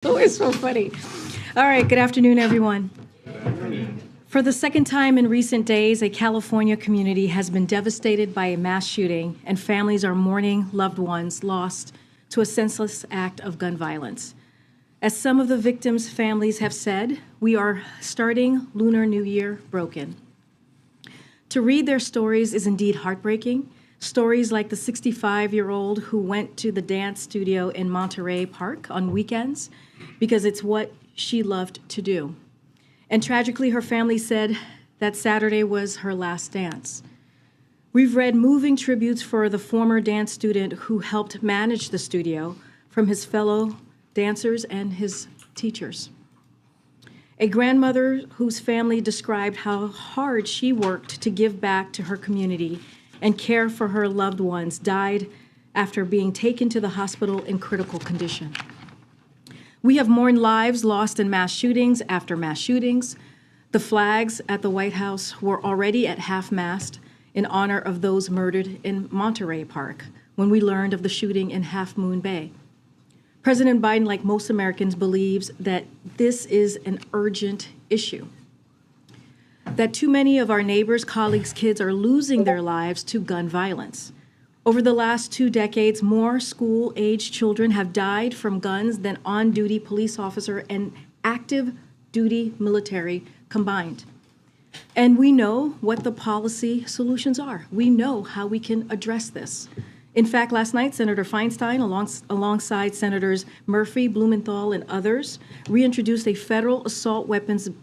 Oh, it's so funny. All right, good afternoon, everyone. For the second time in recent days, a California community has been devastated by a mass shooting, and families are mourning loved ones lost to a senseless act of gun violence. As some of the victims' families have said, we are starting Lunar New Year broken. To read their stories is indeed heartbreaking. Stories like the 65-year-old who went to the dance studio in Monterey Park on weekends because it's what she loved to do. And tragically, her family said that Saturday was her last dance. We've read moving tributes for the former dance student who helped manage the studio from his fellow dancers and his teachers. A grandmother whose family described how hard she worked to give back to her community and care for her loved ones died after being taken to the hospital in critical condition. We have mourned lives lost in mass shootings after mass shootings. The flags at the White House were already at half-mast in honor of those murdered in Monterey Park when we learned of the shooting in Half Moon Bay. President Biden, like most Americans, believes that this is an urgent issue, that too many of our neighbors, colleagues, kids are losing their lives to gun violence. Over the last 2 decades, more school-aged children have died from guns than on-duty police officer and active duty military combined. And we know what the policy solutions are. We know how we can address this. In fact, last night, Senator Feinstein, alongside Senators Murphy, Blumenthal, and others, reintroduced a federal assault weapons and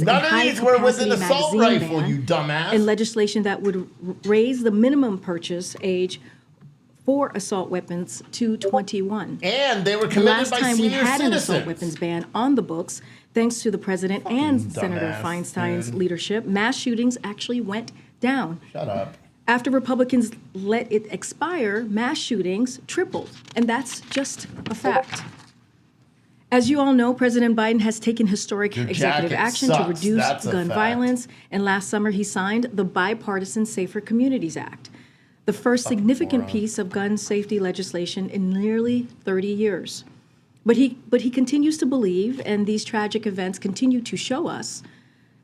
high-capacity magazine rifle, ban you dumbass. and legislation that would raise the minimum purchase age for assault weapons to 21. And they were The committed last by time we senior had an citizens. assault weapons ban on the books, thanks to the president and Senator dumbass, Feinstein's man. leadership, mass shootings actually went down. Shut up. After Republicans let it expire, mass shootings tripled, and that's just a fact. As you all know, President Biden has taken historic Your executive jacket action sucks. to reduce That's a gun fact. violence, and last summer he signed the Bipartisan Safer Communities Act, the first significant moron. piece of gun safety legislation in nearly 30 years. But he continues to believe, and these tragic events continue to show us,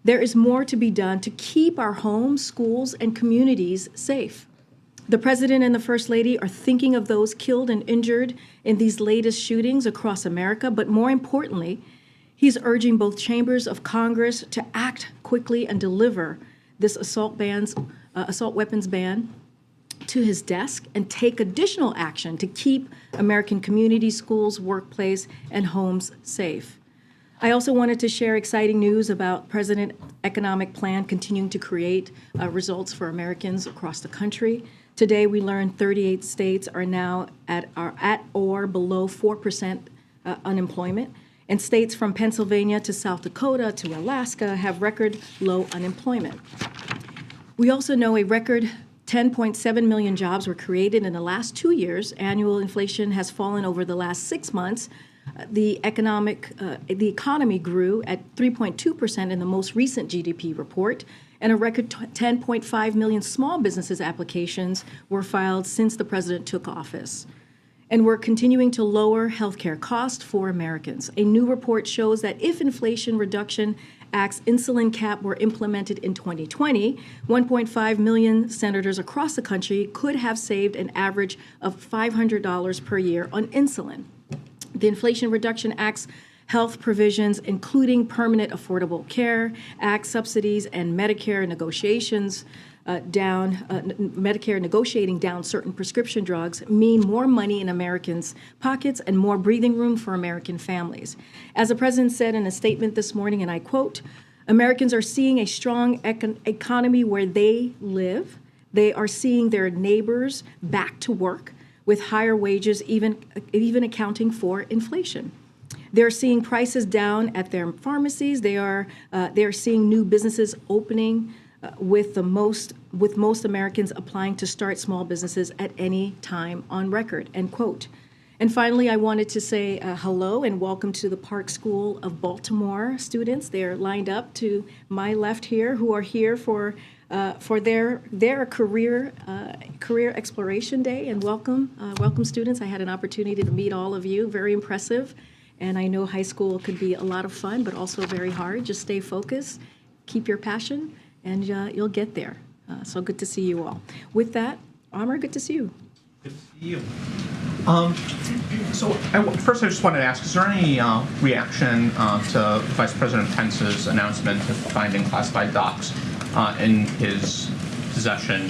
there is more to be done to keep our homes, schools, and communities safe. The President and the First Lady are thinking of those killed and injured in these latest shootings across America, but more importantly, he's urging both chambers of Congress to act quickly and deliver this assault weapons ban to his desk and take additional action to keep American communities, schools, workplace, and homes safe. I also wanted to share exciting news about President's economic plan continuing to create results for Americans across the country. Today, we learned 38 states are now at or below 4% unemployment, and states from Pennsylvania to South Dakota to Alaska have record low unemployment. We also know a record 10.7 million jobs were created in the last 2 years. Annual inflation has fallen over the last 6 months. The economy grew at 3.2% in the most recent GDP report, and a record 10.5 million small businesses applications were filed since the president took office. And we're continuing to lower healthcare costs for Americans. A new report shows that if Inflation Reduction Act's insulin cap were implemented in 2020, 1.5 million senators across the country could have saved an average of $500 per year on insulin. The Inflation Reduction Act's health provisions, including permanent affordable care act subsidies and Medicare negotiating down certain prescription drugs, mean more money in Americans' pockets and more breathing room for American families. As the president said in a statement this morning, and I quote, "Americans are seeing a strong economy where they live. They are seeing their neighbors back to work with higher wages, even accounting for inflation. They're seeing prices down at their pharmacies. They're seeing new businesses opening with most Americans applying to start small businesses at any time on record," end quote. And finally, I wanted to say hello and welcome to the Park School of Baltimore students. They're lined up to my left here, who are here for their career exploration day. And welcome students. I had an opportunity to meet all of you. Very impressive. And I know high school could be a lot of fun, but also very hard. Just stay focused, keep your passion, and you'll get there. So good to see you all. With that, Amr, good to see you. Good to see you. First, I just wanted to ask, is there any reaction to Vice President Pence's announcement of finding classified docs in his possession?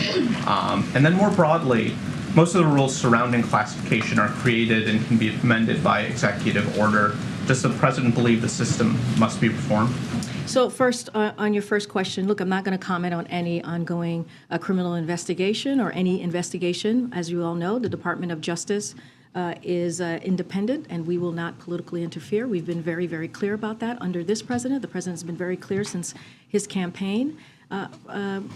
And then more broadly, most of the rules surrounding classification are created and can be amended by executive order. Does the President believe the system must be reformed? So first, on your first question, look, I'm not going to comment on any ongoing criminal investigation or any investigation. As you all know, the Department of Justice is independent, and we will not politically interfere. We've been very, very clear about that under this president. The president's been very clear since his campaign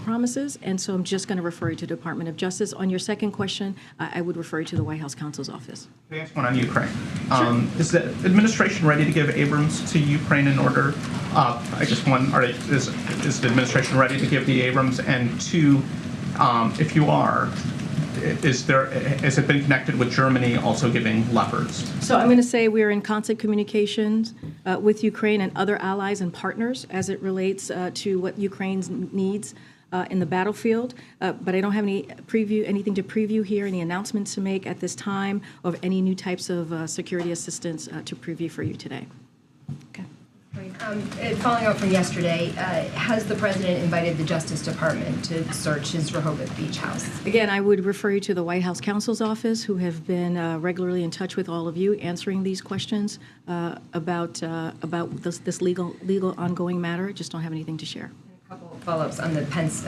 promises, and so I'm just going to refer you to the Department of Justice. On your second question, I would refer you to the White House counsel's office. Can I ask one on Ukraine? Sure. Is the administration ready to give Abrams to Ukraine in order? I guess one, is the administration ready to give the Abrams? And two, if you are, has it been connected with Germany also giving Leopards? So I'm going to say we're in constant communications with Ukraine and other allies and partners as it relates to what Ukraine needs in the battlefield. But I don't have anything to preview here, any announcements to make at this time of any new types of security assistance to preview for you today. Okay. Following up from yesterday, has the president invited the Justice Department to search his Rehoboth Beach house? Again, I would refer you to the White House counsel's office, who have been regularly in touch with all of you, answering these questions about this legal ongoing matter. I just don't have anything to share. A couple of follow-ups on the Pence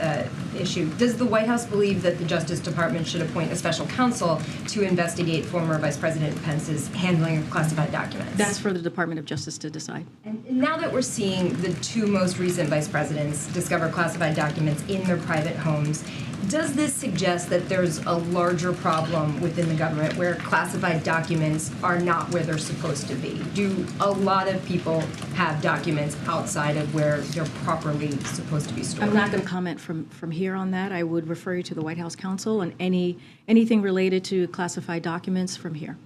issue. Does the White House believe that the Justice Department should appoint a special counsel to investigate former Vice President Pence's handling of classified documents? That's for the Department of Justice to decide. And now that we're seeing the two most recent vice presidents discover classified documents in their private homes, does this suggest that there's a larger problem within the government where classified documents are not where they're supposed to be? Do a lot of people have documents outside of where they're properly supposed to be stored? I'm not going to comment from here on that. I would refer you to the White House counsel and anything related to classified documents from here.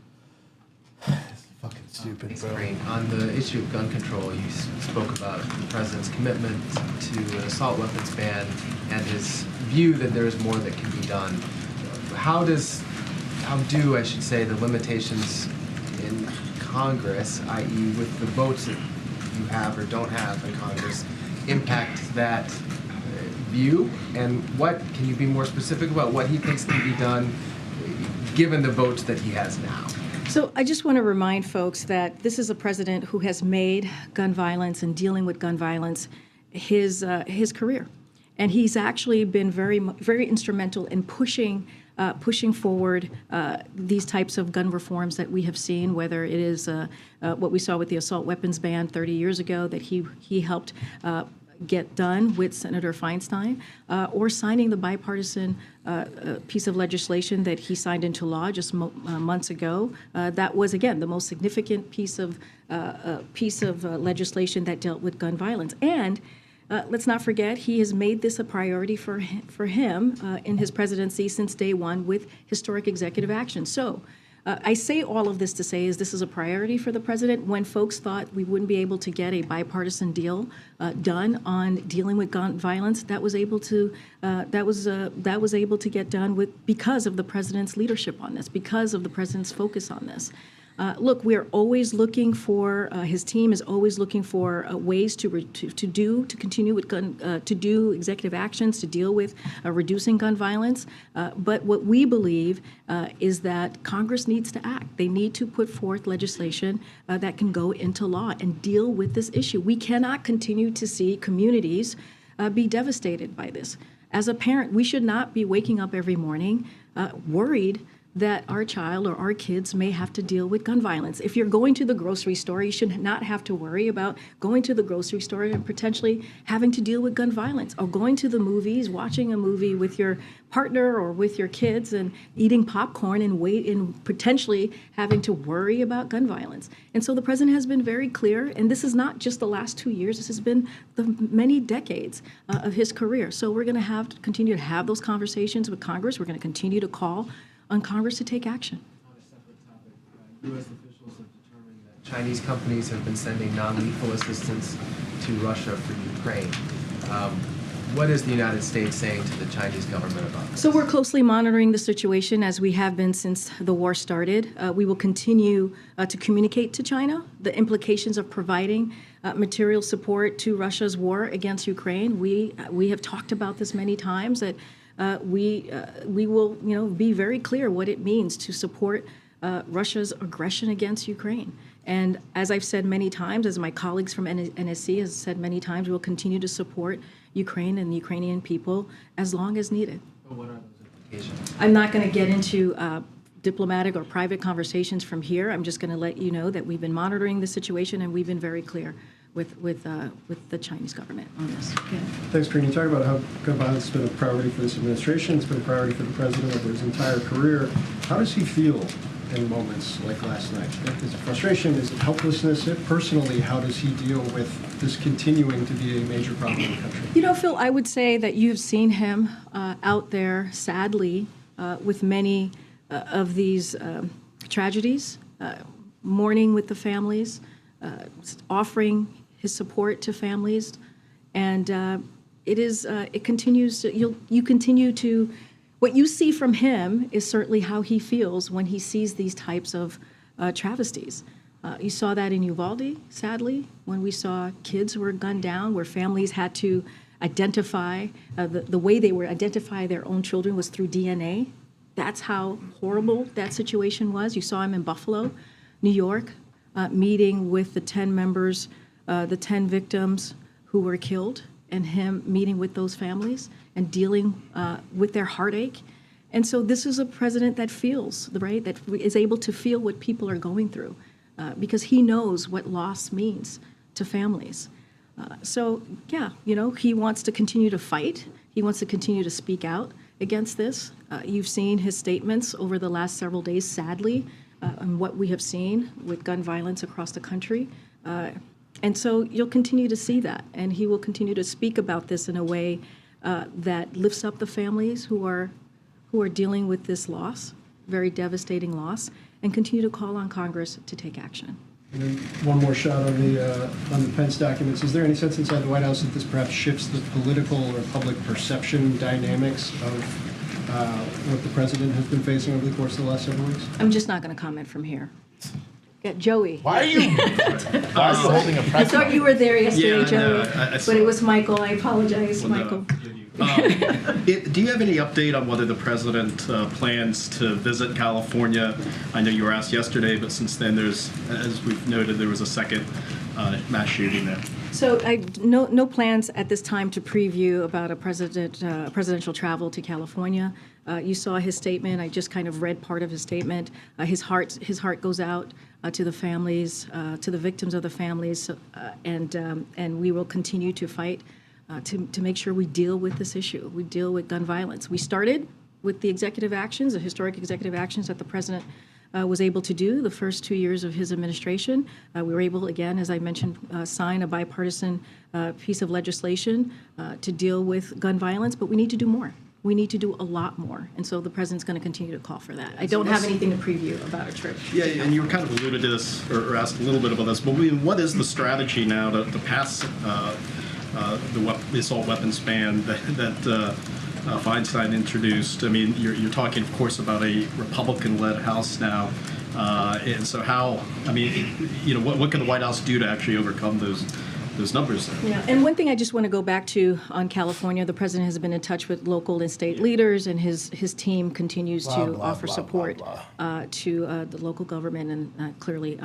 Fucking stupid, Thanks, bro. Crane. On the issue of gun control, you spoke about the president's commitment to an assault weapons ban and his view that there is more that can be done. How do I should say, the limitations in Congress, i.e. with the votes that you have or don't have in Congress, impact that view? And what, can you be more specific about what he thinks can be done given the votes that he has now? So I just want to remind folks that this is a president who has made gun violence and dealing with gun violence his career. And he's actually been very, very instrumental in pushing forward these types of gun reforms that we have seen, whether it is what we saw with the assault weapons ban 30 years ago that he helped get done with Senator Feinstein, or signing the bipartisan piece of legislation that he signed into law just months ago. That was, again, the most significant piece of legislation that dealt with gun violence. And let's not forget, he has made this a priority for him in his presidency since day one with historic executive action. So I say all of this to say is this is a priority for the president. When folks thought we wouldn't be able to get a bipartisan deal done on dealing with gun violence, that was able to get done because of the president's leadership on this, because of the president's focus on this. Look, we're always looking for, his team is always looking for ways to continue with to do executive actions to deal with reducing gun violence. But what we believe is that Congress needs to act. They need to put forth legislation that can go into law and deal with this issue. We cannot continue to see communities be devastated by this. As a parent, we should not be waking up every morning worried that our child or our kids may have to deal with gun violence. If you're going to the grocery store, you should not have to worry about going to the grocery store and potentially having to deal with gun violence, or going to the movies, watching a movie with your partner or with your kids and eating popcorn and potentially having to worry about gun violence. And so the president has been very clear, and this is not just the last 2 years, this has been the many decades of his career. So we're going to continue to have those conversations with Congress. We're going to continue to call on Congress to take action. On a separate topic, U.S. officials have determined that Chinese companies have been sending non-lethal assistance to Russia for Ukraine. What is the United States saying to the Chinese government about this? So we're closely monitoring the situation as we have been since the war started. We will continue to communicate to China the implications of providing material support to Russia's war against Ukraine. We have talked about this many times, that we will be very clear what it means to support Russia's aggression against Ukraine. And as I've said many times, as my colleagues from NSC has said many times, we'll continue to support Ukraine and the Ukrainian people as long as needed. But what are those implications? I'm not going to get into diplomatic or private conversations from here. I'm just going to let you know that we've been monitoring the situation, and we've been very clear with the Chinese government on this. Yeah. Thanks, Karine. You talk about how gun violence has been a priority for this administration. It's been a priority for the president over his entire career. How does he feel in moments like last night? Is it frustration? Is it helplessness? Personally, how does he deal with this continuing to be a major problem in the country? You know, Phil, I would say that you've seen him out there, sadly, with many of these tragedies, mourning with the families, offering his support to families, and it continues. You continue to. What you see from him is certainly how he feels when he sees these types of travesties. You saw that in Uvalde, sadly, when we saw kids who were gunned down, where families had to identify, the way they were identify their own children was through DNA. That's how horrible that situation was. You saw him in Buffalo, New York, meeting with the 10 members, the 10 victims who were killed, and him meeting with those families and dealing with their heartache. And so this is a president that feels, right, that is able to feel what people are going through, because he knows what loss means to families. So, yeah, he wants to continue to fight. He wants to continue to speak out against this. You've seen his statements over the last several days, sadly, and what we have seen with gun violence across the country. And so you'll continue to see that, and he will continue to speak about this in a way that lifts up the families who are dealing with this loss, very devastating loss, and continue to call on Congress to take action. And then one more shot on the Pence documents. Is there any sense inside the White House that this perhaps shifts the political or public perception dynamics of what the president has been facing over the course of the last several weeks? I'm just not going to comment from here. Get Joey. Why are you holding a press I thought you were there yesterday, Yeah, Joey, no, but it was Michael. I apologize, Michael. Do you have any update on whether the president plans to visit California? I know you were asked yesterday, but since then there's, as we've noted, there was a second mass shooting there. So no plans at this time to preview about a presidential travel to California. You saw his statement. I just kind of read part of his statement. His heart goes out to the families, to the victims of the families, and we will continue to fight to make sure we deal with this issue. We deal with gun violence. We started with the executive actions, the historic executive actions that the president was able to do the first 2 years of his administration. We were able, again, as I mentioned, sign a bipartisan piece of legislation to deal with gun violence, but we need to do more. We need to do a lot more, and so the president's going to continue to call for that. I don't have anything to preview about a trip. Yeah, and you were kind of alluded to this, or asked a little bit about this, but what is the strategy now to pass the assault weapons ban that Feinstein introduced? I mean, you're talking, of course, about a Republican-led House now, and so what can the White House do to actually overcome those numbers there? Yeah, and one thing I just want to go back to on California, the president has been in touch with local and state leaders, and his team continues to offer support to the local government and clearly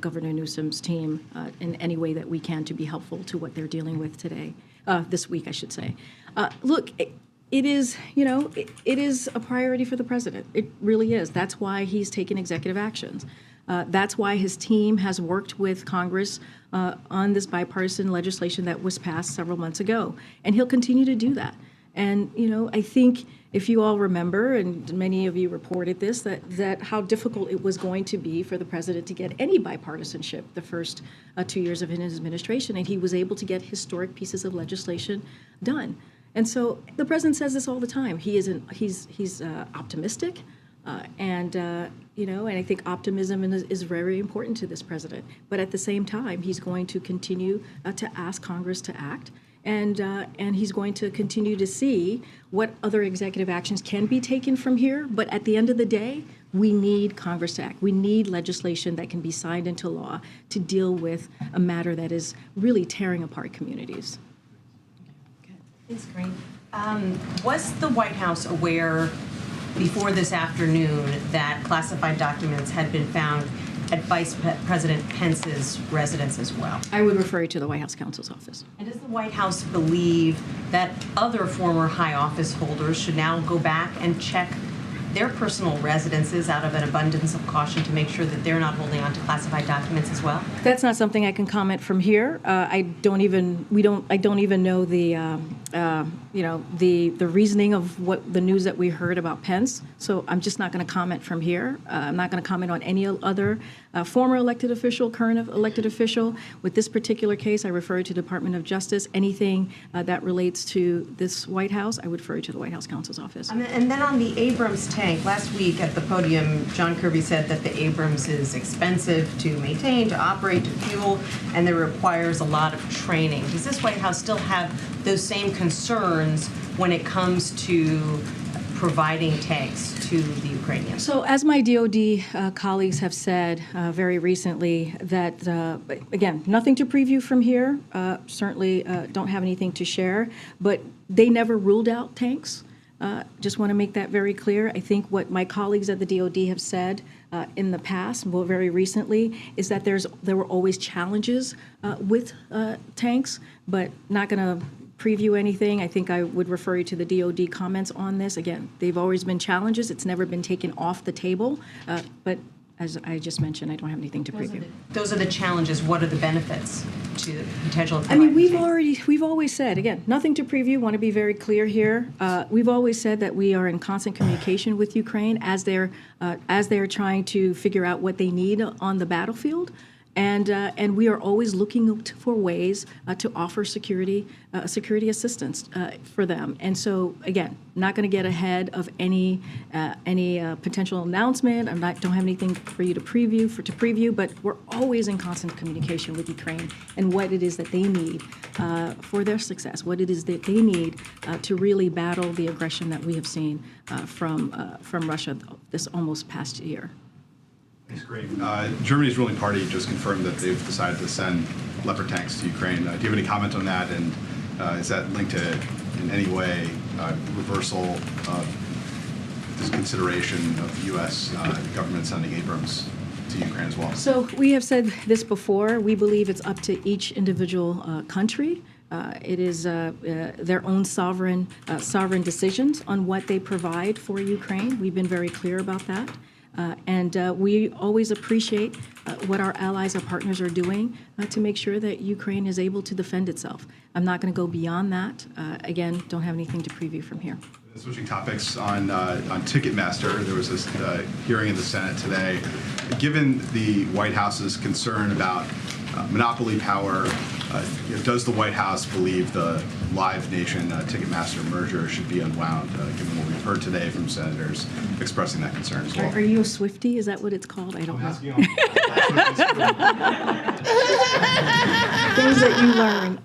Governor Newsom's team in any way that we can to be helpful to what they're dealing with today, this week, I should say. Look, it is a priority for the president. It really is. That's why he's taken executive actions. That's why his team has worked with Congress on this bipartisan legislation that was passed several months ago, and he'll continue to do that. And I think if you all remember, and many of you reported this, that how difficult it was going to be for the president to get any bipartisanship the first 2 years of his administration, and he was able to get historic pieces of legislation done. And so the president says this all the time. He's optimistic, and and I think optimism is very important to this president. But at the same time, he's going to continue to ask Congress to act. And he's going to continue to see what other executive actions can be taken from here. But at the end of the day, we need Congress to act. We need legislation that can be signed into law to deal with a matter that is really tearing apart communities. Thanks, Corinne. Was the White House aware before this afternoon that classified documents had been found at Vice President Pence's residence as well? I would refer you to the White House counsel's office. And does the White House believe that other former high office holders should now go back and check their personal residences out of an abundance of caution to make sure that they're not holding on to classified documents as well? That's not something I can comment from here. I don't even know the reasoning of what the news that we heard about Pence. So I'm just not going to comment from here. I'm not going to comment on any other former elected official, current elected official. With this particular case, I refer to Department of Justice. Anything that relates to this White House, I would refer you to the White House counsel's office. And then on the Abrams tank, last week at the podium, John Kirby said that the Abrams is expensive to maintain, to operate, to fuel, and that requires a lot of training. Does this White House still have those same concerns when it comes to providing tanks to the Ukrainians? So as my DOD colleagues have said very recently, that, again, nothing to preview from here, certainly don't have anything to share, but they never ruled out tanks. Just want to make that very clear. I think what my colleagues at the DOD have said in the past, well, very recently, is that there were always challenges with tanks, but not going to preview anything. I think I would refer you to the DOD comments on this. Again, they've always been challenges. It's never been taken off the table. But as I just mentioned, I don't have anything to preview. Those are the challenges. What are the benefits to the potential? I mean, we've always said, again, nothing to preview. Want to be very clear here. We've always said that we are in constant communication with Ukraine as they're trying to figure out what they need on the battlefield. And we are always looking for ways to offer security assistance for them. And so, again, not going to get ahead of any potential announcement. Don't have anything for you to preview. But we're always in constant communication with Ukraine and what it is that they need for their success. What it is that they need to really battle the aggression that we have seen from Russia this almost past year. Thanks, great. Germany's ruling party just confirmed that they've decided to send Leopard tanks to Ukraine. Do you have any comment on that? And is that linked to, in any way, reversal of this consideration of the U.S. Government sending Abrams to Ukraine as well? So we have said this before. We believe it's up to each individual country. It is their own sovereign decisions on what they provide for Ukraine. We've been very clear about that. And we always appreciate what our allies, our partners are doing to make sure that Ukraine is able to defend itself. I'm not going to go beyond that. Again, don't have anything to preview from here. Switching topics on Ticketmaster, there was this hearing in the Senate today. Given the White House's concern about monopoly power, does the White House believe the Live Nation Ticketmaster merger should be unwound, given what we've heard today from senators expressing that concern as well? Are you a Swiftie? Is that what it's called? I don't know. Things that you learn.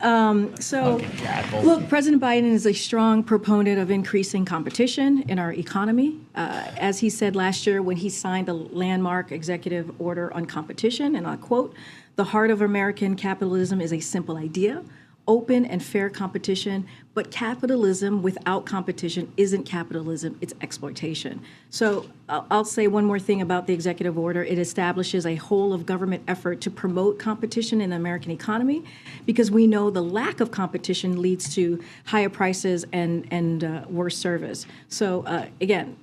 Look, President Biden is a strong proponent of increasing competition in our economy. As he said last year when he signed the landmark executive order on competition, and I'll quote, "The heart of American capitalism is a simple idea, open and fair competition, but capitalism without competition isn't capitalism, it's exploitation." So I'll say one more thing about the executive order. It establishes a whole of government effort to promote competition in the American economy, because we know the lack of competition leads to higher prices and worse service. So again,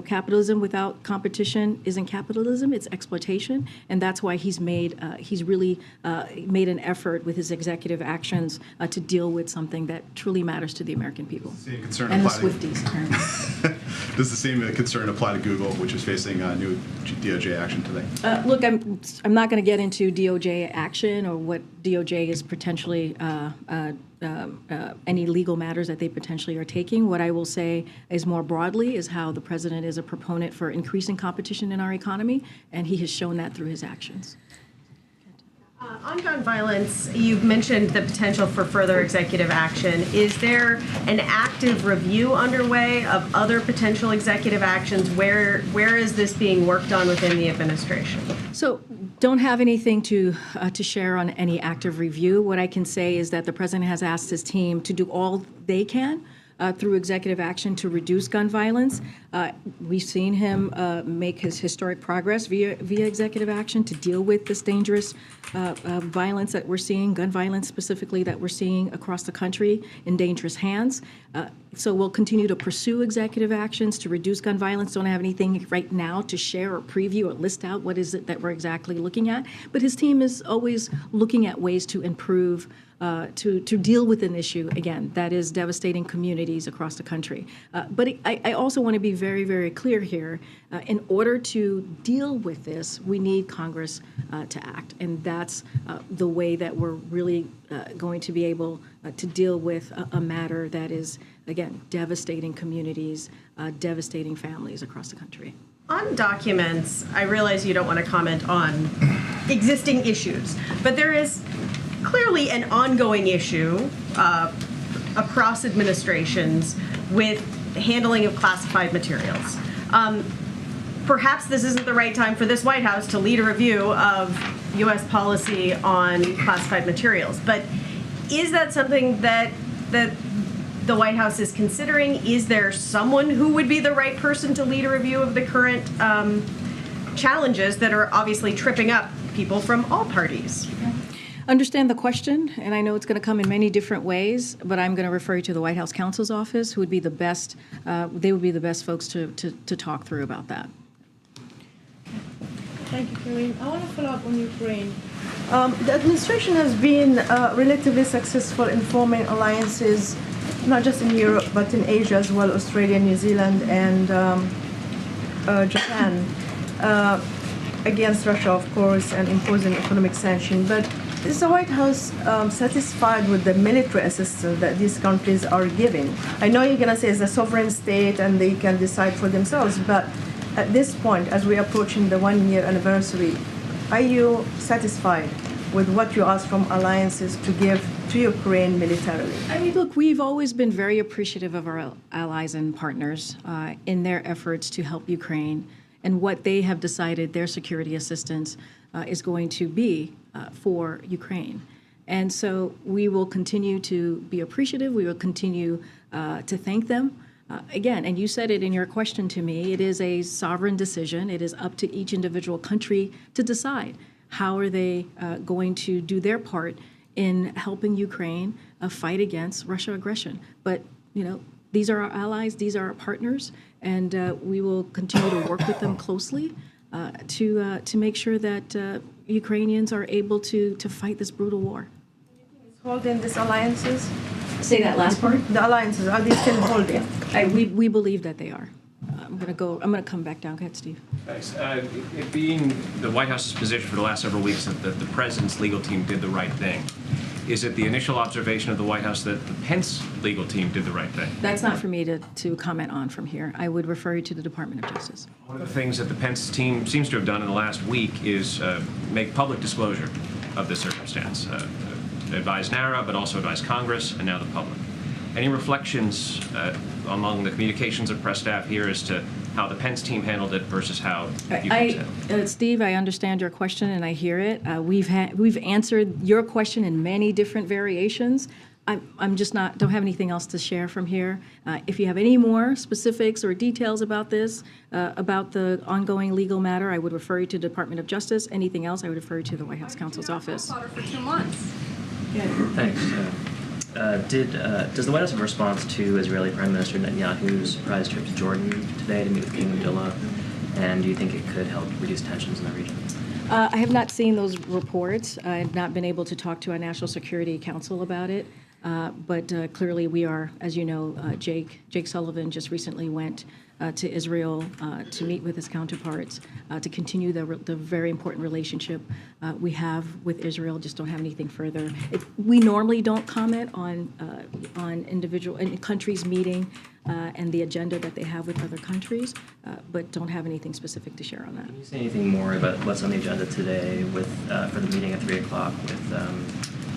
capitalism without competition isn't capitalism, it's exploitation, and that's why he's really made an effort with his executive actions to deal with something that that truly matters to the American people. Same concern And the apply to- Swifties, apparently. Does the same concern apply to Google, which is facing new DOJ action today? Look, I'm not going to get into DOJ action or what DOJ is potentially, any legal matters that they potentially are taking. What I will say is more broadly is how the president is a proponent for increasing competition in our economy, and he has shown that through his actions. On gun violence, you've mentioned the potential for further executive action. Is there an active review underway of other potential executive actions? Where is this being worked on within the administration? So don't have anything to share on any active review. What I can say is that the president has asked his team to do all they can through executive action to reduce gun violence. We've seen him make his historic progress via executive action to deal with this dangerous violence that we're seeing, gun violence specifically, that we're seeing across the country in dangerous hands. So we'll continue to pursue executive actions to reduce gun violence. Don't have anything right now to share or preview or list out what is it that we're exactly looking at. But his team is always looking at ways to improve, to deal with an issue, again, that is devastating communities across the country. But I also want to be very, very clear here. In order to deal with this, we need Congress to act. And that's the way that we're really going to be able to deal with a matter that is, again, devastating communities, devastating families across the country. On documents, I realize you don't want to comment on existing issues, but there is clearly an ongoing issue across administrations with handling of classified materials. Perhaps this isn't the right time for this White House to lead a review of U.S. policy on classified materials, but is that something that the White House is considering? Is there someone who would be the right person to lead a review of the current challenges that are obviously tripping up people from all parties? Understand the question, and I know it's going to come in many different ways, but I'm going to refer you to the White House counsel's office, who would be the best, they would be the best folks to talk through about that. Thank you, Karine. I want to follow up on Ukraine. The administration has been relatively successful in forming alliances, not just in Europe, but in Asia as well, Australia, New Zealand, and Japan, against Russia, of course, and imposing economic sanctions. But is the White House satisfied with the military assistance that these countries are giving? I know you're going to say it's a sovereign state and they can decide for themselves, but at this point, as we're approaching the one-year anniversary, are you satisfied with what you ask from alliances to give to Ukraine militarily? I mean, look, we've always been very appreciative of our allies and partners in their efforts to help Ukraine and what they have decided their security assistance is going to be for Ukraine. And so we will continue to be appreciative. We will continue to thank them. Again, and you said it in your question to me, it is a sovereign decision. It is up to each individual country to decide how are they going to do their part in helping Ukraine fight against Russia aggression. But, you know, these are our allies, these are our partners, and we will continue to work with them closely to make sure that Ukrainians are able to fight this brutal war. Holding these alliances? Say that last part. The alliances, are they still holding? We believe that they are. I'm going to come back down. Go ahead, Steve. Thanks. It being the White House's position for the last several weeks that the president's legal team did the right thing, is it the initial observation of the White House that the Pence legal team did the right thing? That's not for me to comment on from here. I would refer you to the Department of Justice. One of the things that the Pence team seems to have done in the last week is make public disclosure of the circumstance. Advise NARA, but also advise Congress and now the public. Any reflections among the communications and press staff here as to how the Pence team handled it versus how you handled Steve, I understand your question and I hear it. We've answered your question in many different variations. I'm just don't have anything else to share from here. If you have any more specifics or details about this, about the ongoing legal matter, I would refer you to the Department of Justice. Anything else, I would refer you to the White House counsel's office. For 2 months. Thanks. Does the White House have a response to Israeli Prime Minister Netanyahu's surprise trip to Jordan today to meet with King Abdullah? And do you think it could help reduce tensions in the region? I have not seen those reports. I have not been able to talk to our National Security Council about it. But clearly, we are, as you know, Jake Sullivan just recently went to Israel to meet with his counterparts to continue the very important relationship we have with Israel. Just don't have anything further. We normally don't comment on individual countries meeting and the agenda that they have with other countries, but don't have anything specific to share on that. Can you say anything more about what's on the agenda today with for the meeting at 3 o'clock with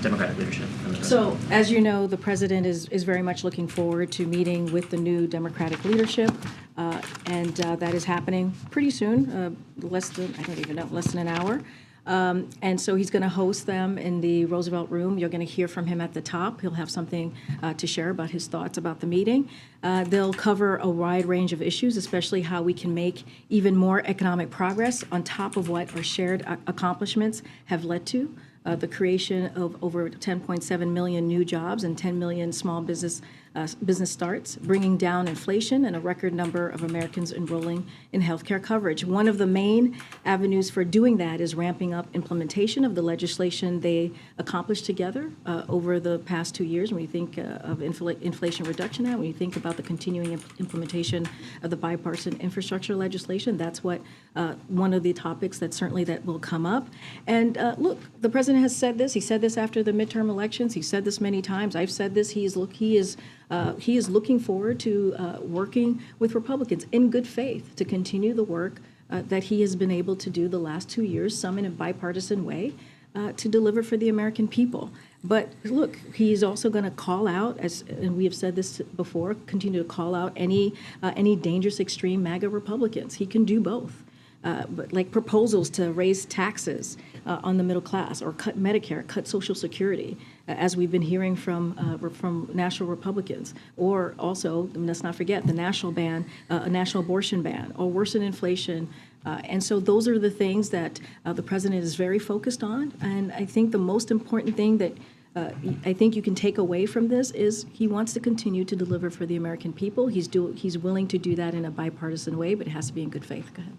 Democratic leadership? So, as you know, the president is very much looking forward to meeting with the new Democratic leadership, and that is happening pretty soon, less than an hour. And so he's going to host them in the Roosevelt Room. You're going to hear from him at the top. He'll have something to share about his thoughts about the meeting. They'll cover a wide range of issues, especially how we can make even more economic progress on top of what our shared accomplishments have led to. The creation of over 10.7 million new jobs and 10 million small business starts, bringing down inflation and a record number of Americans enrolling in healthcare coverage. One of the main avenues for doing that is ramping up implementation of the legislation they accomplished together over the past 2 years. When you think of Inflation Reduction Act, when you think about the continuing implementation of the bipartisan infrastructure legislation, that's what one of the topics that will come up. And look, the president has said this. He said this after the midterm elections. He said this many times. I've said this. He is looking forward to working with Republicans in good faith to continue the work that he has been able to do the last 2 years, some in a bipartisan way, to deliver for the American people. But look, he's also going to call out, and we have said this before, continue to call out any dangerous extreme MAGA Republicans. He can do both. But like proposals to raise taxes on the middle class, or cut Medicare, cut Social Security, as we've been hearing from national Republicans, or also, let's not forget, the national abortion ban, or worsen inflation. And so those are the things that the president is very focused on. And I think the most important thing that I think you can take away from this is he wants to continue to deliver for the American people. He's willing to do that in a bipartisan way, but it has to be in good faith. Go ahead.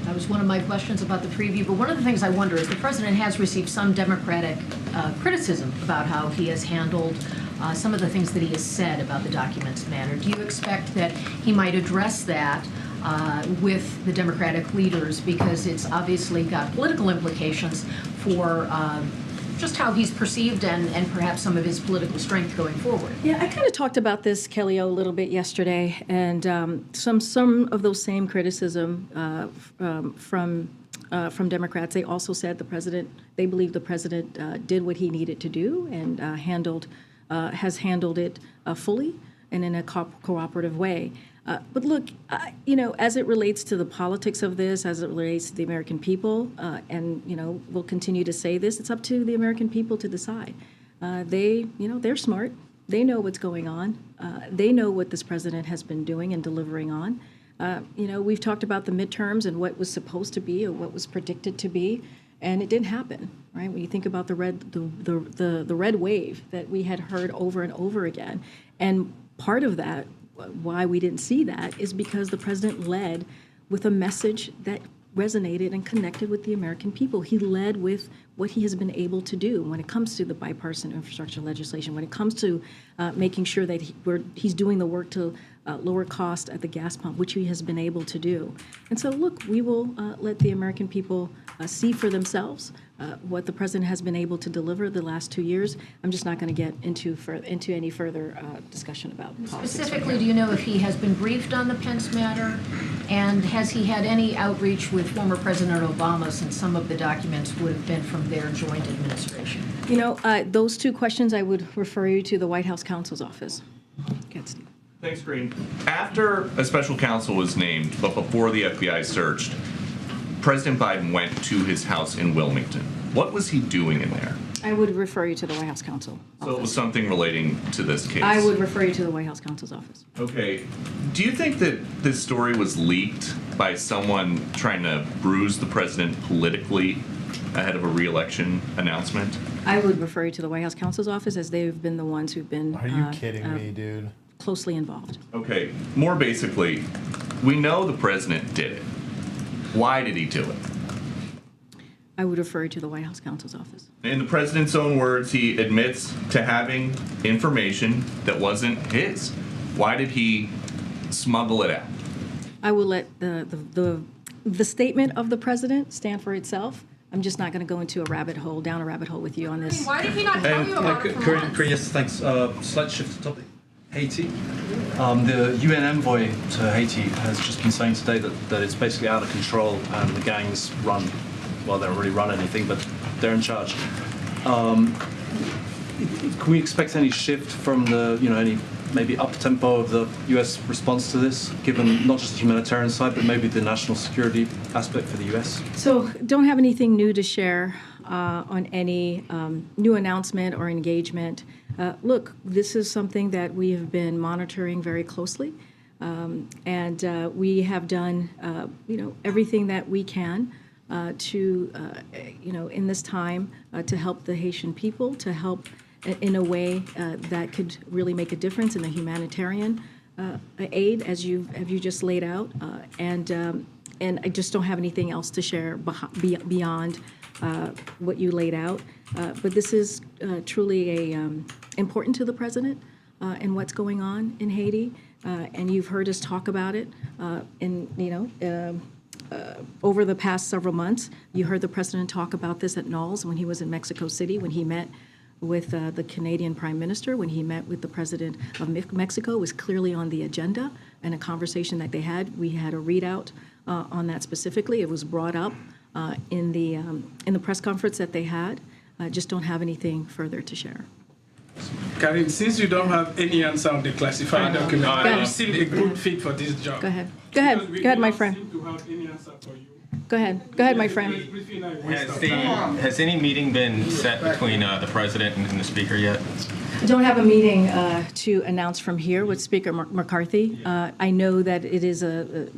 That was one of my questions about the preview, but one of the things I wonder is the president has received some Democratic criticism about how he has handled some of the things that he has said about the documents matter. Do you expect that he might address that with the Democratic leaders, because it's obviously got political implications for just how he's perceived and perhaps some of his political strength going forward? Yeah, I kind of talked about this, Kelly, a little bit yesterday, and some of those same criticism from Democrats. They also said they believe the president did what he needed to do and has handled it fully and in a cooperative way. But look, as it relates to the politics of this, as it relates to the American people, and, we'll continue to say this, it's up to the American people to decide. They're smart. They know what's going on. They know what this president has been doing and delivering on. We've talked about the midterms and what was supposed to be or what was predicted to be, and it didn't happen, right? When you think about the red wave that we had heard over and over again, and part of that, why we didn't see that, is because the president led with a message that resonated and connected with the American people. He led with what he has been able to do when it comes to the bipartisan infrastructure legislation, when it comes to making sure that he's doing the work to lower cost at the gas pump, which he has been able to do. And so, look, we will let the American people see for themselves what the president has been able to deliver the last 2 years. I'm just not going to get into any further discussion about politics. Specifically, do you know if he has been briefed on the Pence matter? And has he had any outreach with former President Obama, since some of the documents would have been from their joint administration? Those two questions, I would refer you to the White House counsel's office. Go ahead, Steve. Thanks, Green. After a special counsel was named, but before the FBI searched, President Biden went to his house in Wilmington. What was he doing in there? I would refer you to the White House counsel office. So it was something relating to this case? I would refer you to the White House counsel's office. Okay. Do you think that this story was leaked by someone trying to bruise the president politically ahead of a re-election announcement? I would refer you to the White House counsel's office, as they've been the ones who've been Are you kidding me, dude? Closely involved. Okay. More basically, we know the president did it. Why did he do it? I would refer you to the White House counsel's office. In the president's own words, he admits to having information that wasn't his. Why did he smuggle it out? I will let the statement of the president stand for itself. I'm just not going to go into down a rabbit hole with you on this. Why did he not tell you about it for months? Yes, thanks. Slight shift to topic. Haiti. The UN envoy to Haiti has just been saying today that it's basically out of control and the gangs run. Well, they don't really run anything, but they're in charge. Can we expect any shift from any maybe up-tempo of the U.S. response to this, given not just the humanitarian side, but maybe the national security aspect for the U.S.? So don't have anything new to share on any new announcement or engagement. Look, this is something that we have been monitoring very closely, and we have done, everything that we can to, in this time, to help the Haitian people, to help in a way that could really make a difference in the humanitarian aid, as you just laid out, and I just don't have anything else to share beyond what you laid out. But this is truly important to the president and what's going on in Haiti, and you've heard us talk about it. Over the past several months, you heard the president talk about this at Knowles when he was in Mexico City, when he met with the Canadian Prime Minister, when he met with the President of Mexico. It was clearly on the agenda and a conversation that they had. We had a readout on that specifically. It was brought up in the press conference that they had. I just don't have anything further to share. Karim, since you don't have any answer on the classified document, are you still a good fit for this job? Go ahead. Go ahead. Because Go ahead, my don't friend. seem to have any answer for you. Go ahead. Go ahead, my friend. Has any meeting been set between the president and the speaker yet? I don't have a meeting to announce from here with Speaker McCarthy. I know that it is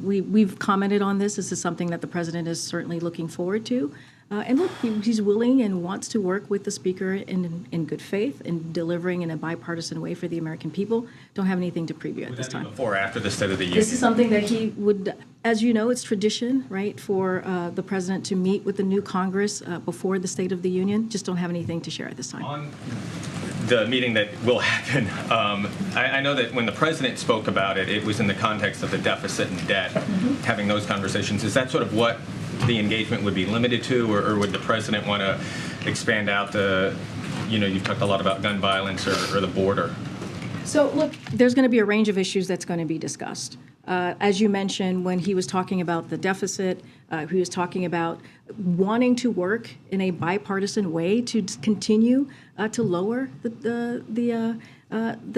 we've commented on this. This is something that the president is certainly looking forward to. And look, he's willing and wants to work with the speaker in good faith in delivering in a bipartisan way for the American people. Don't have anything to preview at this time. Before or after the State of the Union? This is something that he would, as you know, it's tradition, right, for the president to meet with the new Congress before the State of the Union. Just don't have anything to share at this time. On the meeting that will happen, I know that when the president spoke about it, it was in the context of the deficit and debt, having those conversations. Is that sort of what the engagement would be limited to, or would the president want to expand out you've talked a lot about gun violence or the border? So look, there's going to be a range of issues that's going to be discussed. As you mentioned, when he was talking about the deficit, he was talking about wanting to work in a bipartisan way to continue to lower the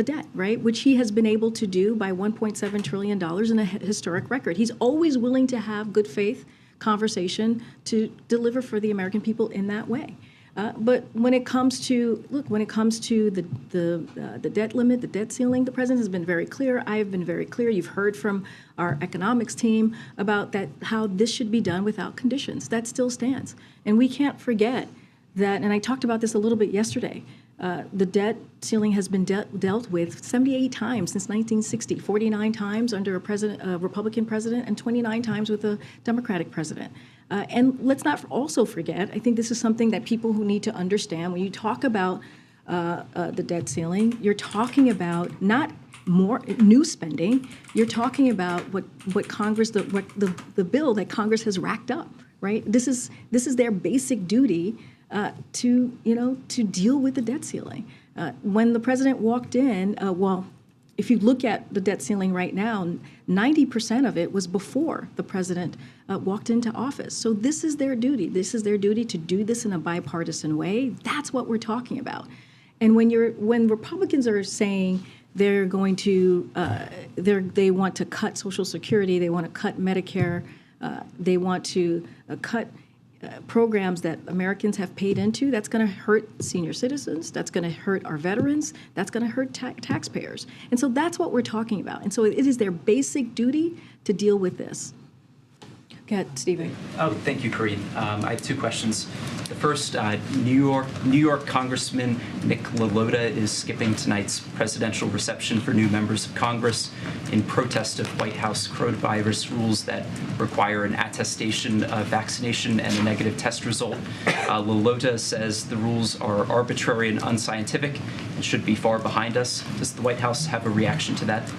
debt, right? Which he has been able to do by $1.7 trillion in a historic record. He's always willing to have good faith conversation to deliver for the American people in that way. But when it comes to the debt limit, the debt ceiling, the president has been very clear. I have been very clear. You've heard from our economics team about that, how this should be done without conditions. That still stands. And we can't forget that, and I talked about this a little bit yesterday, the debt ceiling has been dealt with 78 times since 1960, 49 times under a Republican president, and 29 times with a Democratic president. And let's not also forget, I think this is something that people who need to understand, when you talk about the debt ceiling, you're talking about not more new spending, you're talking about what Congress, the bill that Congress has racked up, right? This is their basic duty to deal with the debt ceiling. When the president walked in, if you look at the debt ceiling right now, 90% of it was before the president walked into office. So this is their duty. This is their duty to do this in a bipartisan way. That's what we're talking about. And when Republicans are saying they're going to, they want to cut Social Security, they want to cut Medicare, they want to cut programs that Americans have paid into, that's going to hurt senior citizens, that's going to hurt our veterans, that's going to hurt taxpayers. And so that's what we're talking about. And so it is their basic duty to deal with this. Go ahead, Stephen. Oh, thank you, Corinne. I have two questions. The first, New York Congressman Nick LaLota is skipping tonight's presidential reception for new members of Congress in protest of White House coronavirus rules that require an attestation of vaccination and a negative test result. LaLota says the rules are arbitrary and unscientific and should be far behind us. Does the White House have a reaction to that?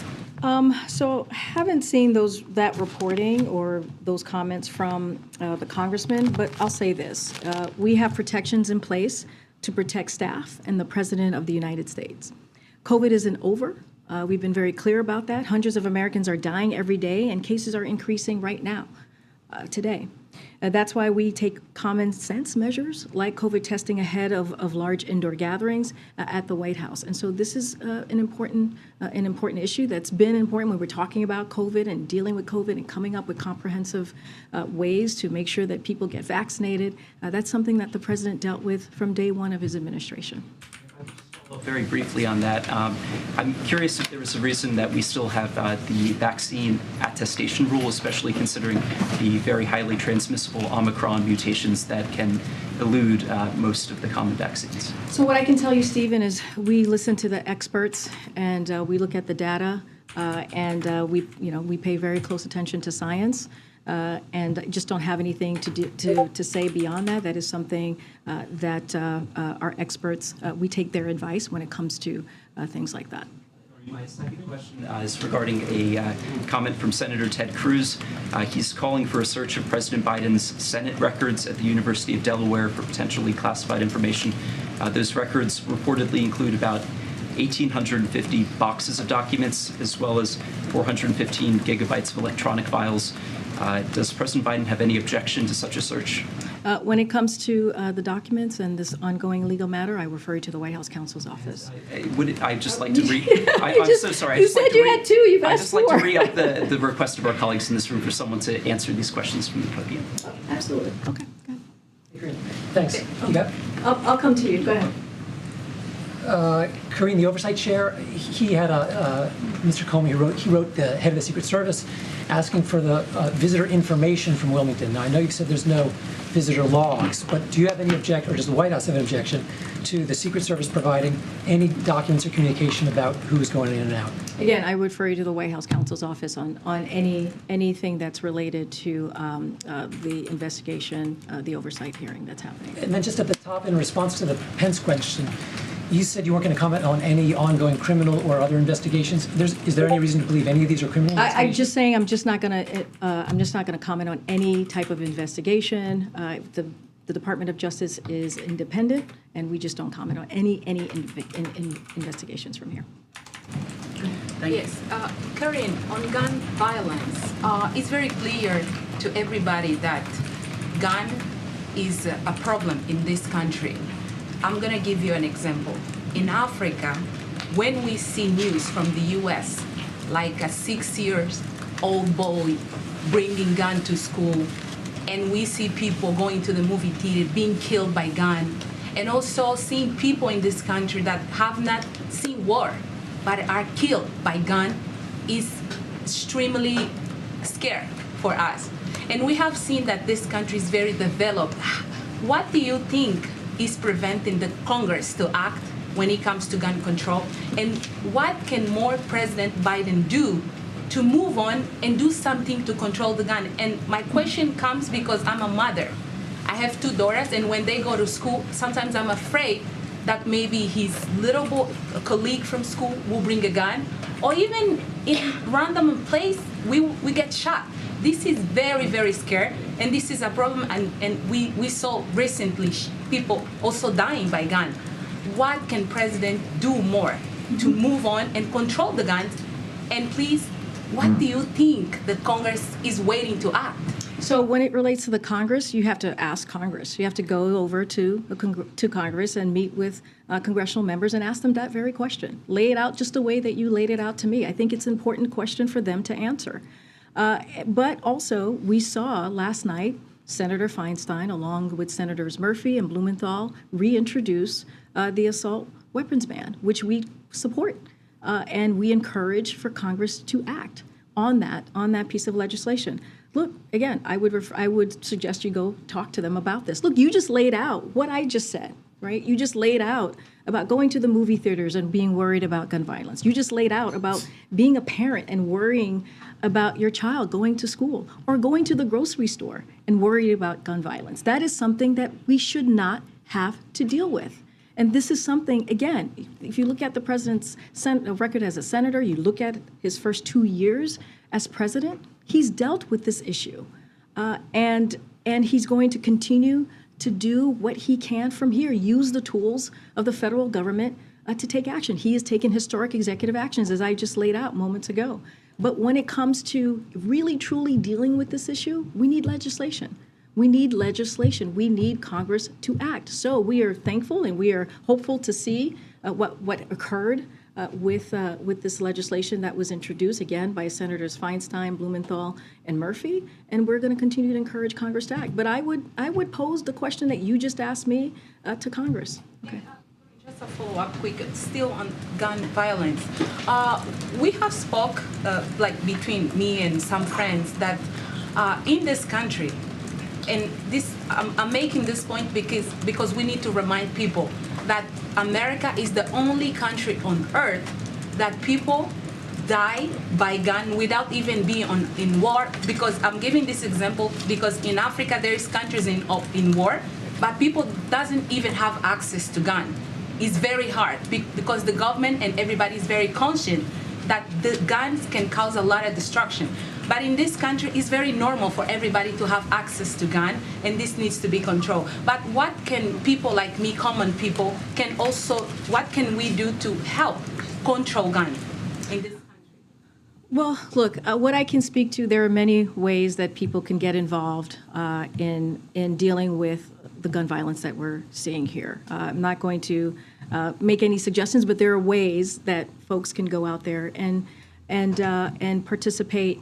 So haven't seen that reporting or those comments from the congressman, but I'll say this. We have protections in place to protect staff and the President of the United States. COVID isn't over. We've been very clear about that. Hundreds of Americans are dying every day, and cases are increasing right now, today. That's why we take common sense measures like COVID testing ahead of large indoor gatherings at the White House. And so this is an important issue that's been important when we're talking about COVID and dealing with COVID and coming up with comprehensive ways to make sure that people get vaccinated. That's something that the president dealt with from day one of his administration. Very briefly on that, I'm curious if there was a reason that we still have the vaccine attestation rule, especially considering the very highly transmissible Omicron mutations that can elude most of the common vaccines. So what I can tell you, Stephen, is we listen to the experts and we look at the data and we pay very close attention to science. And just don't have anything to say beyond that. That is something that our experts, we take their advice when it comes to things like that. My second question is regarding a comment from Senator Ted Cruz. He's calling for a search of President Biden's Senate records at the University of Delaware for potentially classified information. Those records reportedly include about 1,850 boxes of documents, as well as 415 gigabytes of electronic files. Does President Biden have any objection to such a search? When it comes to the documents and this ongoing legal matter, I refer you to the White House counsel's office. I'd just like to read. I'm so sorry. You said you had two. You've asked four. I'd just like to re-up the request of our colleagues in this room for someone to answer these questions from the podium. Absolutely. Okay. Go ahead. Thanks. You got? I'll come to you. Go ahead. Corinne, the oversight chair, he had Mr. Comey, he wrote the head of the Secret Service asking for the visitor information from Wilmington. Now, I know you said there's no visitor logs, but do you have any objection, or does the White House have an objection to the Secret Service providing any documents or communication about who is going in and out? Again, I would refer you to the White House counsel's office on anything that's related to the investigation, the oversight hearing that's happening. And then just at the top, in response to the Pence question, you said you weren't going to comment on any ongoing criminal or other investigations. Is there any reason to believe any of these are criminal investigations? I'm just saying I'm just not going to comment on any type of investigation. The Department of Justice is independent, and we just don't comment on any investigations from here. Yes, Corinne, on gun violence, it's very clear to everybody that gun is a problem in this country. I'm going to give you an example. In Africa, when we see news from the U.S., like a 6-year-old boy bringing gun to school, and we see people going to the movie theater being killed by gun, and also seeing people in this country that have not seen war but are killed by gun, is extremely scary for us. And we have seen that this country is very developed. What do you think is preventing the Congress to act when it comes to gun control? And what can more President Biden do to move on and do something to control the gun? And my question comes because I'm a mother. I have 2 daughters, and when they go to school, sometimes I'm afraid that maybe his little colleague from school will bring a gun, or even in random place, we get shot. This is very, very scary, and this is a problem, and we saw recently people also dying by gun. What can President do more to move on and control the guns? And please, what do you think the Congress is waiting to act? So when it relates to the Congress, you have to ask Congress. You have to go over to Congress and meet with congressional members and ask them that very question. Lay it out just the way that you laid it out to me. I think it's an important question for them to answer. But also, we saw last night Senator Feinstein, along with Senators Murphy and Blumenthal, reintroduce the assault weapons ban, which we support. And we encourage for Congress to act on that piece of legislation. look, again, I would suggest you go talk to them about this. Look, you just laid out what I just said, right? You just laid out about going to the movie theaters and being worried about gun violence. You just laid out about being a parent and worrying about your child going to school or going to the grocery store and worried about gun violence. That is something that we should not have to deal with. And this is something, again, if you look at the president's record as a senator, you look at his first 2 years as president, he's dealt with this issue. And he's going to continue to do what he can from here, use the tools of the federal government to take action. He has taken historic executive actions, as I just laid out moments ago. But when it comes to really, truly dealing with this issue, we need legislation. We need legislation. We need Congress to act. So we are thankful and we are hopeful to see what occurred with this legislation that was introduced, again, by Senators Feinstein, Blumenthal, and Murphy. And we're going to continue to encourage Congress to act. But I would pose the question that you just asked me to Congress. Okay. Just a follow-up quick, still on gun violence. We have spoke, like between me and some friends, that in this country, and this I'm making this point because we need to remind people that America is the only country on earth that people die by gun without even being in war. Because I'm giving this example because in Africa there is countries in war, but people doesn't even have access to gun. It's very hard because the government and everybody is very conscious that the guns can cause a lot of destruction. But in this country, it's very normal for everybody to have access to gun, and this needs to be controlled. But what can people like me, common people, what can we do to help control gun in this country? Well, look, what I can speak to, there are many ways that people can get involved in dealing with the gun violence that we're seeing here. I'm not going to make any suggestions, but there are ways that folks can go out there and participate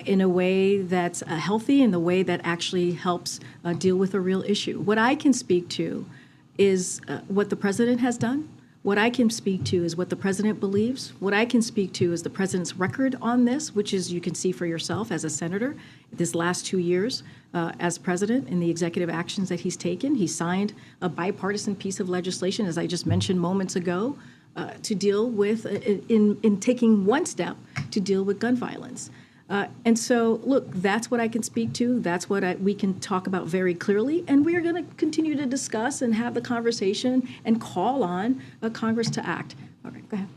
in a way that's healthy, in the way that actually helps deal with a real issue. What I can speak to is what the president has done. What I can speak to is what the president believes. What I can speak to is the president's record on this, which is you can see for yourself as a senator this last 2 years as president in the executive actions that he's taken. He signed a bipartisan piece of legislation, as I just mentioned moments ago, to deal with, in taking one step to deal with gun violence. And so, look, that's what I can speak to. That's what we can talk about very clearly. And we are going to continue to discuss and have the conversation and call on Congress to act. All right, go ahead.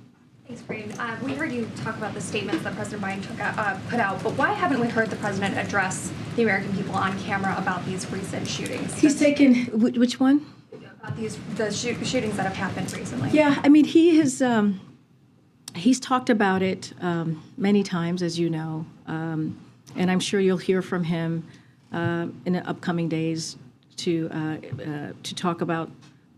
Thanks, Breen. We heard you talk about the statements that President Biden put out, but why haven't we heard the president address the American people on camera about these recent shootings? He's taken, which one? About the shootings that have happened recently. Yeah, I mean, he has... He's talked about it many times, as you know, and I'm sure you'll hear from him in the upcoming days to talk about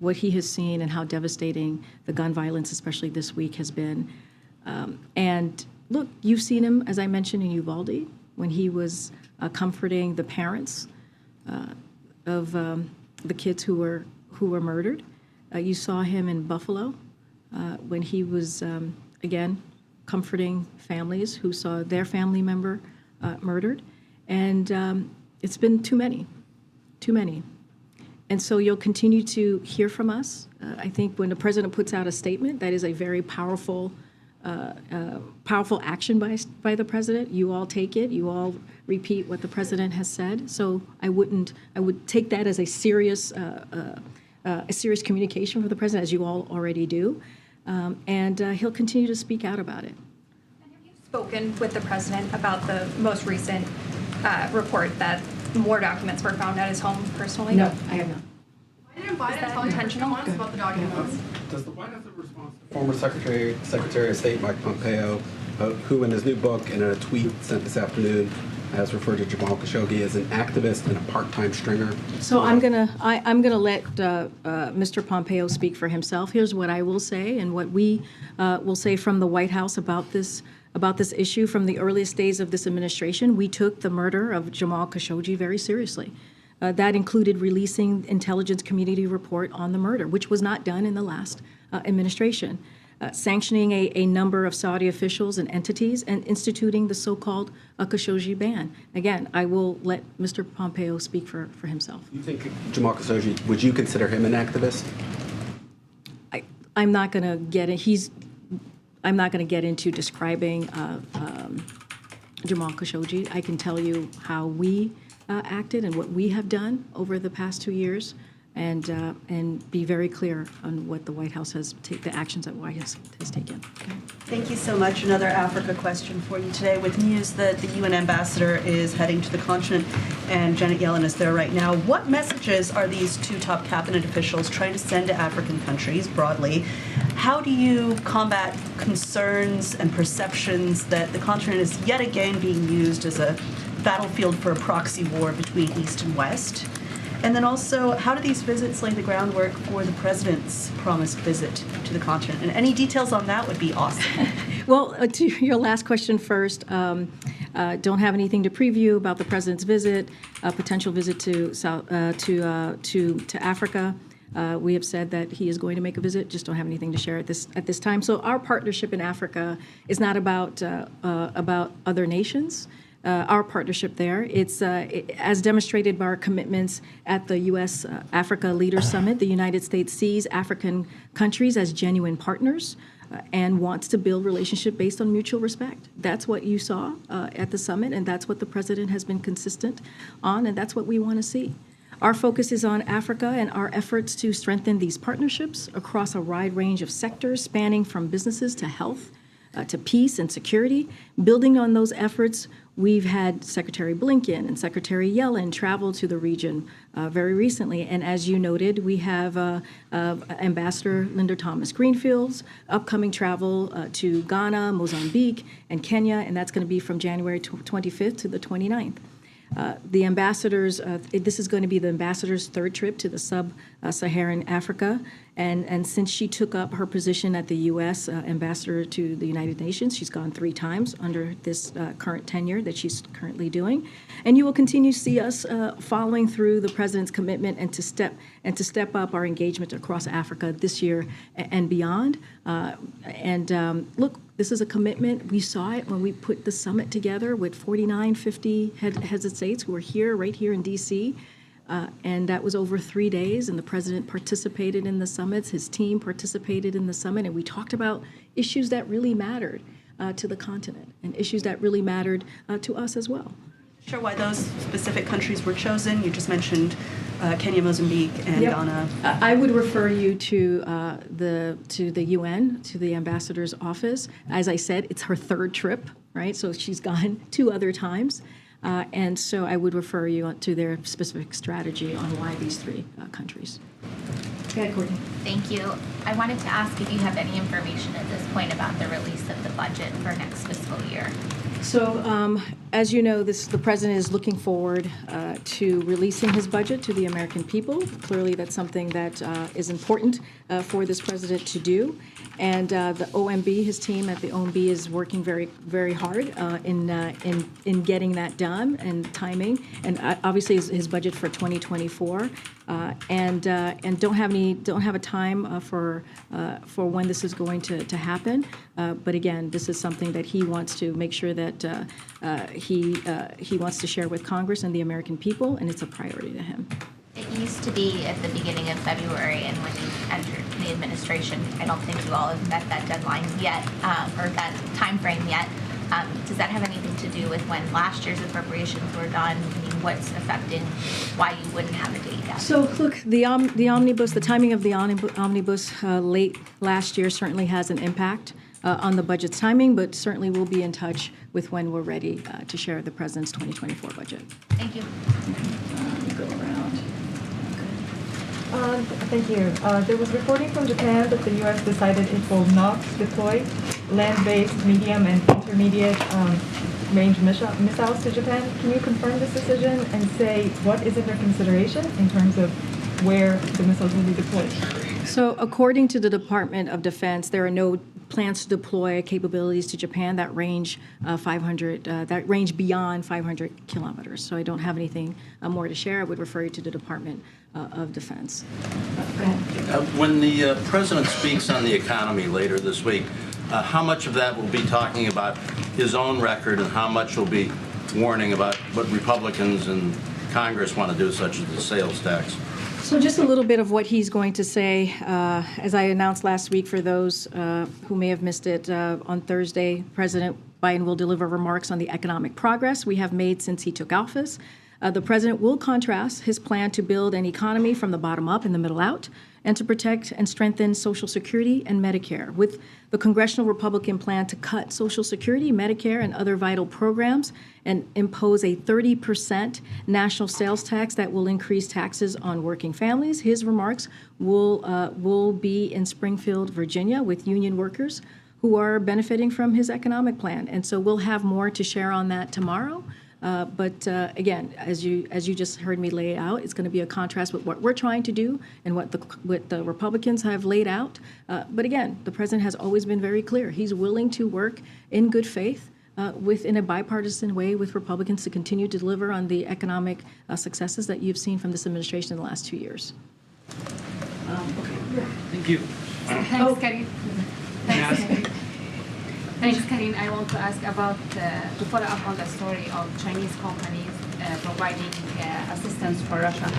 what he has seen and how devastating the gun violence, especially this week, has been. And look, you've seen him, as I mentioned, in Uvalde when he was comforting the parents of the kids who were murdered. You saw him in Buffalo when he was. Again, comforting families who saw their family member murdered. And it's been too many. And so you'll continue to hear from us. I think when the president puts out a statement, that is a very powerful action by the president. You all take it. You all repeat what the president has said. So I would take that as a serious communication from the president, as you all already do. And he'll continue to speak out about it. And have you spoken with the president about the most recent report that more documents were found at his home personally? No, I have not. Why didn't Biden tell you intentional about the documents? Does the White House have a response? Former Secretary of State Mike Pompeo, who in his new book and in a tweet sent this afternoon has referred to Jamal Khashoggi as an activist and a part-time stringer. So I'm gonna let Mr. Pompeo speak for himself. Here's what I will say, and what we will say from the White House about this issue. From the earliest days of this administration, we took the murder of Jamal Khashoggi very seriously. That included releasing intelligence community report on the murder, which was not done in the last administration. sanctioning a number of Saudi officials and entities, and instituting the so-called Khashoggi ban. Again, I will let Mr. Pompeo speak for himself. You think Jamal Khashoggi, would you consider him an activist? I'm not going to get it. I'm not going to get into describing Jamal Khashoggi. I can tell you how we acted and what we have done over the past 2 years, and be very clear on what the White House the actions that White House has taken. Thank you so much. Another Africa question for you today. With news that the UN ambassador is heading to the continent and Janet Yellen is there right now, what messages are these two top cabinet officials trying to send to African countries broadly? How do you combat concerns and perceptions that the continent is yet again being used as a battlefield for a proxy war between East and West? And then also, how do these visits lay the groundwork for the president's promised visit to the continent? And any details on that would be awesome. Well, to your last question first, don't have anything to preview about the president's visit, potential visit to Africa. We have said that he is going to make a visit, just don't have anything to share at this time. So our partnership in Africa is not about other nations. Our partnership there. It's as demonstrated by our commitments at the U.S. Africa Leaders Summit. The United States sees African countries as genuine partners and wants to build relationship based on mutual respect. That's what you saw at the summit, and that's what the president has been consistent on, and that's what we want to see. Our focus is on Africa and our efforts to strengthen these partnerships across a wide range of sectors, spanning from businesses to health, to peace and security. Building on those efforts, we've had Secretary Blinken and Secretary Yellen travel to the region very recently. And as you noted, we have Ambassador Linda Thomas-Greenfield's upcoming travel to Ghana, Mozambique, and Kenya, and that's going to be from January 25th to the 29th. The ambassadors, this is going to be the ambassador's third trip to the sub-Saharan Africa. And since she took up her position at the U.S. ambassador to the United Nations, she's gone 3 times under this current tenure that she's currently doing. And you will continue to see us following through the president's commitment and to step up our engagement across Africa this year and beyond. Look, this is a commitment. We saw it when we put the summit together with 49, 50 heads of states who were here, right here in D.C., and that was over 3 days, and the president participated in the summits, his team participated in the summit, and we talked about issues that really mattered to the continent and issues that really mattered to us as well. Sure, why those specific countries were chosen? You just mentioned Kenya, Mozambique, and Ghana. I would refer you to the UN, to the ambassador's office. As I said, it's her third trip, right? So she's gone 2 other times. And so I would refer you to their specific strategy on why these 3 countries. Go ahead, Courtney. Thank you. I wanted to ask if you have any information at this point about the release of the budget for next fiscal year. So, as you know, the president is looking forward to releasing his budget to the American people. Clearly, that's something that is important for this president to do. And the OMB, his team at the OMB, is working very, very hard in getting that done and timing. And obviously, his budget for 2024. And don't have a time for when this is going to happen. But again, this is something that he wants to make sure that he wants to share with Congress and the American people, and it's a priority to him. It used to be at the beginning of February, and when you entered the administration, I don't think you all have met that deadline yet, or that time frame yet. Does that have anything to do with when last year's appropriations were done? I mean, what's affecting why you wouldn't have a date yet? So look, the omnibus, the timing of the omnibus late last year certainly has an impact on the budget's timing, but certainly we'll be in touch with when we're ready to share the president's 2024 budget. Thank you. Go around. Thank you. There was reporting from Japan that the U.S. decided it will not deploy land-based medium and intermediate range missiles to Japan. Can you confirm this decision and say what is under consideration in terms of where the missiles will be deployed? So according to the Department of Defense, there are no plans to deploy capabilities to Japan that range beyond 500 kilometers. So I don't have anything more to share. I would refer you to the Department of Defense. Go ahead. When the president speaks on the economy later this week, how much of that will be talking about his own record and how much will be warning about what Republicans and Congress want to do, such as the sales tax? So just a little bit of what he's going to say. As I announced last week, for those who may have missed it, on Thursday, President Biden will deliver remarks on the economic progress we have made since he took office. The president will contrast his plan to build an economy from the bottom up and the middle out, and to protect and strengthen Social Security and Medicare, with the congressional Republican plan to cut Social Security, Medicare, and other vital programs and impose a 30% national sales tax that will increase taxes on working families. His remarks will be in Springfield, Virginia, with union workers who are benefiting from his economic plan. And so we'll have more to share on that tomorrow. But again, as you just heard me lay out, it's going to be a contrast with what we're trying to do and what the Republicans have laid out. But again, the president has always been very clear. He's willing to work in good faith in a bipartisan way with Republicans to continue to deliver on the economic successes that you've seen from this administration in the last 2 years. Thank you. Thanks, Karin. Thanks, Karin. I want to ask about, to follow up on the story of Chinese companies providing assistance for Russia.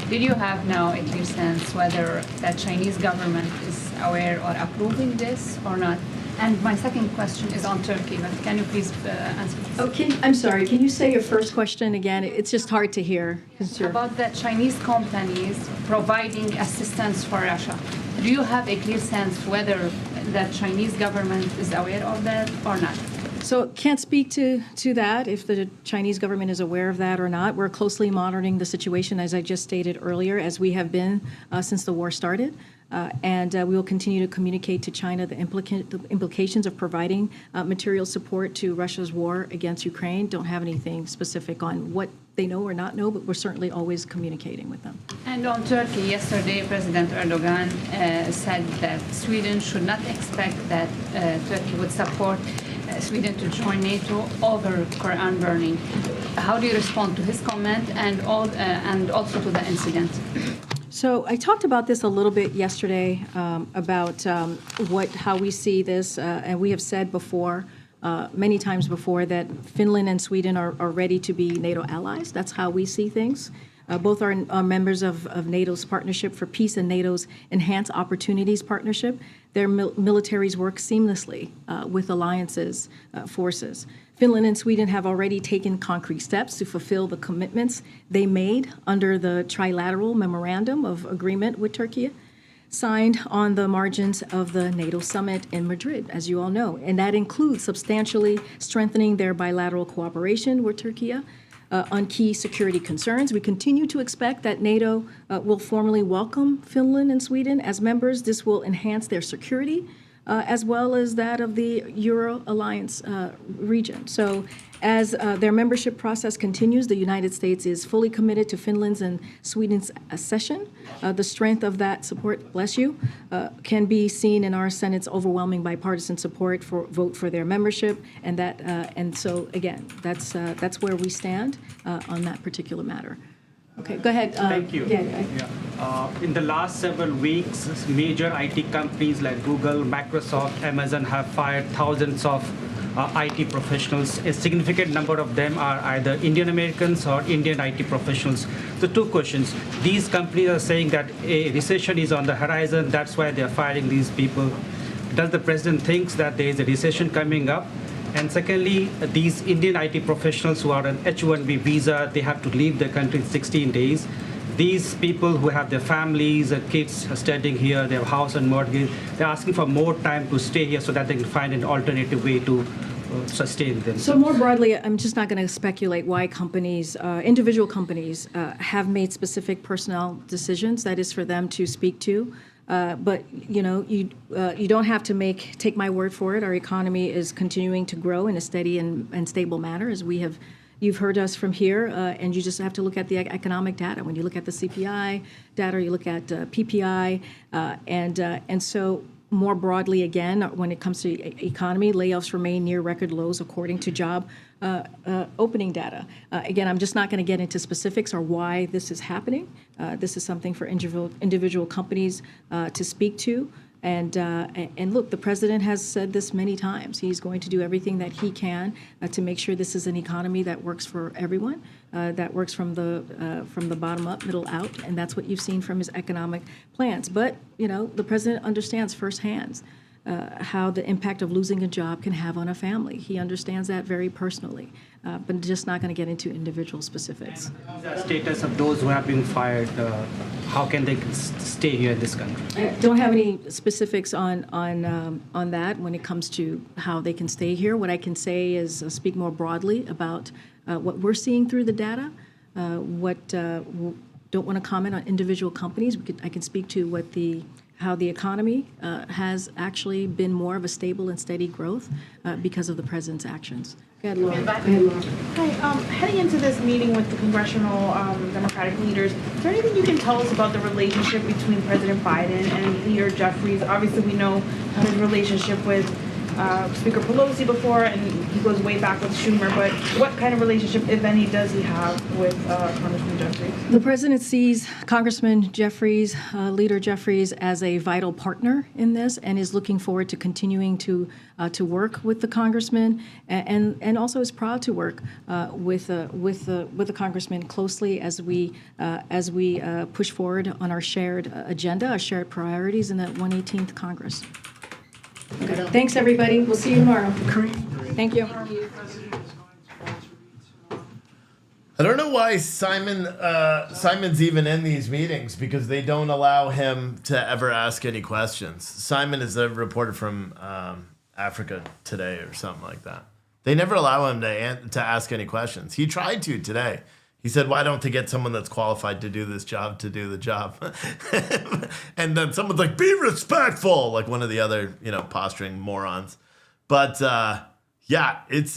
Did you have now a clear sense whether the Chinese government is aware or approving this or not? And my second question is on Turkey, but can you please answer this? Oh, I'm sorry, can you say your first question again? It's just hard to hear. About the Chinese companies providing assistance for Russia. Do you have a clear sense whether the Chinese government is aware of that or not? So can't speak to that, if the Chinese government is aware of that or not. We're closely monitoring the situation, as I just stated earlier, as we have been since the war started. And we will continue to communicate to China the implications of providing material support to Russia's war against Ukraine. Don't have anything specific on what they know or not know, but we're certainly always communicating with them. And on Turkey, yesterday President Erdogan said that Sweden should not expect that Turkey would support Sweden to join NATO over Quran burning. How do you respond to his comment and also to the incident? So I talked about this a little bit yesterday about how we see this, and we have said before, many times before, that Finland and Sweden are ready to be NATO allies. That's how we see things. Both are members of NATO's Partnership for Peace and NATO's Enhanced Opportunities Partnership. Their militaries work seamlessly with alliances, forces. Finland and Sweden have already taken concrete steps to fulfill the commitments they made under the trilateral memorandum of agreement with Turkey, signed on the margins of the NATO summit in Madrid, as you all know. And that includes substantially strengthening their bilateral cooperation with Turkey on key security concerns. We continue to expect that NATO will formally welcome Finland and Sweden as members. This will enhance their security, as well as that of the Euro Alliance region. So as their membership process continues, the United States is fully committed to Finland's and Sweden's accession. The strength of that support, bless you, can be seen in our Senate's overwhelming bipartisan support for vote for their membership, and so again, that's where we stand on that particular matter. Okay, go ahead. Thank you. In the last several weeks, major IT companies like Google, Microsoft, Amazon have fired thousands of IT professionals. A significant number of them are either Indian Americans or Indian IT professionals. So two questions. These companies are saying that a recession is on the horizon. That's why they're firing these people. Does the president think that there is a recession coming up? And secondly, these Indian IT professionals who are on H-1B visa, they have to leave the country in 16 days. These people who have their families and kids studying here, their house and mortgage, they're asking for more time to stay here so that they can find an alternative way to sustain themselves. So more broadly, I'm just not going to speculate why companies, individual companies, have made specific personnel decisions. That is for them to speak to. But you know, you don't have to take my word for it. Our economy is continuing to grow in a steady and stable manner, as you've heard us from here, and you just have to look at the economic data. When you look at the CPI data, you look at PPI, and so more broadly again, when it comes to economy, layoffs remain near record lows according to job opening data. Again, I'm just not going to get into specifics or why this is happening. This is something for individual companies to speak to. And look, the president has said this many times. He's going to do everything that he can to make sure this is an economy that works for everyone, that works from the bottom up, middle out, and that's what you've seen from his economic plans. But the president understands firsthand how the impact of losing a job can have on a family. He understands that very personally, but just not going to get into individual specifics. The status of those who have been fired, how can they stay here in this country? I don't have any specifics on that when it comes to how they can stay here. What I can say is speak more broadly about what we're seeing through the data. Don't want to comment on individual companies. I can speak to how the economy has actually been more of a stable and steady growth because of the president's actions. Go ahead, Laura. Hi. Heading into this meeting with the congressional Democratic leaders, is there anything you can tell us about the relationship between President Biden and Leader Jeffries? Obviously, we know his relationship with Speaker Pelosi before, and he goes way back with Schumer, but what kind of relationship, if any, does he have with Congressman Jeffries? The president sees Congressman Jeffries, Leader Jeffries, as a vital partner in this and is looking forward to continuing to work with the congressman and also is proud to work with the congressman closely as we push forward on our shared agenda, our shared priorities in the 118th Congress. Okay. Thanks, everybody. We'll see you tomorrow. Thank you. I don't know why Simon's even in these meetings because they don't allow him to ever ask any questions. Simon is a reporter from Africa Today or something like that. They never allow him to ask any questions. He tried to today. He said, why don't they get someone that's qualified to do this job to do the job? And then someone's like, be respectful, like one of the other, posturing morons. But yeah, it's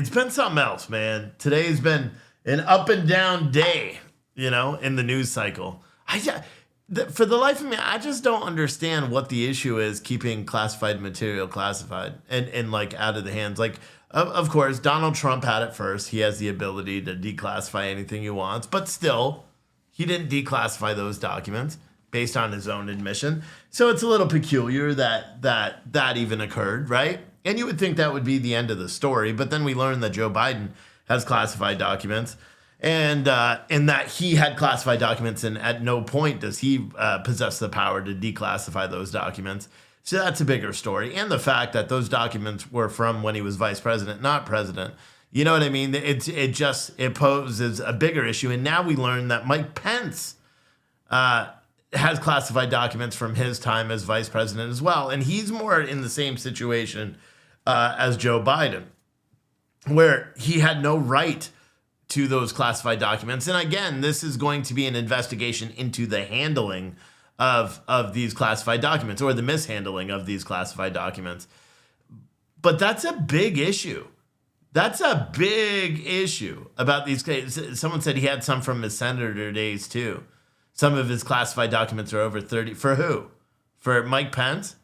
been something else, man. Today's been an up and down day, in the news cycle. For the life of me, I just don't understand what the issue is keeping classified material classified and like out of the hands. Like, of course, Donald Trump had it first. He has the ability to declassify anything he wants, but still, he didn't declassify those documents based on his own admission. So it's a little peculiar that even occurred, right? And you would think that would be the end of the story, but then we learned that Joe Biden has classified documents, and that he had classified documents, and at no point does he possess the power to declassify those documents. So that's a bigger story. And the fact that those documents were from when he was vice president, not president. You know what I mean? It poses a bigger issue. And now we learn that Mike Pence has classified documents from his time as vice president as well. And he's more in the same situation as Joe Biden, where he had no right to those classified documents. And again, this is going to be an investigation into the handling of these classified documents or the mishandling of these classified documents. But that's a big issue. That's a big issue about these cases. Someone said he had some from his senator days too. Some of his classified documents are over 30. For who? For Mike Pence?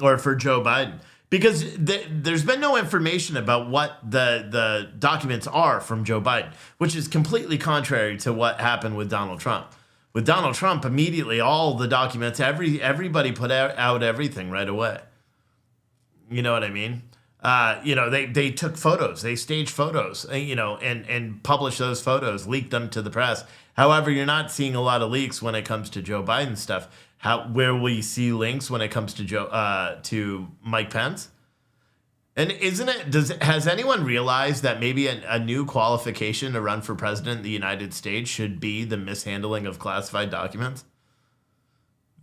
Or for Joe Biden? Because there's been no information about what the documents are from Joe Biden, which is completely contrary to what happened with Donald Trump. With Donald Trump, immediately all the documents, everybody put out everything right away. You know what I mean? They took photos, they staged photos, and published those photos, leaked them to the press. However, you're not seeing a lot of leaks when it comes to Joe Biden stuff. Where will you see links when it comes to to Mike Pence? And has anyone realized that maybe a new qualification to run for president of the United States should be the mishandling of classified documents?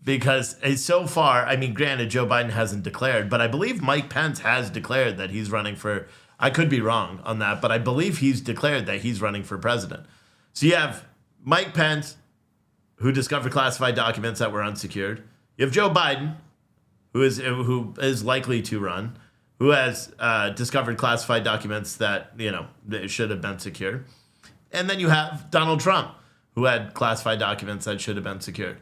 Because so far, I mean, granted, Joe Biden hasn't declared, but I believe Mike Pence has declared that he's running for, I could be wrong on that, but I believe he's declared that he's running for president. So you have Mike Pence, who discovered classified documents that were unsecured. You have Joe Biden, who is likely to run, who has discovered classified documents that, that should have been secured. And then you have Donald Trump, who had classified documents that should have been secured.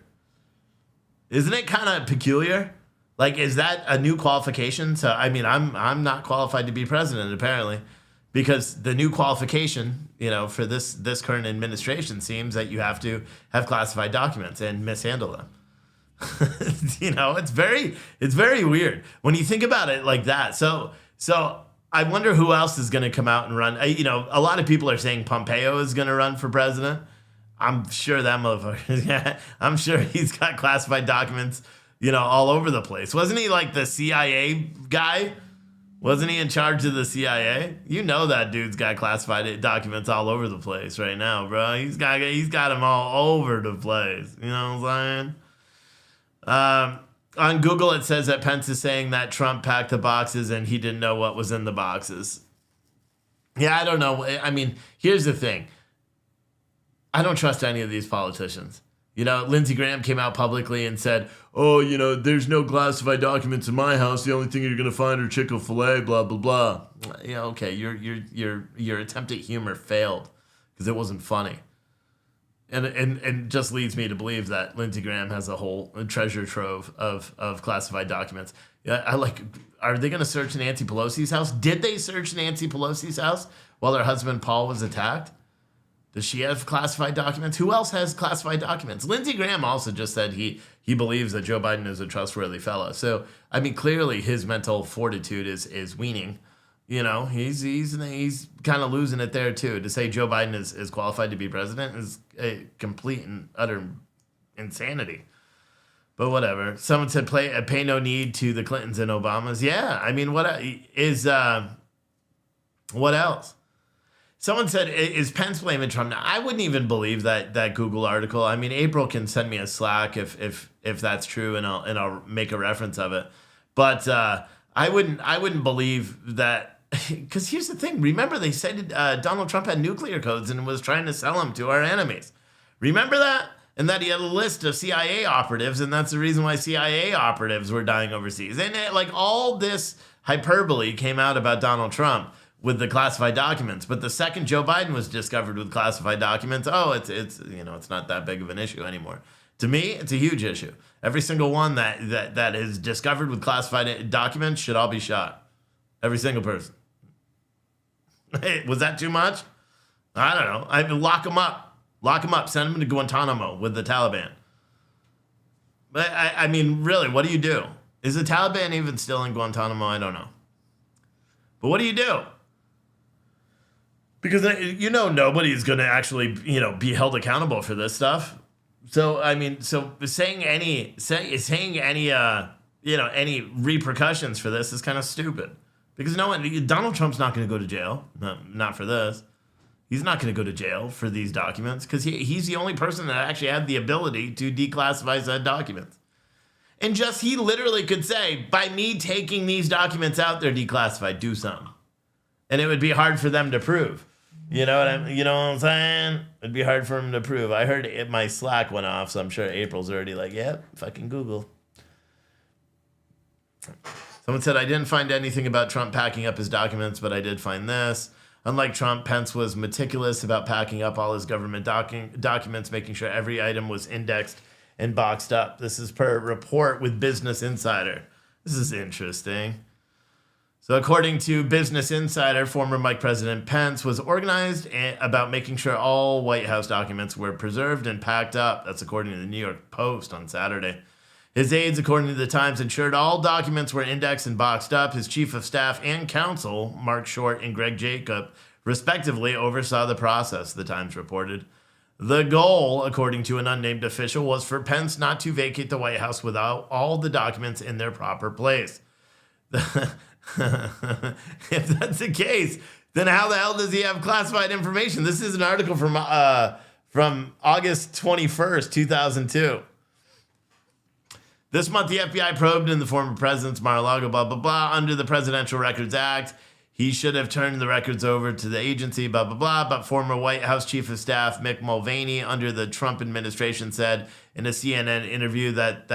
Isn't it kind of peculiar? Like, is that a new qualification? So, I mean, I'm not qualified to be president, apparently, because the new qualification, for this current administration seems that you have to have classified documents and mishandle them. It's very weird when you think about it like that. So I wonder who else is going to come out and run. A lot of people are saying Pompeo is going to run for president. I'm sure that motherfucker. I'm sure he's got classified documents, all over the place. Wasn't he like the CIA guy? Wasn't he in charge of the CIA? That dude's got classified documents all over the place right now, bro. He's got them all over the place. You know what I'm saying? On Google, it says that Pence is saying that Trump packed the boxes and he didn't know what was in the boxes. Yeah, I don't know. I mean, here's the thing. I don't trust any of these politicians. Lindsey Graham came out publicly and said, "Oh, there's no classified documents in my house. The only thing you're gonna find are Chick-fil-A, blah blah blah." Yeah, okay. Your attempt at humor failed because it wasn't funny. And just leads me to believe that Lindsey Graham has a whole treasure trove of classified documents. Yeah, are they going to search Nancy Pelosi's house? Did they search Nancy Pelosi's house while her husband Paul was attacked? Does she have classified documents? Who else has classified documents? Lindsey Graham also just said he believes that Joe Biden is a trustworthy fellow. So, I mean, clearly his mental fortitude is weaning. He's kind of losing it there too. To say Joe Biden is qualified to be president is a complete and utter insanity. But whatever. Someone said pay no need to the Clintons and Obamas. Yeah, I mean, what else? Someone said, is Pence blaming Trump? Now, I wouldn't even believe that Google article. I mean, April can send me a Slack if that's true, and I'll make a reference of it. But I wouldn't believe that. Because here's the thing. Remember, they said Donald Trump had nuclear codes and was trying to sell them to our enemies. Remember that? And that he had a list of CIA operatives, and that's the reason why CIA operatives were dying overseas. And all this hyperbole came out about Donald Trump with the classified documents. But the second Joe Biden was discovered with classified documents, it's not that big of an issue anymore. To me, it's a huge issue. Every single one that is discovered with classified documents should all be shot. Every single person. Hey, was that too much? I don't know. I mean, lock them up. Lock them up. Send them to Guantanamo with the Taliban. But I mean, really, what do you do? Is the Taliban even still in Guantanamo? I don't know. But what do you do? Because nobody's going to actually be held accountable for this stuff. So I mean, saying any any repercussions for this is kind of stupid. Because Donald Trump's not going to go to jail. Not for this. He's not going to go to jail for these documents because he's the only person that actually had the ability to declassify said documents. And he literally could say, by me taking these documents out, they're declassified. Do something. And it would be hard for them to prove. You know what I'm saying? It'd be hard for him to prove. I heard my Slack went off, so I'm sure April's already like, yep, fucking Google. Someone said, I didn't find anything about Trump packing up his documents, but I did find this. Unlike Trump, Pence was meticulous about packing up all his government documents, making sure every item was indexed and boxed up. This is per report with Business Insider. This is interesting. So according to Business Insider, former Vice President Pence was organized about making sure all White House documents were preserved and packed up. That's according to the New York Post on Saturday. His aides, according to the Times, ensured all documents were indexed and boxed up. His chief of staff and counsel, Mark Short and Greg Jacob, respectively, oversaw the process, the Times reported. The goal, according to an unnamed official, was for Pence not to vacate the White House without all the documents in their proper place. If that's the case, then how the hell does he have classified information? This is an article from August 21st, 2002. This month, the FBI probed in the former president's Mar-a-Lago, blah, blah, blah, under the Presidential Records Act. He should have turned the records over to the agency, blah, blah, blah. But former White House Chief of Staff Mick Mulvaney, under the Trump administration, said in a CNN interview that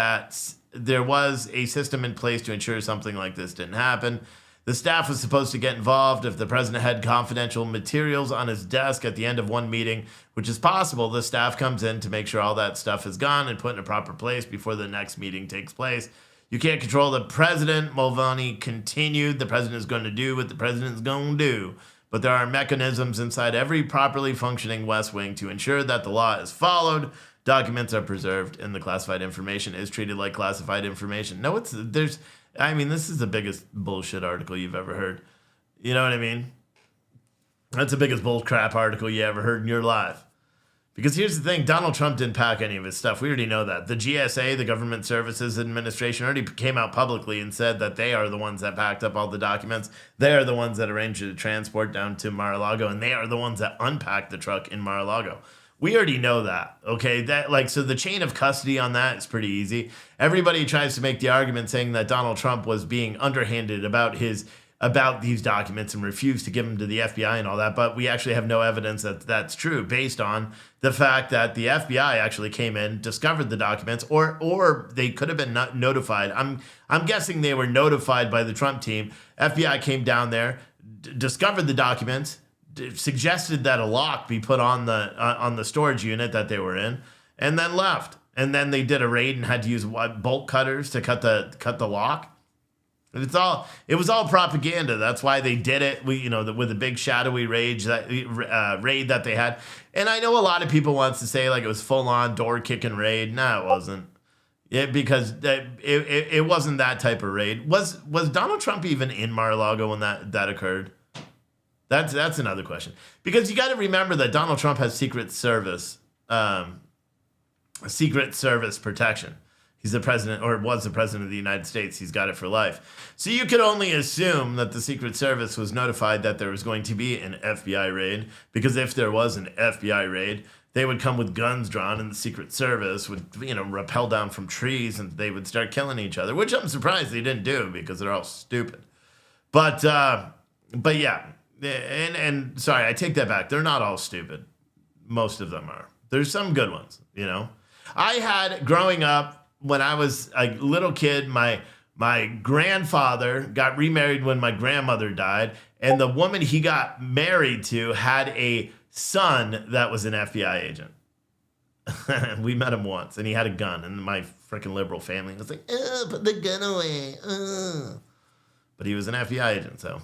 there was a system in place to ensure something like this didn't happen. The staff was supposed to get involved if the president had confidential materials on his desk at the end of one meeting, which is possible. The staff comes in to make sure all that stuff is gone and put in a proper place before the next meeting takes place. You can't control the president. Mulvaney continued. The president is going to do what the president is going to do. But there are mechanisms inside every properly functioning West Wing to ensure that the law is followed, documents are preserved, and the classified information is treated like classified information. No, this is the biggest bullshit article you've ever heard. You know what I mean? That's the biggest bullcrap article you ever heard in your life. Because here's the thing, Donald Trump didn't pack any of his stuff. We already know that. The GSA, the Government Services Administration, already came out publicly and said that they are the ones that packed up all the documents. They are the ones that arranged the transport down to Mar-a-Lago, and they are the ones that unpacked the truck in Mar-a-Lago. We already know that, okay? So the chain of custody on that is pretty easy. Everybody tries to make the argument saying that Donald Trump was being underhanded about these documents and refused to give them to the FBI and all that, but we actually have no evidence that that's true based on the fact that the FBI actually came in, discovered the documents, or they could have been notified. I'm guessing they were notified by the Trump team. FBI came down there, discovered the documents, suggested that a lock be put on the storage unit that they were in, and then left. And then they did a raid and had to use bolt cutters to cut the lock. It was all propaganda. That's why they did it. With the big shadowy raid that they had. And I know a lot of people wants to say like it was full on door kicking raid. No, it wasn't. Because it wasn't that type of raid. Was Donald Trump even in Mar-a-Lago when that occurred? That's another question. Because you got to remember that Donald Trump has Secret Service protection. He's the president, or was the president of the United States. He's got it for life. So you could only assume that the Secret Service was notified that there was going to be an FBI raid, because if there was an FBI raid, they would come with guns drawn, and the Secret Service would, rappel down from trees, and they would start killing each other, which I'm surprised they didn't do, because they're all stupid. But yeah, and sorry, I take that back. They're not all stupid. Most of them are. There's some good ones, I had, growing up, when I was a little kid, my grandfather got remarried when my grandmother died, and the woman he got married to had a son that was an FBI agent. We met him once, and he had a gun, and my freaking liberal family was like, put the gun away. But he was an FBI agent, so.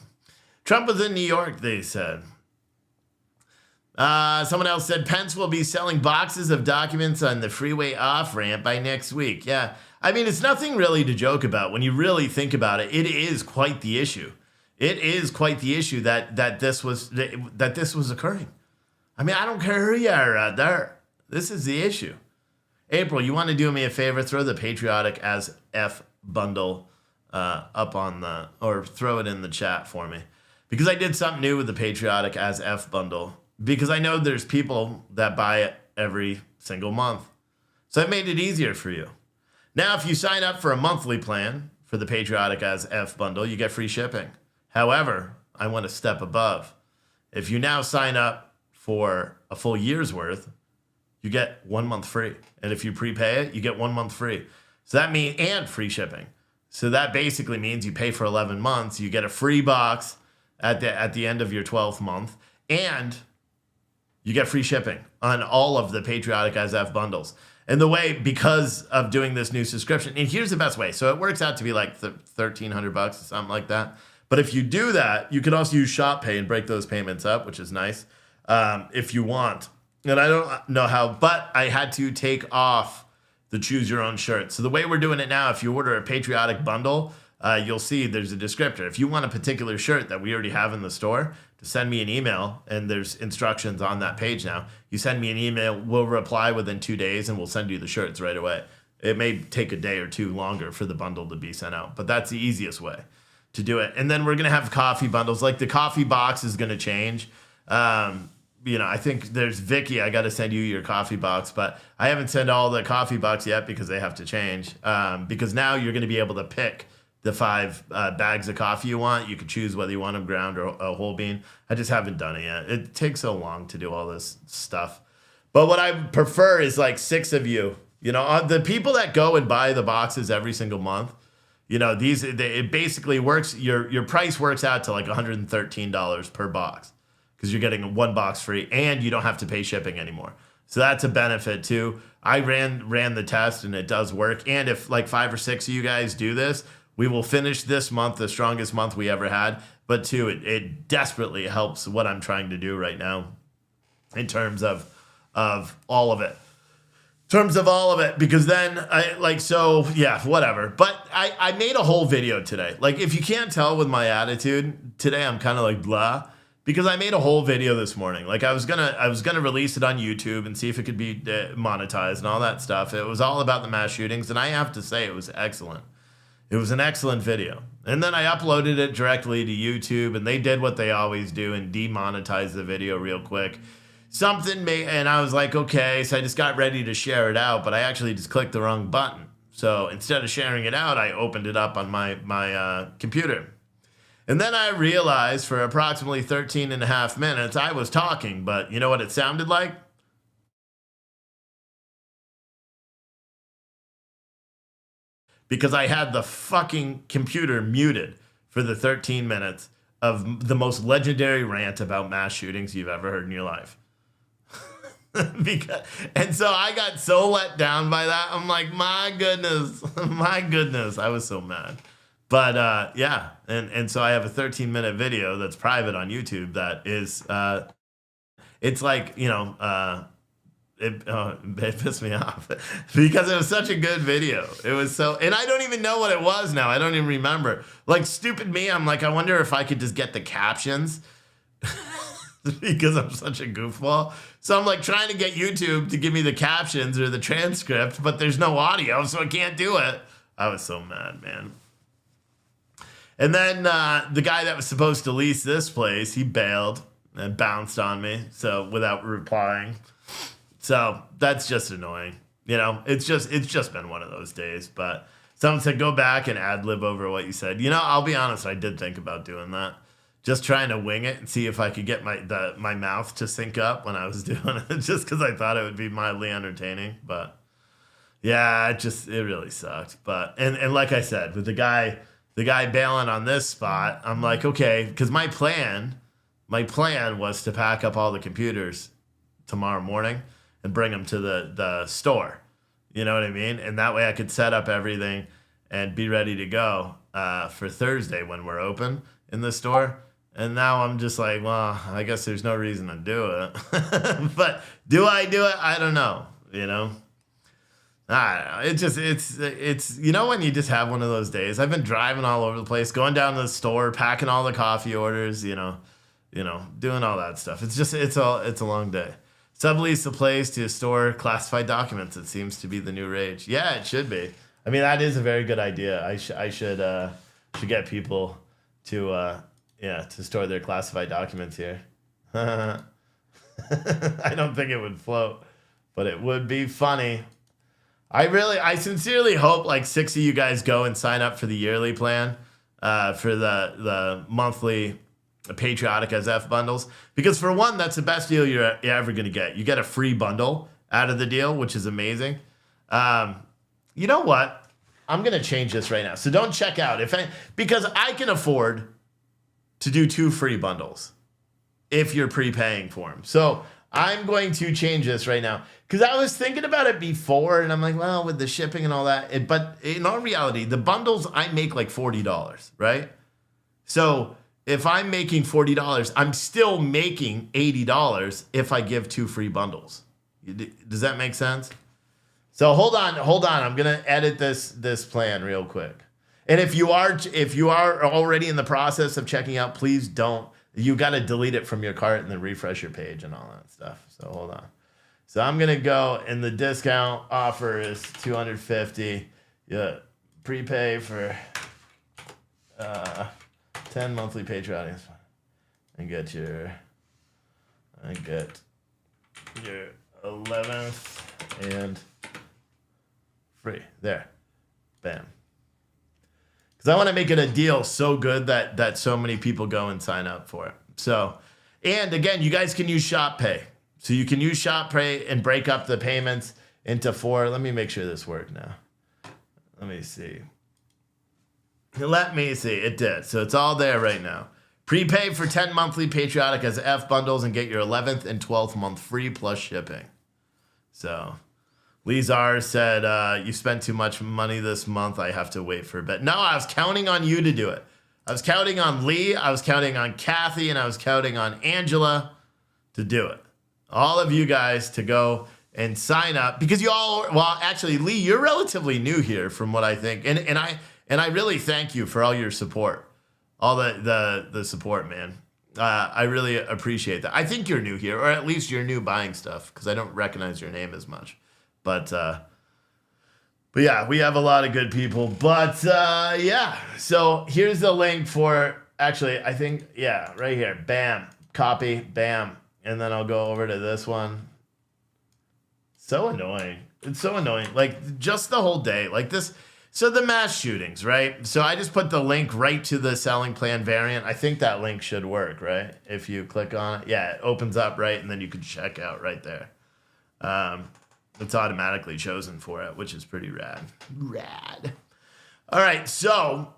Trump was in New York, they said. Someone else said Pence will be selling boxes of documents on the freeway off-ramp by next week. Yeah, I mean, it's nothing really to joke about. When you really think about it, it is quite the issue. It is quite the issue that this was occurring. I mean, I don't care who you are out there. This is the issue. April, you want to do me a favor? Throw the Patriotic as F bundle up on or throw it in the chat for me. Because I did something new with the Patriotic as F bundle. Because I know there's people that buy it every single month. So I made it easier for you. Now, if you sign up for a monthly plan for the Patriotic as F bundle, you get free shipping. However, I went a step above. If you now sign up for a full year's worth, you get 1 month free. And if you prepay it, you get 1 month free. So that means, and free shipping. So that basically means you pay for 11 months, you get a free box at the end of your 12th month, and you get free shipping on all of the Patriotic as F bundles. And the way, because of doing this new subscription, and here's the best way. So it works out to be like $1,300 or something like that. But if you do that, you can also use Shop Pay and break those payments up, which is nice, if you want. And I don't know how, but I had to take off the choose your own shirt. So the way we're doing it now, if you order a Patriotic bundle, you'll see there's a descriptor. If you want a particular shirt that we already have in the store, to send me an email, and there's instructions on that page now. You send me an email, we'll reply within 2 days, and we'll send you the shirts right away. It may take a day or two longer for the bundle to be sent out, but that's the easiest way to do it. And then we're going to have coffee bundles. Like the coffee box is going to change. I think there's Vicky. I got to send you your coffee box, but I haven't sent all the coffee box yet because they have to change. Because now you're going to be able to pick the 5 bags of coffee you want. You can choose whether you want them ground or a whole bean. I just haven't done it yet. It takes so long to do all this stuff. But what I prefer is like 6 of you. The people that go and buy the boxes every single month, it basically works. Your price works out to like $113 per box because you're getting 1 box free and you don't have to pay shipping anymore. So that's a benefit too. I ran the test and it does work. And if like 5 or 6 of you guys do this, we will finish this month the strongest month we ever had. But two, it desperately helps what I'm trying to do right now in terms of all of it. Because then whatever. But I made a whole video today. Like, if you can't tell with my attitude today, I'm kind of like blah, because I made a whole video this morning. Like, I was gonna release it on YouTube and see if it could be monetized and all that stuff. It was all about the mass shootings, and I have to say it was excellent. It was an excellent video. And then I uploaded it directly to YouTube, and they did what they always do and demonetized the video real quick. And I was like, okay, so I just got ready to share it out, but I actually just clicked the wrong button. So instead of sharing it out, I opened it up on my computer. And then I realized for approximately 13 and a half minutes, I was talking, but you know what it sounded like? Because I had the fucking computer muted for the 13 minutes of the most legendary rant about mass shootings you've ever heard in your life. And so I got so let down by that. I'm like, my goodness, I was so mad. But yeah, and so I have a 13-minute video that's private on YouTube that is, it's like, it pissed me off because it was such a good video. It was so, and I don't even know what it was now. I don't even remember. Like, stupid me, I'm like, I wonder if I could just get the captions because I'm such a goofball. So I'm like trying to get YouTube to give me the captions or the transcript, but there's no audio, so I can't do it. I was so mad, man. And then the guy that was supposed to lease this place, he bailed and bounced on me, so without replying. So that's just annoying. It's just been one of those days. But someone said, go back and ad-lib over what you said. I'll be honest, I did think about doing that. Just trying to wing it and see if I could get my mouth to sync up when I was doing it, just because I thought it would be mildly entertaining. But yeah, it really sucked. But and like I said, with the guy bailing on this spot, I'm like, okay, because my plan was to pack up all the computers tomorrow morning and bring them to the store. You know what I mean? And that way I could set up everything and be ready to go for Thursday when we're open in the store. And now I'm just like, well, I guess there's no reason to do it. But do I do it? I don't know. I don't know. It's when you just have one of those days. I've been driving all over the place, going down to the store, packing all the coffee orders, doing all that stuff. It's a long day. Sublease the place to store classified documents. It seems to be the new rage. Yeah, it should be. I mean, that is a very good idea. I should get people to store their classified documents here. I don't think it would float, but it would be funny. I sincerely hope like 6 of you guys go and sign up for the yearly plan, for the monthly patriotic as F bundles, because for one, that's the best deal you're ever going to get. You get a free bundle out of the deal, which is amazing. You know what? I'm going to change this right now. So don't check out because I can afford to do 2 free bundles if you're prepaying for them. So I'm going to change this right now because I was thinking about it before and I'm like, well, with the shipping and all that, but in all reality, the bundles, I make like $40, right? So if I'm making $40, I'm still making $80 if I give 2 free bundles. Does that make sense? So hold on. I'm gonna edit this plan real quick. And if you are already in the process of checking out, please don't. You got to delete it from your cart and then refresh your page and all that stuff. So hold on. So I'm gonna go, and the discount offer is $250. Yeah, prepay for 10 monthly patriotic, and get your 11th and free. There, bam. Because I want to make it a deal so good that so many people go and sign up for it. So, and again, you guys can use Shop Pay. So you can use Shop Pay and break up the payments into 4. Let me make sure this worked now. Let me see. It did. So it's all there right now. Prepay for 10 monthly patriotic as F bundles and get your 11th and 12th month free plus shipping. So Lee Czar said, you spent too much money this month. I have to wait for a bit. No, I was counting on you to do it. I was counting on Lee. I was counting on Kathy, and I was counting on Angela to do it. All of you guys to go and sign up because you all, well, actually, Lee, you're relatively new here from what I think. And I really thank you for all your support, all the support, man. I really appreciate that. I think you're new here, or at least you're new buying stuff because I don't recognize your name as much. But yeah, we have a lot of good people. But yeah, so here's the link for, actually, I think, yeah, right here. Bam, copy, bam. And then I'll go over to this one. So annoying. It's so annoying. Like, just the whole day. Like this. So the mass shootings, right? So I just put the link right to the selling plan variant. I think that link should work, right? If you click on it. Yeah, it opens up, right? And then you can check out right there. It's automatically chosen for it, which is pretty rad. Rad. All right, so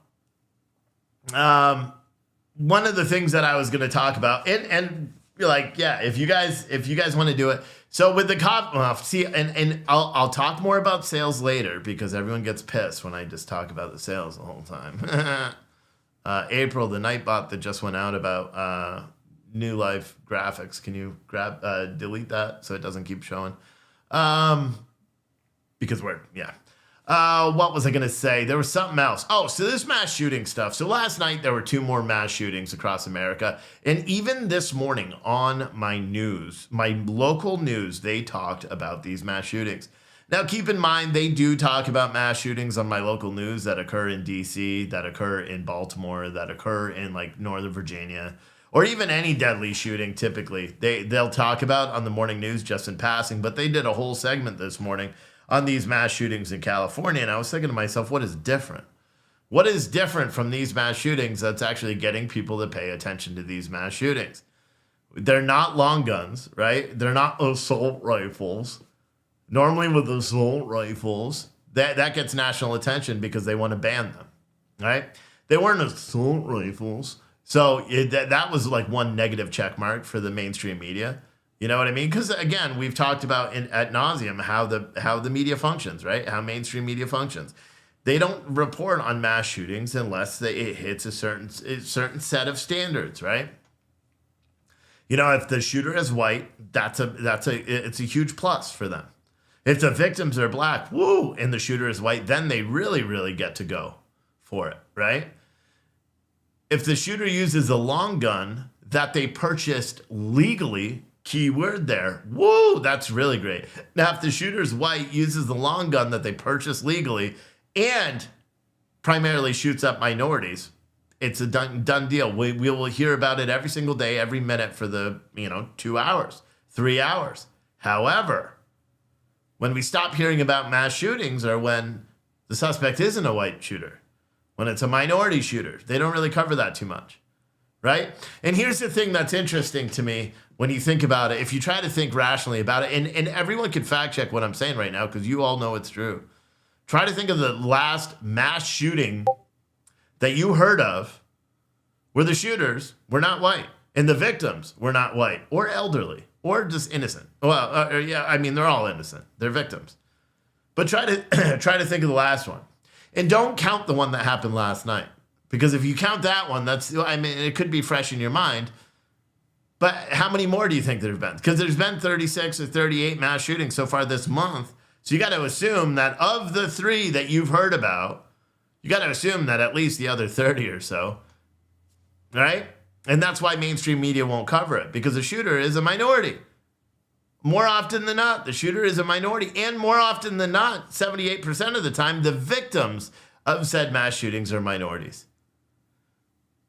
one of the things that I was going to talk about, and you're like, yeah, if you guys want to do it. So with the I'll talk more about sales later because everyone gets pissed when I just talk about the sales the whole time. April, the Nightbot that just went out about New Life graphics. Can you delete that so it doesn't keep showing? Because what was I going to say? There was something else. Oh, so this mass shooting stuff. So last night there were 2 more mass shootings across America. And even this morning on my news, my local news, they talked about these mass shootings. Now, keep in mind, they do talk about mass shootings on my local news that occur in DC, that occur in Baltimore, that occur in like Northern Virginia, or even any deadly shooting. Typically they'll talk about on the morning news just in passing, but they did a whole segment this morning on these mass shootings in California. And I was thinking to myself, what is different? What is different from these mass shootings that's actually getting people to pay attention to these mass shootings? They're not long guns, right? They're not assault rifles. Normally with assault rifles, that gets national attention because they want to ban them, right? They weren't assault rifles. So that was like one negative check mark for the mainstream media. You know what I mean? Because again, we've talked about ad nauseum how the media functions, right? How mainstream media functions. They don't report on mass shootings unless it hits a certain set of standards, right? You know, if the shooter is white, it's a huge plus for them. If the victims are black, woo, and the shooter is white, then they really, really get to go for it, right? If the shooter uses a long gun that they purchased legally, key word there, woo, that's really great. Now, if the shooter's white, uses the long gun that they purchased legally, and primarily shoots up minorities, it's a done deal. We will hear about it every single day, every minute for the 2 hours, 3 hours. However, when we stop hearing about mass shootings or when the suspect isn't a white shooter, when it's a minority shooter, they don't really cover that too much, right? And here's the thing that's interesting to me when you think about it. If you try to think rationally about it, and everyone can fact check what I'm saying right now because you all know it's true. Try to think of the last mass shooting that you heard of where the shooters were not white and the victims were not white or elderly or just innocent. Well, they're all innocent. They're victims. But try to think of the last one. And don't count the one that happened last night. Because if you count that one, it could be fresh in your mind. But how many more do you think there have been? Because there's been 36 or 38 mass shootings so far this month. So you got to assume that of the 3 that you've heard about, you got to assume that at least the other 30 or so, right? And that's why mainstream media won't cover it, because the shooter is a minority. More often than not, the shooter is a minority. And more often than not, 78% of the time, the victims of said mass shootings are minorities.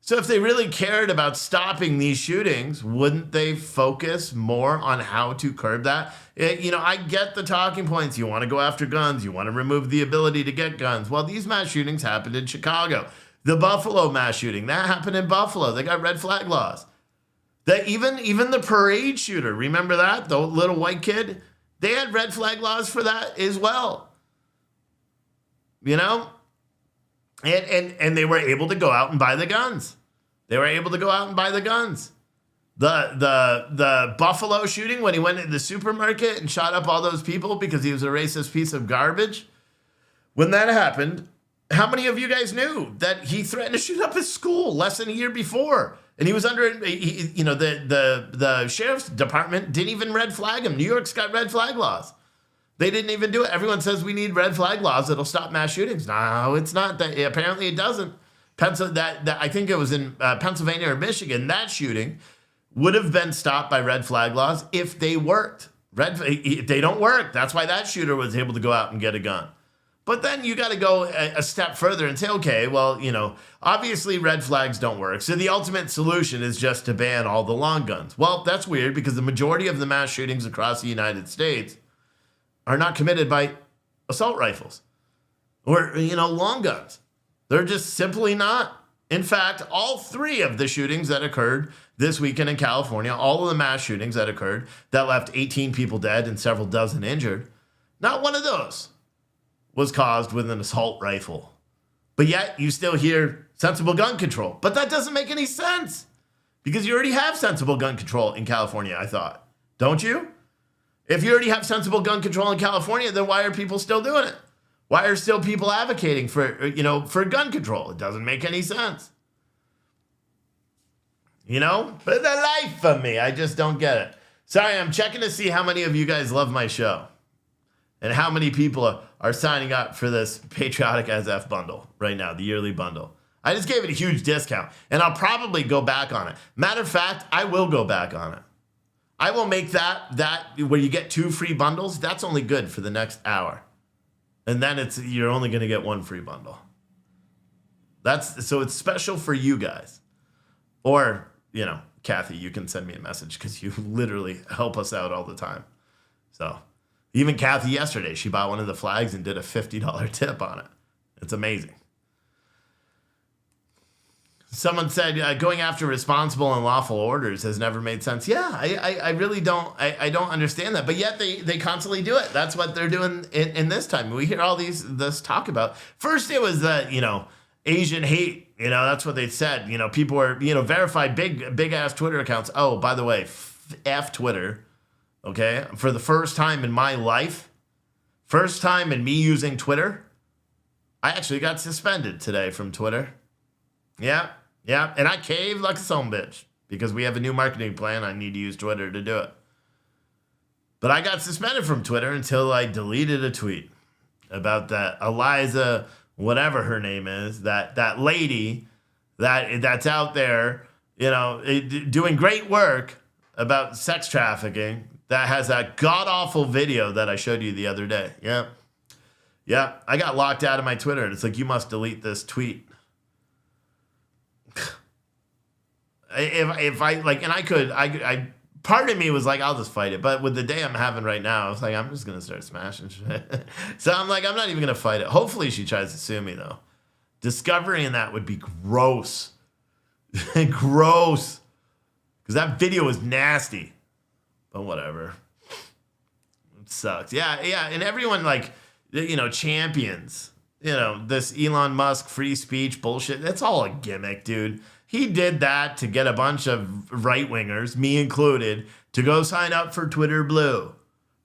So if they really cared about stopping these shootings, wouldn't they focus more on how to curb that? I get the talking points. You want to go after guns. You want to remove the ability to get guns. Well, these mass shootings happened in Chicago. The Buffalo mass shooting, that happened in Buffalo. They got red flag laws. That even the parade shooter, remember that? The little white kid? They had red flag laws for that as well. And they were able to go out and buy the guns. The Buffalo shooting when he went into the supermarket and shot up all those people because he was a racist piece of garbage. When that happened, how many of you guys knew that he threatened to shoot up his school less than a year before? And he was under, the sheriff's department didn't even red flag him. New York's got red flag laws. They didn't even do it. Everyone says we need red flag laws that'll stop mass shootings. No, it's not. Apparently it doesn't. I think it was in Pennsylvania or Michigan, that shooting would have been stopped by red flag laws if they worked. They don't work. That's why that shooter was able to go out and get a gun. But then you got to go a step further and say, okay, well, obviously red flags don't work. So the ultimate solution is just to ban all the long guns. Well, that's weird because the majority of the mass shootings across the United States are not committed by assault rifles or, long guns. They're just simply not. In fact, all 3 of the shootings that occurred this weekend in California, all of the mass shootings that occurred that left 18 people dead and several dozen injured, not one of those was caused with an assault rifle. But yet you still hear sensible gun control. But that doesn't make any sense because you already have sensible gun control in California, I thought. Don't you? If you already have sensible gun control in California, then why are people still doing it? Why are still people advocating for gun control? It doesn't make any sense. But the life of me, I just don't get it. Sorry, I'm checking to see how many of you guys love my show and how many people are signing up for this Patriotic SF bundle right now, the yearly bundle. I just gave it a huge discount, and I'll probably go back on it. Matter of fact, I will go back on it. I will make that where you get 2 free bundles, that's only good for the next hour. And then you're only going to get 1 free bundle. So it's special for you guys. Or, Kathy, you can send me a message because you literally help us out all the time. So even Kathy yesterday, she bought one of the flags and did a $50 tip on it. It's amazing. Someone said going after responsible and lawful orders has never made sense. Yeah, I really don't. I don't understand that. But yet they constantly do it. That's what they're doing in this time. We hear all this talk about. First it was Asian hate. That's what they said. People were verified big ass Twitter accounts. Oh, by the way, F Twitter. Okay, for the first time in my life, first time in me using Twitter, I actually got suspended today from Twitter. Yeah. And I caved like a son bitch because we have a new marketing plan. I need to use Twitter to do it. But I got suspended from Twitter until I deleted a tweet about that Eliza, whatever her name is, that lady that's out there, doing great work about sex trafficking that has that god-awful video that I showed you the other day. Yeah. I got locked out of my Twitter and it's like, you must delete this tweet. If I and I could, part of me was like, I'll just fight it. But with the day I'm having right now, I was like, I'm just going to start smashing shit. So I'm like, I'm not even going to fight it. Hopefully she tries to sue me though. Discovering that would be gross. Gross. Because that video was nasty. But whatever. It sucks. Yeah. And everyone champions, this Elon Musk free speech bullshit. That's all a gimmick, dude. He did that to get a bunch of right-wingers, me included, to go sign up for Twitter Blue,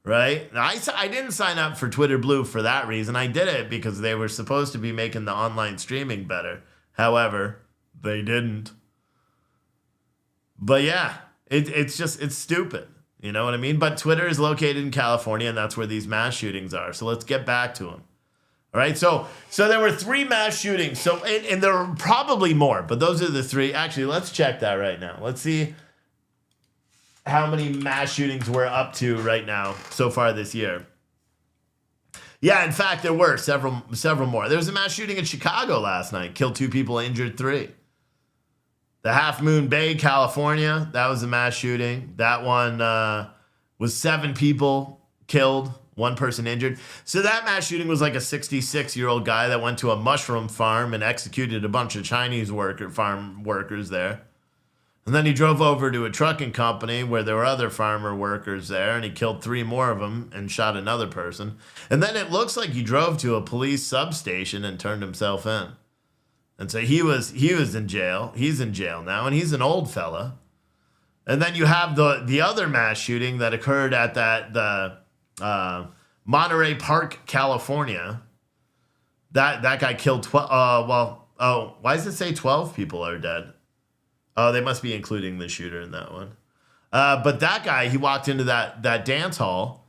right? I didn't sign up for Twitter Blue for that reason. I did it because they were supposed to be making the online streaming better. However, they didn't. But yeah, it's stupid. You know what I mean? But Twitter is located in California, and that's where these mass shootings are. So let's get back to them. All right, so there were 3 mass shootings. So and there were probably more, but those are the 3. Actually, let's check that right now. Let's see how many mass shootings we're up to right now so far this year. Yeah, in fact, there were several more. There was a mass shooting in Chicago last night, killed 2 people, injured 3. The Half Moon Bay, California, that was a mass shooting. That one was 7 people killed. 1 person injured. So that mass shooting was like a 66-year-old guy that went to a mushroom farm and executed a bunch of Chinese farm workers there. And then he drove over to a trucking company where there were other farmer workers there, and he killed 3 more of them and shot another person. And then it looks like he drove to a police substation and turned himself in. And so he was in jail. He's in jail now, and he's an old fella. And then you have the other mass shooting that occurred at the Monterey Park, California. That guy killed 12. Why does it say 12 people are dead? Oh, they must be including the shooter in that one. But that guy, he walked into that dance hall,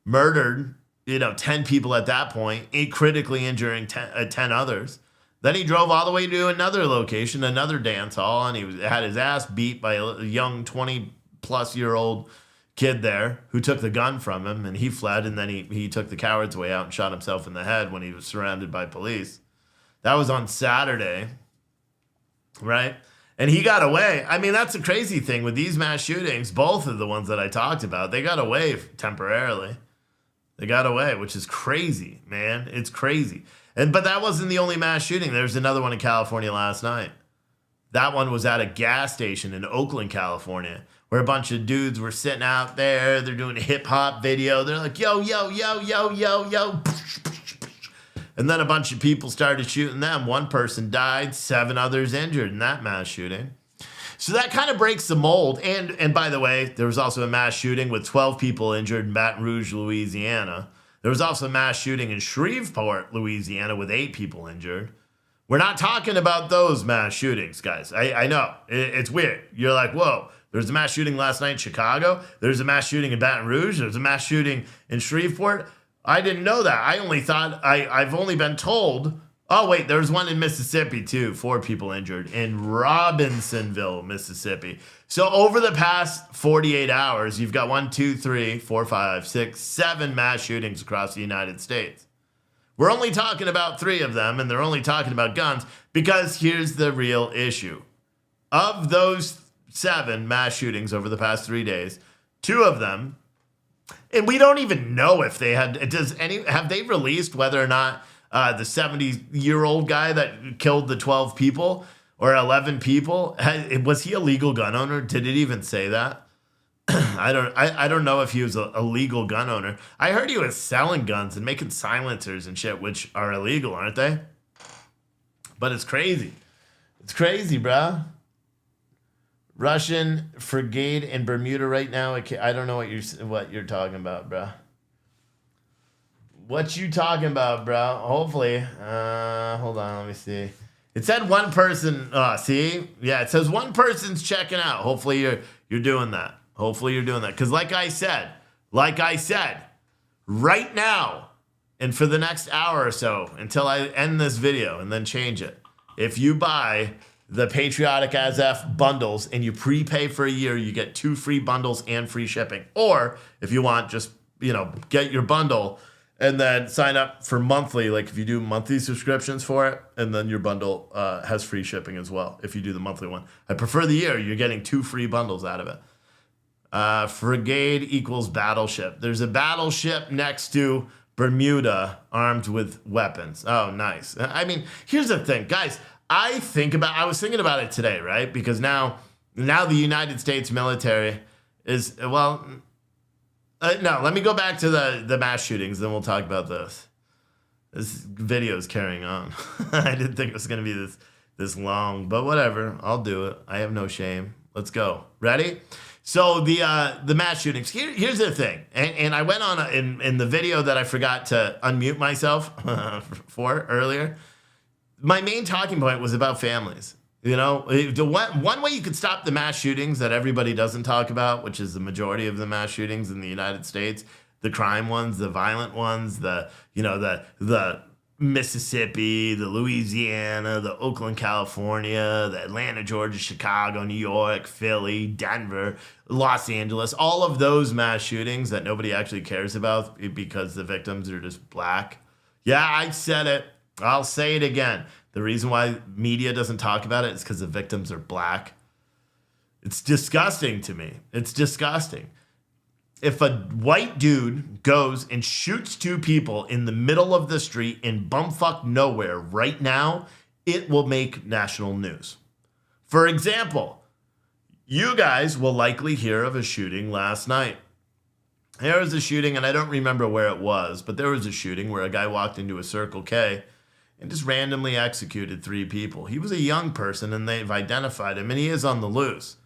murdered 10 people at that point, critically injuring 10 others. Then he drove all the way to another location, another dance hall, and he had his ass beat by a young 20-plus-year-old kid there who took the gun from him, and he fled, and then he took the coward's way out and shot himself in the head when he was surrounded by police. That was on Saturday, right? And he got away. I mean, that's the crazy thing with these mass shootings. Both of the ones that I talked about, they got away temporarily. They got away, which is crazy, man. It's crazy. But that wasn't the only mass shooting. There was another one in California last night. That one was at a gas station in Oakland, California, where a bunch of dudes were sitting out there. They're doing a hip-hop video. They're like, yo, yo, yo, yo, yo, yo. And then a bunch of people started shooting them. One person died, 7 others injured in that mass shooting. So that kind of breaks the mold. And by the way, there was also a mass shooting with 12 people injured in Baton Rouge, Louisiana. There was also a mass shooting in Shreveport, Louisiana, with 8 people injured. We're not talking about those mass shootings, guys. I know. It's weird. You're like, whoa, there's a mass shooting last night in Chicago. There's a mass shooting in Baton Rouge. There's a mass shooting in Shreveport. I didn't know that. I only thought, I've only been told, oh, wait, there's one in Mississippi, too. 4 people injured in Robinsonville, Mississippi. So over the past 48 hours, you've got 1, 2, 3, 4, 5, 6, 7 mass shootings across the United States. We're only talking about 3 of them, and they're only talking about guns, because here's the real issue. Of those 7 mass shootings over the past 3 days, 2 of them, and we don't even know if they had, have they released whether or not the 70-year-old guy that killed the 12 people or 11 people, was he a legal gun owner? Did it even say that? I don't know if he was a legal gun owner. I heard he was selling guns and making silencers and shit, which are illegal, aren't they? But it's crazy. It's crazy, bruh. Russian frigate in Bermuda right now. I don't know what you're talking about, bruh. What you talking about, bro? Hopefully. Hold on, let me see. It said 1 person. See? Yeah, it says 1 person's checking out. Hopefully you're doing that. Hopefully you're doing that. Because like I said, right now, and for the next hour or so, until I end this video and then change it, if you buy the Patriotic As F bundles and you prepay for a year, you get 2 free bundles and free shipping. Or if you want, just, get your bundle and then sign up for monthly, like if you do monthly subscriptions for it, and then your bundle has free shipping as well if you do the monthly one. I prefer the year. You're getting 2 free bundles out of it. Frigate equals battleship. There's a battleship next to Bermuda armed with weapons. Oh, nice. I mean, here's the thing, guys. I was thinking about it today, right? Because now the United States military is, no, let me go back to the mass shootings, then we'll talk about this. This video is carrying on. I didn't think it was going to be this long, but whatever. I'll do it. I have no shame. Let's go. Ready? So the mass shootings. Here's the thing, and I went on in the video that I forgot to unmute myself for earlier. My main talking point was about families. The one way you could stop the mass shootings that everybody doesn't talk about, which is the majority of the mass shootings in the United States, the crime ones, the violent ones, the Mississippi, the Louisiana, the Oakland, California, the Atlanta, Georgia, Chicago, New York, Philly, Denver, Los Angeles, all of those mass shootings that nobody actually cares about because the victims are just black. Yeah, I said it. I'll say it again. The reason why media doesn't talk about it is because the victims are black. It's disgusting to me. It's disgusting. If a white dude goes and shoots 2 people in the middle of the street in bumfuck nowhere right now, it will make national news. For example, you guys will likely hear of a shooting last night. There was a shooting, and I don't remember where it was, but there was a shooting where a guy walked into a Circle K and just randomly executed 3 people. He was a young person, and they've identified him, and he is on the loose.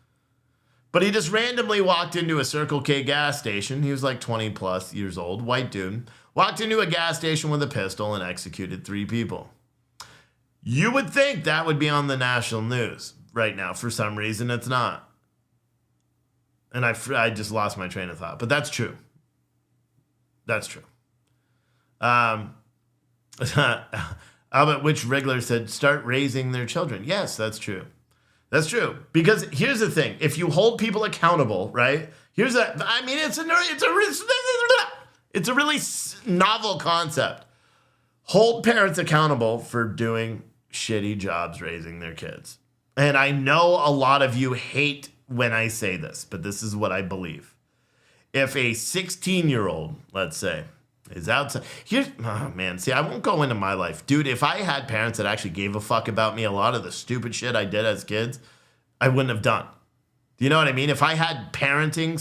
But he just randomly walked into a Circle K gas station. He was like 20 plus years old, white dude. Walked into a gas station with a pistol and executed 3 people. You would think that would be on the national news right now. For some reason, it's not. And I just lost my train of thought. But that's true. That's true. Albert Witch Wriggler said, start raising their children. Yes, that's true. That's true. Because here's the thing. If you hold people accountable, right? It's a really novel concept. Hold parents accountable for doing shitty jobs raising their kids. And I know a lot of you hate when I say this, but this is what I believe. If a 16-year-old, let's say, is outside. I won't go into my life. Dude, if I had parents that actually gave a fuck about me, a lot of the stupid shit I did as kids, I wouldn't have done. Do you know what I mean? If I had parenting,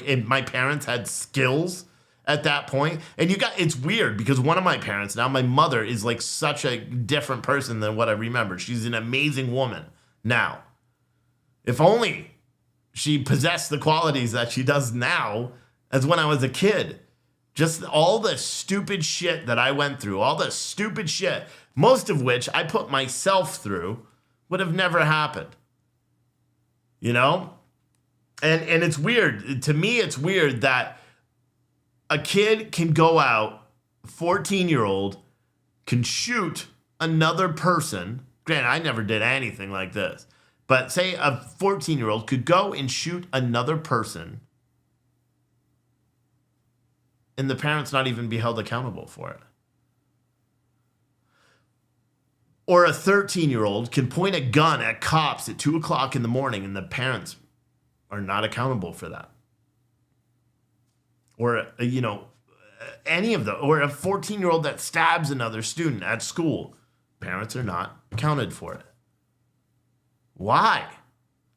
if my parents had skills at that point, and it's weird because one of my parents, now my mother, is like such a different person than what I remember. She's an amazing woman now. If only she possessed the qualities that she does now as when I was a kid. Just all the stupid shit that I went through, all the stupid shit, most of which I put myself through, would have never happened. You know? And it's weird. To me, it's weird that a kid can go out, 14-year-old, can shoot another person. Granted, I never did anything like this. But say a 14-year-old could go and shoot another person and the parents not even be held accountable for it. Or a 13-year-old can point a gun at cops at 2 o'clock in the morning and the parents are not accountable for that. Or, any of them. Or a 14-year-old that stabs another student at school. Parents are not accounted for it. Why?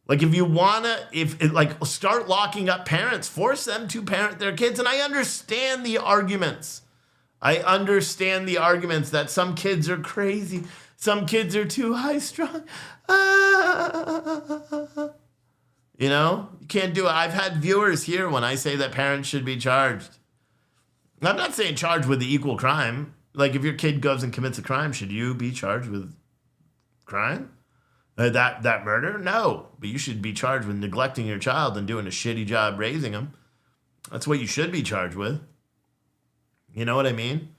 Like, if you start locking up parents, force them to parent their kids. And I understand the arguments. That some kids are crazy. Some kids are too high strung. You can't do it. I've had viewers here when I say that parents should be charged. I'm not saying charged with the equal crime. Like, if your kid goes and commits a crime, should you be charged with crime? That murder? No. But you should be charged with neglecting your child and doing a shitty job raising them. That's what you should be charged with. You know what I mean?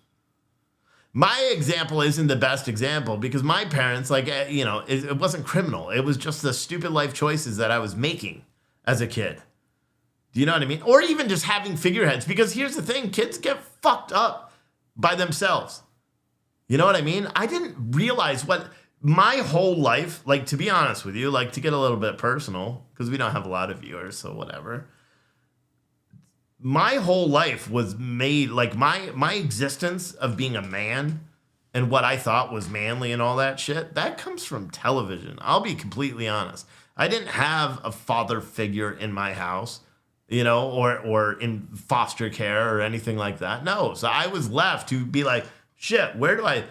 My example isn't the best example because my parents, it wasn't criminal. It was just the stupid life choices that I was making as a kid. Do you know what I mean? Or even just having figureheads. Because here's the thing. Kids get fucked up by themselves. You know what I mean? I didn't realize what... My whole life, to be honest with you, to get a little bit personal, because we don't have a lot of viewers, so whatever. My whole life was made, my existence of being a man and what I thought was manly and all that shit, that comes from television. I'll be completely honest. I didn't have a father figure in my house, or in foster care or anything like that. No. So I was left to be like, shit, where do I,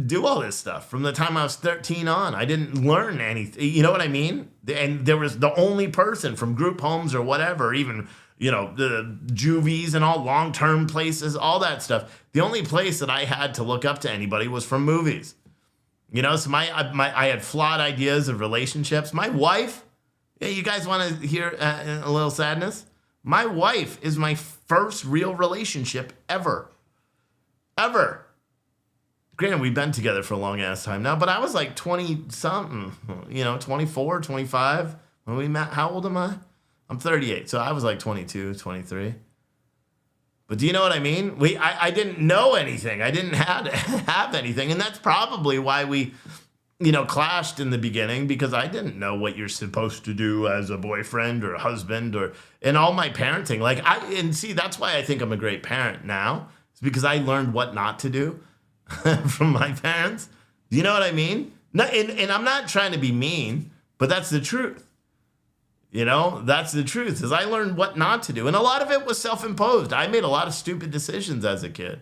do all this stuff from the time I was 13 on. I didn't learn anything. You know what I mean? And there was the only person from group homes or whatever, even, the juvies and all long-term places, all that stuff. The only place that I had to look up to anybody was from movies. So I had flawed ideas of relationships. My wife, you guys want to hear a little sadness? My wife is my first real relationship ever. Ever. Granted, we've been together for a long ass time now, but I was 20-something, 24, 25 when we met. How old am I? I'm 38, so I was 22, 23. But do you know what I mean? I didn't know anything. I didn't have anything, and that's probably why we, clashed in the beginning, because I didn't know what you're supposed to do as a boyfriend or a husband and all my parenting. That's why I think I'm a great parent now. It's because I learned what not to do. From my parents. Do you know what I mean? And I'm not trying to be mean, but that's the truth. That's the truth, is I learned what not to do. And a lot of it was self-imposed. I made a lot of stupid decisions as a kid.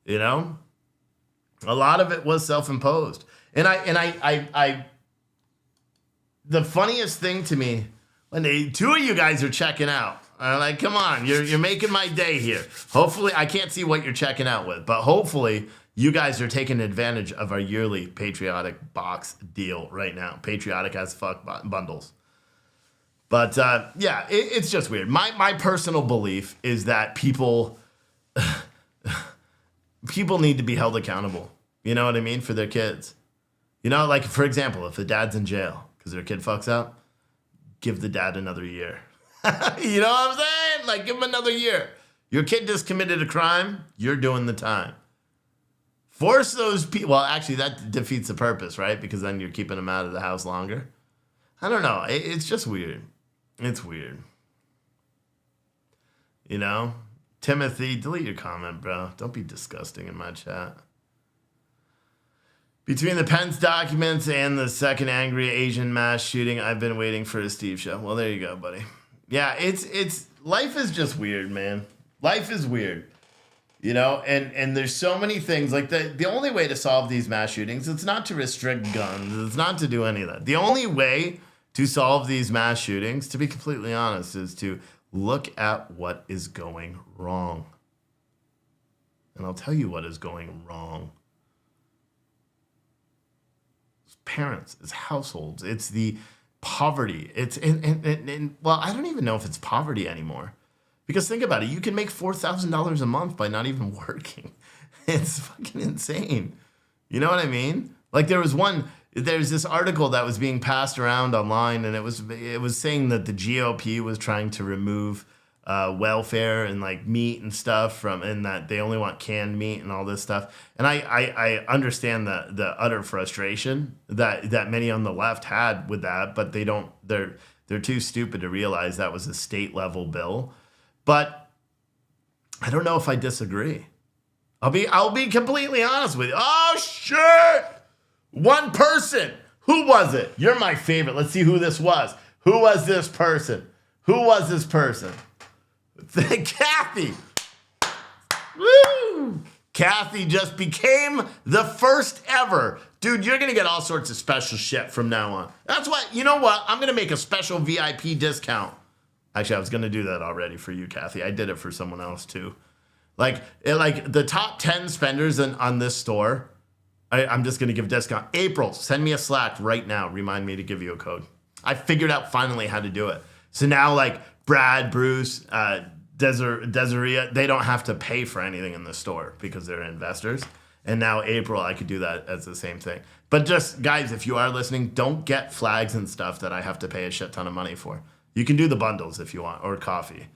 A lot of it was self-imposed. And I the funniest thing to me When two of you guys are checking out. I'm like, come on, you're making my day here. Hopefully, I can't see what you're checking out with, but hopefully you guys are taking advantage of our yearly patriotic box deal right now. Patriotic as fuck bundles. But yeah, it's just weird. My personal belief is that people need to be held accountable. You know what I mean? For their kids. You know, like for example, if the dad's in jail because their kid fucks up, give the dad another year. You know what I'm saying? Like, give him another year. Your kid just committed a crime. You're doing the time. Force those people. Well, actually, that defeats the purpose, right? Because then you're keeping them out of the house longer. I don't know. It's just weird. It's weird. You know? Timothy, delete your comment, bro. Don't be disgusting in my chat. Between the Pence documents and the second angry Asian mass shooting, I've been waiting for a Steve show. Well, there you go, buddy. Yeah, it's life is just weird, man. Life is weird. You know, and there's so many things. Like the only way to solve these mass shootings, it's not to restrict guns. It's not to do any of that. The only way to solve these mass shootings, to be completely honest, is to look at what is going wrong. And I'll tell you what is going wrong. It's parents, it's households, it's the poverty. It's well, I don't even know if it's poverty anymore. Because think about it, you can make $4,000 a month by not even working. It's fucking insane. You know what I mean? Like there's this article that was being passed around online, and it was saying that the GOP was trying to remove welfare and like meat and stuff from, and that they only want canned meat and all this stuff. And I understand the utter frustration that many on the left had with that, but they're too stupid to realize that was a state level bill. But I don't know if I disagree. I'll be completely honest with you. Oh shit! One person. Who was it? You're my favorite. Let's see who this was. Who was this person? Who was this person? Kathy. Woo! Kathy just became the first ever. Dude, you're going to get all sorts of special shit from now on. That's what, you know what? I'm going to make a special VIP discount. Actually, I was going to do that already for you, Kathy. I did it for someone else too. Like the top 10 spenders on this store, I'm just going to give a discount. April, send me a Slack right now. Remind me to give you a code. I figured out finally how to do it. So now like Brad, Bruce, Desiree, they don't have to pay for anything in the store because they're investors. And now April, I could do that as the same thing. But just, guys, if you are listening, don't get flags and stuff that I have to pay a shit ton of money for. You can do the bundles if you want, or coffee.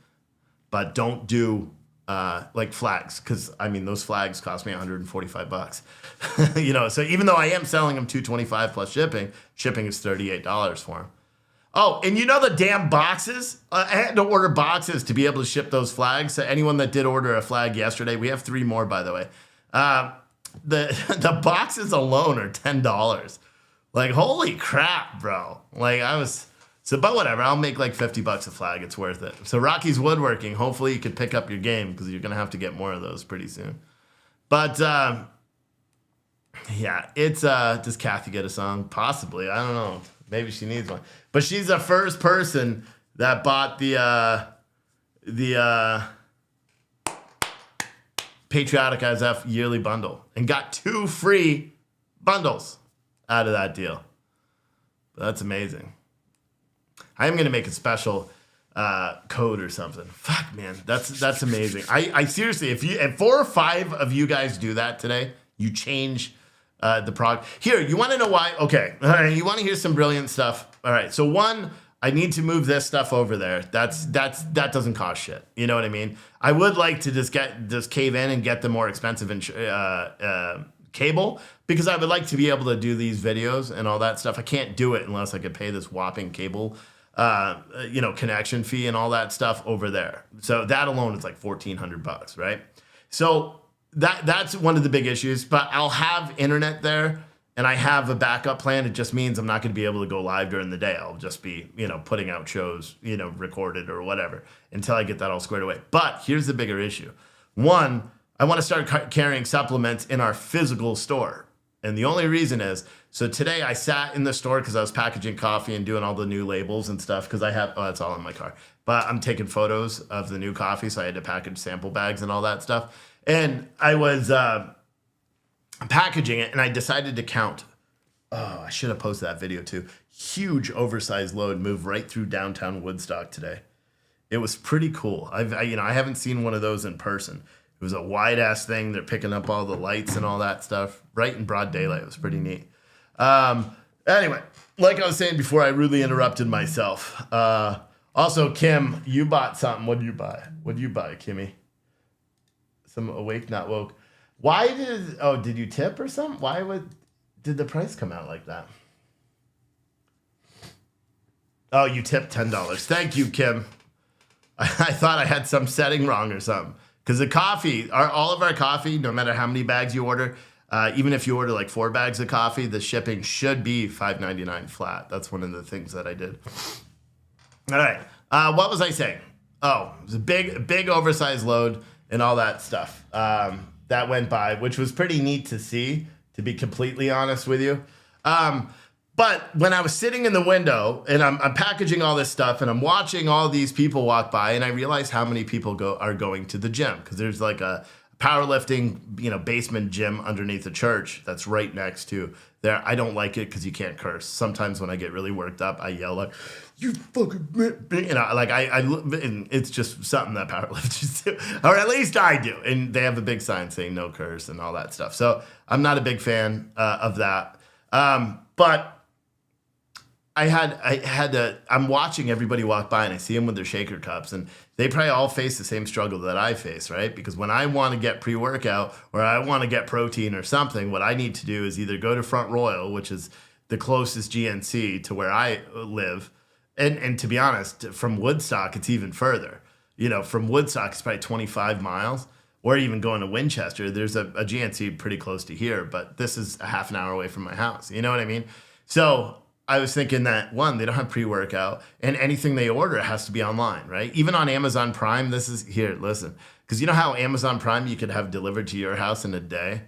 But don't do like flags, because I mean those flags cost me $145. You know, so even though I am selling them $225 plus shipping is $38 for them. Oh, and you know the damn boxes? I had to order boxes to be able to ship those flags. So anyone that did order a flag yesterday, we have 3 more by the way. The boxes alone are $10. Like holy crap, bro! Like but whatever, I'll make like $50 a flag. It's worth it. So Rocky's Woodworking, hopefully you can pick up your game because you're going to have to get more of those pretty soon. But yeah, it's, does Kathy get a song? Possibly. I don't know. Maybe she needs one. But she's the first person that bought the Patriotic ISF yearly bundle and got 2 free bundles out of that deal. That's amazing. I am going to make a special code or something. Fuck, man. That's amazing. I seriously, if 4 or 5 of you guys do that today, you change the product. Here, you want to know why? Okay. All right. You want to hear some brilliant stuff? All right. So one, I need to move this stuff over there. That doesn't cost shit. You know what I mean? I would like to just cave in and get the more expensive cable, because I would like to be able to do these videos and all that stuff. I can't do it unless I could pay this whopping cable connection fee and all that stuff over there. So that alone is like $1,400, right? So that's one of the big issues, but I'll have internet there and I have a backup plan. It just means I'm not going to be able to go live during the day. I'll just be, putting out shows, recorded or whatever until I get that all squared away. But here's the bigger issue. One, I want to start carrying supplements in our physical store. And the only reason is, so today I sat in the store because I was packaging coffee and doing all the new labels and stuff because I have, oh, it's all in my car. But I'm taking photos of the new coffee, so I had to package sample bags and all that stuff. And I was packaging it, and I decided to count. Oh, I should have posted that video too. Huge oversized load moved right through downtown Woodstock today. It was pretty cool. I haven't seen one of those in person. It was a wide ass thing. They're picking up all the lights and all that stuff right in broad daylight. It was pretty neat. Anyway, like I was saying before, I rudely interrupted myself. Also, Kim, you bought something. What did you buy? What did you buy, Kimmy? Some awake, not woke. Why did you tip or something? Did the price come out like that? Oh, you tipped $10. Thank you, Kim. I thought I had some setting wrong or something. Because the coffee, all of our coffee, no matter how many bags you order, even if you order like 4 bags of coffee, the shipping should be $5.99 flat. That's one of the things that I did. All right. What was I saying? Oh, it was a big oversized load and all that stuff that went by, which was pretty neat to see, to be completely honest with you. But when I was sitting in the window and I'm packaging all this stuff and I'm watching all these people walk by, and I realized how many people are going to the gym, because there's like a powerlifting, basement gym underneath the church that's right next to there. I don't like it because you can't curse. Sometimes when I get really worked up, I yell like, "You fucking," and it's just something that powerlifters do, or at least I do. And they have a big sign saying no curse and all that stuff. So I'm not a big fan of that. But I'm watching everybody walk by, and I see them with their shaker cups, and they probably all face the same struggle that I face, right? Because when I want to get pre-workout or I want to get protein or something, what I need to do is either go to Front Royal, which is the closest GNC to where I live, and to be honest, from Woodstock, it's even further. From Woodstock, it's probably 25 miles, or even going to Winchester. There's a GNC pretty close to here, but this is a half an hour away from my house. You know what I mean? So I was thinking that, one, they don't have pre-workout, and anything they order has to be online, right? Even on Amazon Prime, listen, because you know how Amazon Prime you could have delivered to your house in a day?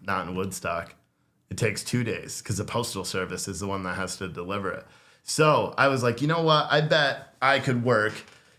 Not in Woodstock. It takes 2 days because the Postal Service is the one that has to deliver it. So I was like, you know what? I bet I could work,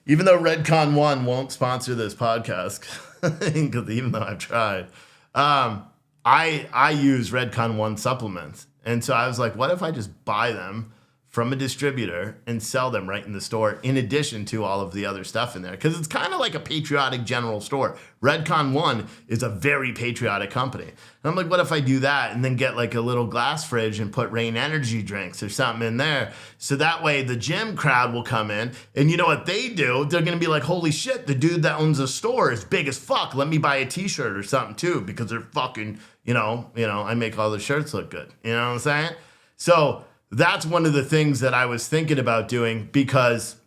even though Redcon 1 won't sponsor this podcast, because even though I've tried, I use Redcon 1 supplements. And so I was like, what if I just buy them from a distributor and sell them right in the store, in addition to all of the other stuff in there? Because it's kind of like a patriotic general store. Redcon 1 is a very patriotic company. And I'm like, what if I do that and then get like a little glass fridge and put Rain energy drinks or something in there? So that way the gym crowd will come in, and you know what they do? They're going to be like, holy shit, the dude that owns a store is big as fuck. Let me buy a t-shirt or something too, because they're fucking, I make all the shirts look good. You know what I'm saying? So that's one of the things that I was thinking about doing, because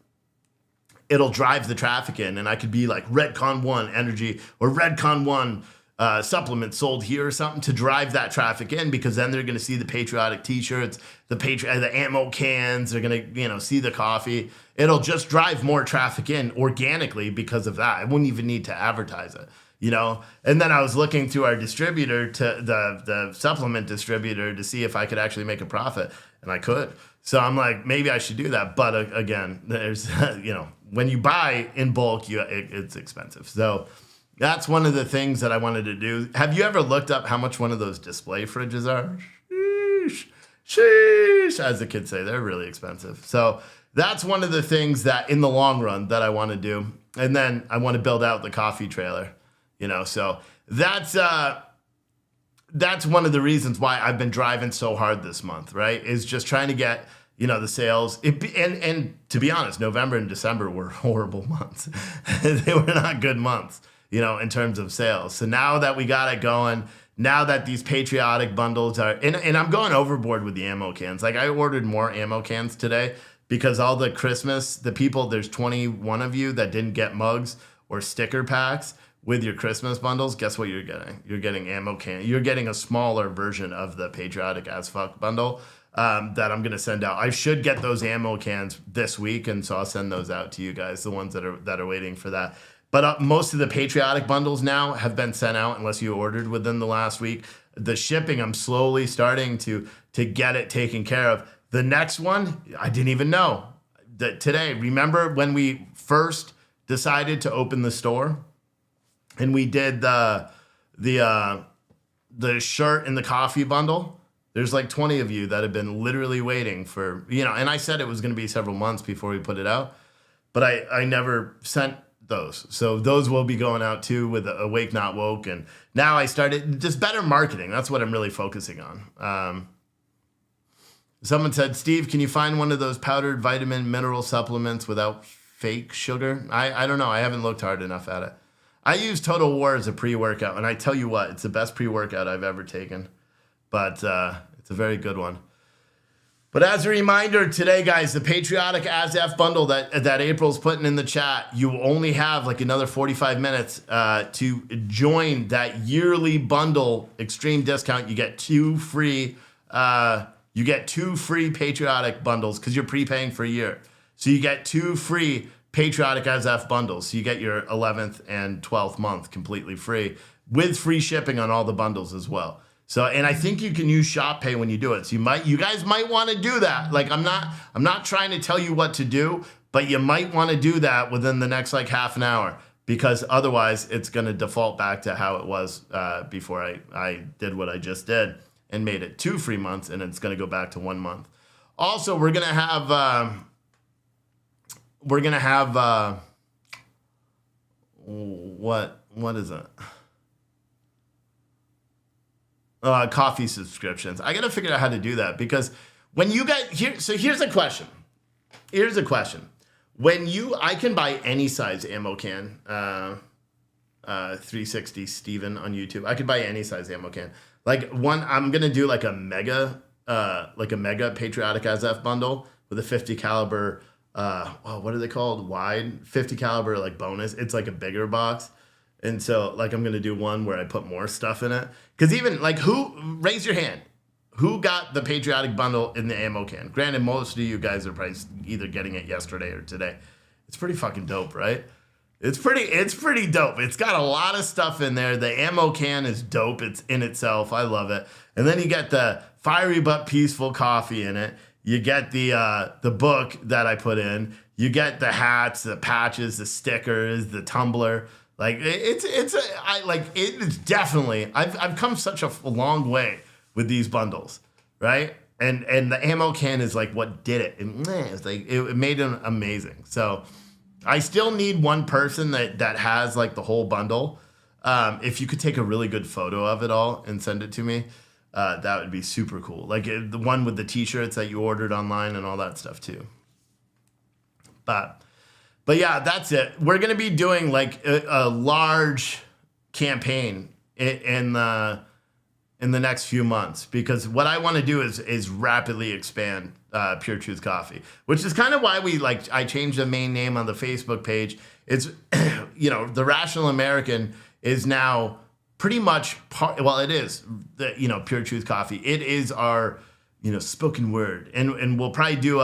it'll drive the traffic in, and I could be like Redcon 1 energy or Redcon 1 supplement sold here or something to drive that traffic in, because then they're going to see the patriotic t-shirts, the ammo cans, they're going to, see the coffee. It'll just drive more traffic in organically because of that. I wouldn't even need to advertise it. And then I was looking through our distributor, to the supplement distributor, to see if I could actually make a profit, and I could. So I'm like, maybe I should do that. But again, there's, when you buy in bulk, it's expensive. So that's one of the things that I wanted to do. Have you ever looked up how much one of those display fridges are? Sheesh, as the kids say, they're really expensive. So that's one of the things that in the long run that I want to do. And then I want to build out the coffee trailer. So that's one of the reasons why I've been driving so hard this month, right? Is just trying to get, the sales. And to be honest, November and December were horrible months. They were not good months, in terms of sales. So now that we got it going, now that these patriotic bundles are, and I'm going overboard with the ammo cans. Like, I ordered more ammo cans today because all the Christmas, there's 21 of you that didn't get mugs or sticker packs with your Christmas bundles. Guess what you're getting? You're getting ammo can. You're getting a smaller version of the patriotic as fuck bundle that I'm gonna send out. I should get those ammo cans this week, and so I'll send those out to you guys, the ones that are waiting for that. But most of the patriotic bundles now have been sent out, unless you ordered within the last week. The shipping, I'm slowly starting to get it taken care of. The next one, I didn't even know that today. Remember when we first decided to open the store, and we did the shirt and the coffee bundle? There's like 20 of you that have been literally waiting for, and I said it was going to be several months before we put it out, but I never sent those. So those will be going out too with Awake Not Woke. And now I started just better marketing. That's what I'm really focusing on. Someone said, Steve, can you find one of those powdered vitamin mineral supplements without fake sugar? I don't know. I haven't looked hard enough at it. I use Total War as a pre-workout, and I tell you what, it's the best pre-workout I've ever taken. But it's a very good one. But as a reminder today, guys, the Patriotic ASF bundle that April's putting in the chat, you only have like another 45 minutes to join that yearly bundle extreme discount. You get two free Patriotic bundles because you're prepaying for a year. So you get two free Patriotic ASF bundles. So you get your 11th and 12th month completely free with free shipping on all the bundles as well. So, and I think you can use Shop Pay when you do it. So you guys might want to do that. Like I'm not trying to tell you what to do, but you might want to do that within the next like half an hour, because otherwise it's going to default back to how it was before I did what I just did and made it 2 free months, and it's going to go back to 1 month. Also, we're going to have what is it? Coffee subscriptions. I got to figure out how to do that, because when you guys here's a question. Here's a question. I can buy any size ammo can, 360 Steven on YouTube. I could buy any size ammo can. I'm going to do like a mega Patriotic ASF bundle with a 50 caliber, what are they called? Wide 50 caliber, like bonus. It's like a bigger box. And so like, I'm going to do one where I put more stuff in it. Cause even like raise your hand. Who got the Patriotic bundle in the ammo can? Granted, most of you guys are probably either getting it yesterday or today. It's pretty fucking dope, right? It's pretty dope. It's got a lot of stuff in there. The ammo can is dope. It's in itself. I love it. And then you get the fiery but peaceful coffee in it. You get the book that I put in. You get the hats, the patches, the stickers, the tumbler. Like it's definitely. I've come such a long way with these bundles, right? And the ammo can is like what did it. It's like it made it amazing. So I still need one person that has like the whole bundle. If you could take a really good photo of it all and send it to me, that would be super cool. Like the one with the t-shirts that you ordered online and all that stuff too. But yeah, that's it. We're going to be doing like a large campaign in the next few months, because what I want to do is rapidly expand Pure Truth Coffee, which is kind of why I changed the main name on the Facebook page. It's, the Rational American is now pretty much it is the, Pure Truth Coffee. It is our, spoken word. And we'll probably do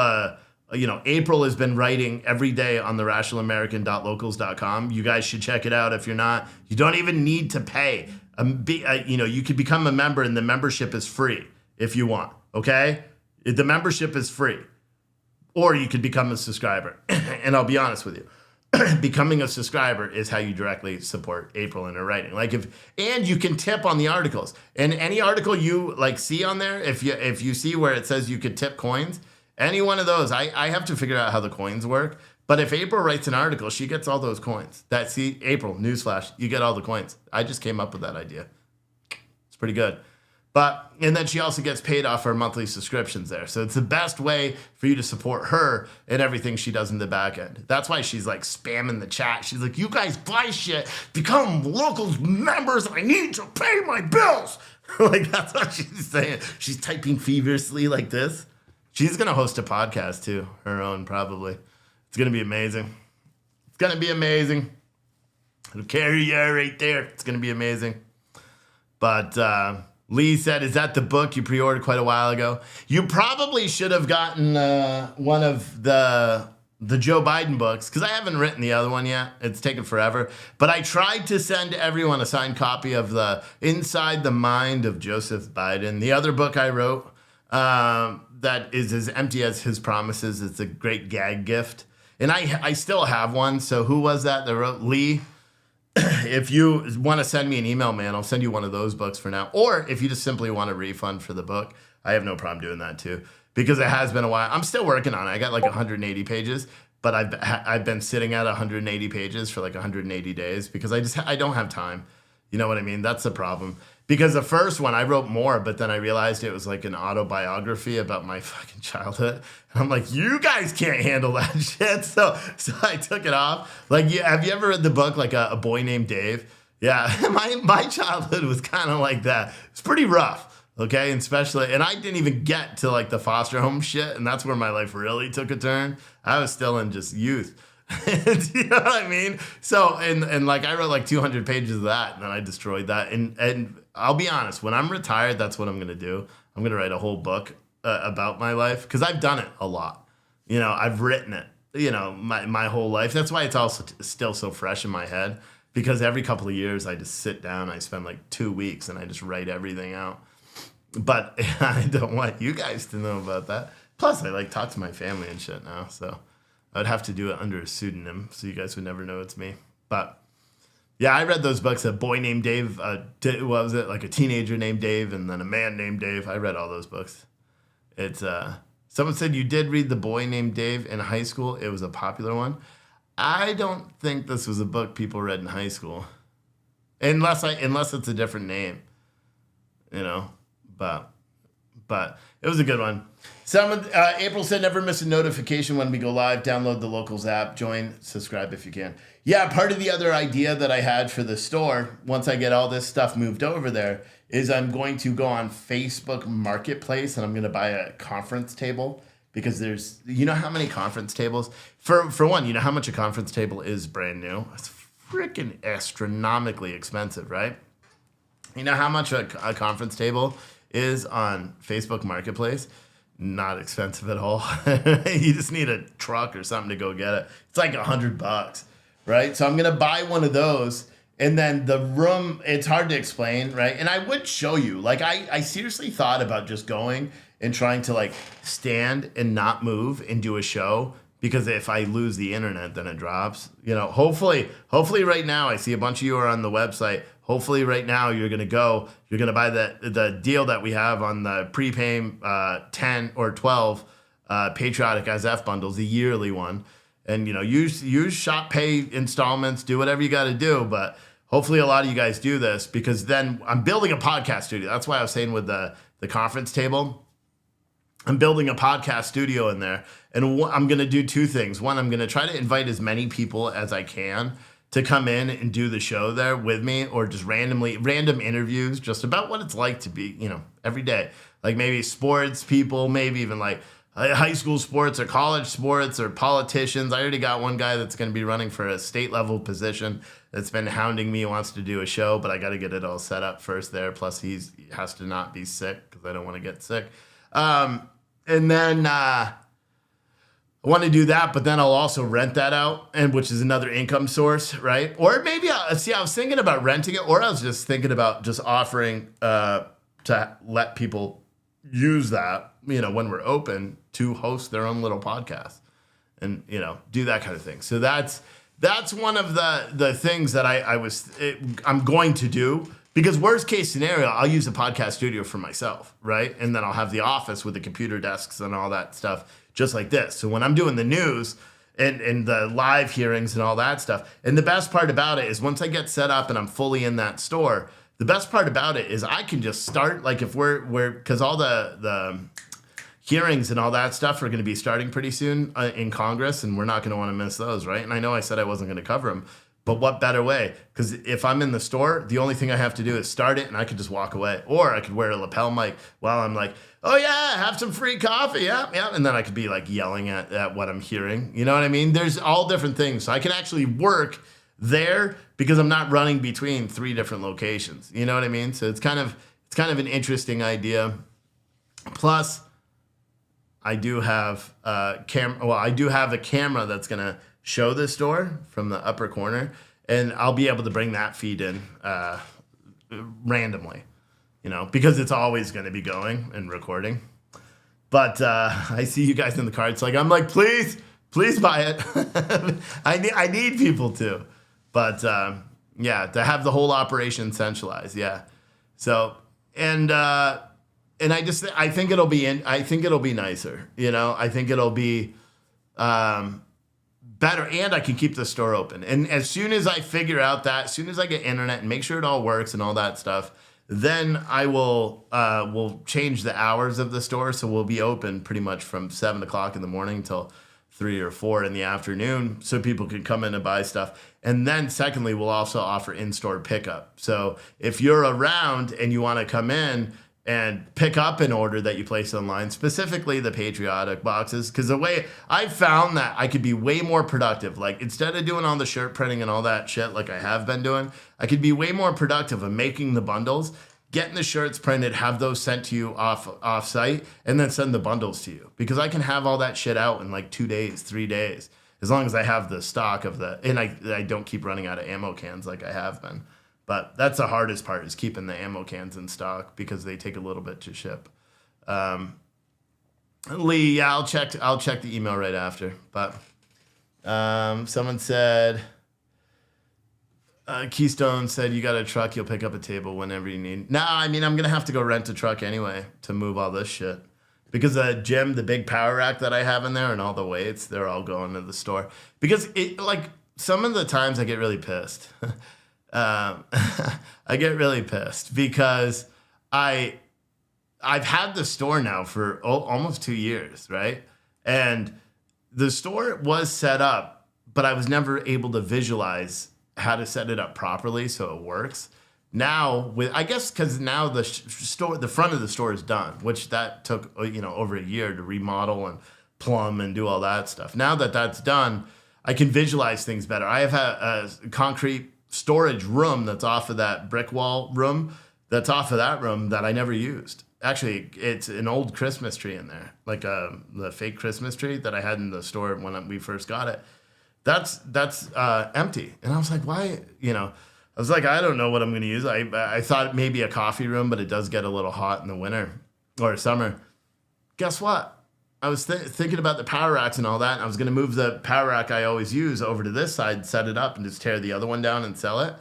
April has been writing every day on the rationalamerican.locals.com. You guys should check it out. If you're not, you don't even need to pay. You could become a member, and the membership is free if you want. Okay, the membership is free, or you could become a subscriber. And I'll be honest with you, becoming a subscriber is how you directly support April in her writing. And you can tip on the articles, and any article you see on there, if you see where it says you could tip coins. Any one of those, I have to figure out how the coins work. But if April writes an article, she gets all those coins. April, newsflash, you get all the coins. I just came up with that idea. It's pretty good. And then she also gets paid off her monthly subscriptions there. So it's the best way for you to support her and everything she does in the back end. That's why she's like spamming the chat. She's like, you guys buy shit, become locals members. I need to pay my bills. That's what she's saying. She's typing feverishly like this. She's going to host a podcast too, her own probably. It's going to be amazing. It's going to be amazing. It'll carry you right there. It's going to be amazing. But Lee said, is that the book you pre-ordered quite a while ago? You probably should have gotten one of the the Joe Biden books, because I haven't written the other one yet. It's taken forever. But I tried to send everyone a signed copy of the Inside the Mind of Joseph Biden. The other book I wrote that is as empty as his promises. It's a great gag gift. And I still have one. So who was that wrote? Lee. If you want to send me an email, man, I'll send you one of those books for now. Or if you just simply want a refund for the book, I have no problem doing that too. Because it has been a while. I'm still working on it. I got like 180 pages, but I've been sitting at 180 pages for like 180 days because I don't have time. You know what I mean? That's the problem. Because the first one I wrote more, but then I realized it was like an autobiography about my fucking childhood. And I'm like, you guys can't handle that shit. So I took it off. Like, have you ever read the book like a Boy Named Dave? Yeah, my childhood was kind of like that. It's pretty rough. Okay, and I didn't even get to like the foster home shit, and that's where my life really took a turn. I was still in just youth. You know what I mean? So, and like I wrote like 200 pages of that, and then I destroyed that. And I'll be honest, when I'm retired, that's what I'm gonna do. I'm gonna write a whole book about my life because I've done it a lot. You know, I've written it. You know, my whole life. That's why it's also still so fresh in my head because every couple of years I just sit down, I spend like 2 weeks, and I just write everything out. But I don't want you guys to know about that. Plus, I like talk to my family and shit now, so I'd have to do it under a pseudonym, so you guys would never know it's me. But yeah, I read those books. A boy named Dave. What was it? Like a teenager named Dave, and then a man named Dave. I read all those books. It's someone said you did read The Boy Named Dave in high school. It was a popular one. I don't think this was a book people read in high school, unless it's a different name, you know. But it was a good one. April said, never miss a notification when we go live. Download the Locals app. Join, subscribe if you can. Yeah, part of the other idea that I had for the store, once I get all this stuff moved over there, is I'm going to go on Facebook Marketplace and I'm going to buy a conference table because you know how many conference tables? For one, you know how much a conference table is brand new? It's freaking astronomically expensive, right? You know how much a conference table is on Facebook Marketplace? Not expensive at all. You just need a truck or something to go get it. It's like $100, right? So I'm gonna buy one of those, and then the room, it's hard to explain, right? And I would show you, like I seriously thought about just going and trying to like stand and not move and do a show, because if I lose the internet, then it drops. You know, hopefully right now, I see a bunch of you are on the website. Hopefully right now you're going to buy the deal that we have on the prepay 10 or 12 patriotic as F bundles, the yearly one. And, you know, use shop pay installments, do whatever you got to do. But hopefully a lot of you guys do this, because then I'm building a podcast studio. That's why I was saying with the conference table, I'm building a podcast studio in there. And I'm going to do two things. One, I'm going to try to invite as many people as I can to come in and do the show there with me, or just random interviews just about what it's like to be, you know, every day. Like maybe sports people, maybe even like high school sports or college sports or politicians. I already got one guy that's going to be running for a state level position that's been hounding me, wants to do a show, but I got to get it all set up first there. Plus he has to not be sick because I don't want to get sick. And then I want to do that, but then I'll also rent that out, and which is another income source, right? Or maybe I was thinking about renting it, or I was just thinking about just offering to let people use that, you know, when we're open, to host their own little podcast and, you know, do that kind of thing. So that's one of the things that I'm going to do, because worst case scenario, I'll use a podcast studio for myself, right? And then I'll have the office with the computer desks and all that stuff, just like this. So when I'm doing the news and the live hearings and all that stuff, and the best part about it is once I get set up and I'm fully in that store, the best part about it is I can just start, like if we're because all the hearings and all that stuff are going to be starting pretty soon in Congress, and we're not going to want to miss those, right? And I know I said I wasn't going to cover them, but what better way? Because if I'm in the store, the only thing I have to do is start it, and I could just walk away. Or I could wear a lapel mic while I'm like, oh yeah, have some free coffee, yeah. And then I could be like yelling at what I'm hearing. You know what I mean? There's all different things. So I can actually work there because I'm not running between 3 different locations. You know what I mean? So it's kind of an interesting idea. Plus, I do have a camera that's gonna show the store from the upper corner, and I'll be able to bring that feed in randomly, because it's always going to be going and recording. But I see you guys in the car. It's like I'm like, please buy it. I need people to, but to have the whole operation centralized, yeah. So and I think it'll be nicer, I think it'll be better, and I can keep the store open. And as soon as I figure out that, as soon as I get internet and make sure it all works and all that stuff, then I will change the hours of the store. So we'll be open pretty much from 7 o'clock in the morning till 3 or 4 in the afternoon, so people can come in and buy stuff. And then secondly, we'll also offer in-store pickup. So if you're around and you want to come in and pick up an order that you place online, specifically the patriotic boxes, because the way I found that I could be way more productive, like instead of doing all the shirt printing and all that shit like I have been doing, I could be way more productive of making the bundles, getting the shirts printed, have those sent to you off site, and then send the bundles to you, because I can have all that shit out in like 2 days, 3 days, as long as I have the stock of and I don't keep running out of ammo cans like I have been. But that's the hardest part, is keeping the ammo cans in stock, because they take a little bit to ship. Lee, yeah, I'll check the email right after. But someone said, Keystone said, you got a truck, you'll pick up a table whenever you need. No, I mean, I'm going to have to go rent a truck anyway to move all this shit. Because the gym, the big power rack that I have in there and all the weights, they're all going to the store. Because some of the times I get really pissed. I get really pissed because I've had the store now for almost 2 years, right? And the store was set up, but I was never able to visualize how to set it up properly so it works. Now, I guess because now the front of the store is done, which that took over a year to remodel and plumb and do all that stuff. Now that that's done, I can visualize things better. I have a concrete storage room that's off of that brick wall room, that I never used. Actually, it's an old Christmas tree in there, like the fake Christmas tree that I had in the store when we first got it. That's empty. And I was like, why? I was like, I don't know what I'm going to use. I thought maybe a coffee room, but it does get a little hot in the winter or summer. Guess what? I was thinking about the power racks and all that, and I was going to move the power rack I always use over to this side, set it up, and just tear the other one down and sell it.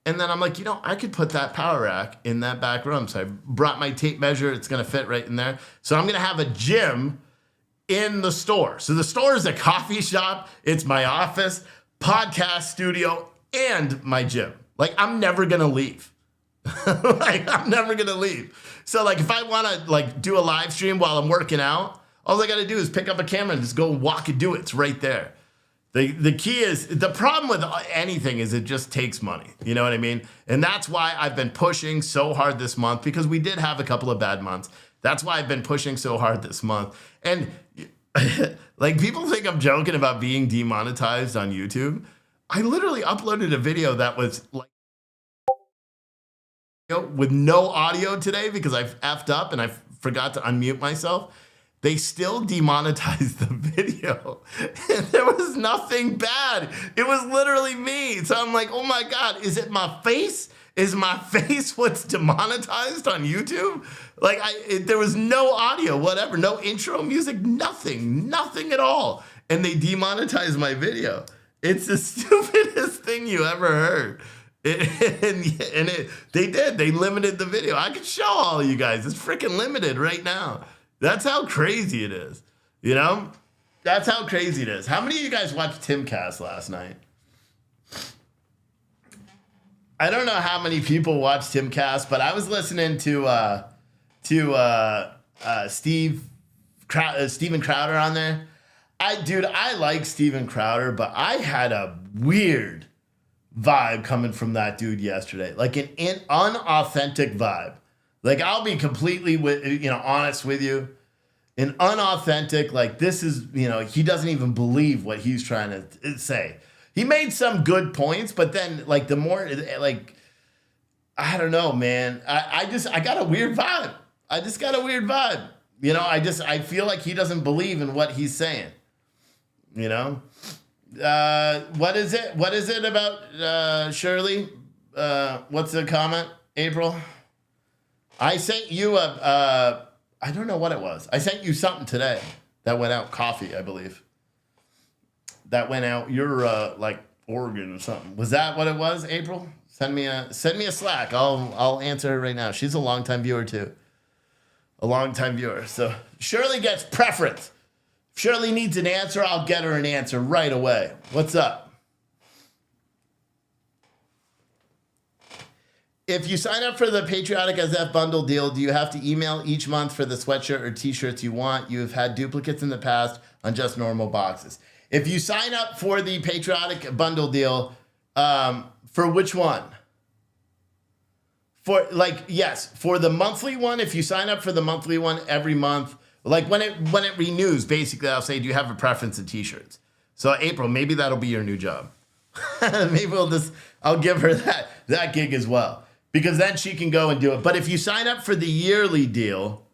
And then I'm like, I could put that power rack in that back room. So I brought my tape measure. It's going to fit right in there. So I'm going to have a gym in the store. So the store is a coffee shop. It's my office, podcast studio, and my gym. Like, I'm never going to leave. I'm never going to leave. So, if I want to, do a live stream while I'm working out, all I got to do is pick up a camera and just go walk and do it. It's right there. The key is, the problem with anything is it just takes money. You know what I mean? And that's why I've been pushing so hard this month, because we did have a couple of bad months. That's why I've been pushing so hard this month. And people think I'm joking about being demonetized on YouTube. I literally uploaded a video that was with no audio today because I effed up and I forgot to unmute myself. They still demonetized the video. And there was nothing bad. It was literally me. So I'm like, oh my God, is it my face? Is my face what's demonetized on YouTube? There was no audio, whatever, no intro music, nothing at all. And they demonetized my video. It's the stupidest thing you ever heard. They did. They limited the video. I could show all of you guys. It's freaking limited right now. That's how crazy it is. That's how crazy it is. How many of you guys watched Timcast last night? I don't know how many people watched Timcast, but I was listening to Steven Crowder on there. I like Steven Crowder, but I had a weird vibe coming from that dude yesterday, an unauthentic vibe. I'll be completely honest with you, an unauthentic, this is, he doesn't even believe what he's trying to say. He made some good points, but then the more I don't know, man. I got a weird vibe. I just got a weird vibe. I feel like he doesn't believe in what he's saying. What is it about Shirley? What's the comment, April? I sent you I don't know what it was. I sent you something today that went out, coffee, I believe. That went out, you're like Oregon or something. Was that what it was, April? Send me a Slack. I'll answer her right now. She's a longtime viewer too. A longtime viewer. So Shirley gets preference. If Shirley needs an answer, I'll get her an answer right away. What's up? If you sign up for the Patriotic SF bundle deal, do you have to email each month for the sweatshirt or t-shirts you want? You have had duplicates in the past on just normal boxes. If you sign up for the Patriotic bundle deal, for which one? For the monthly one, if you sign up for the monthly one every month, like when it renews, basically I'll say, do you have a preference in t-shirts? So April, maybe that'll be your new job. Maybe I'll give her that gig as well. Because then she can go and do it. But if you sign up for the yearly deal,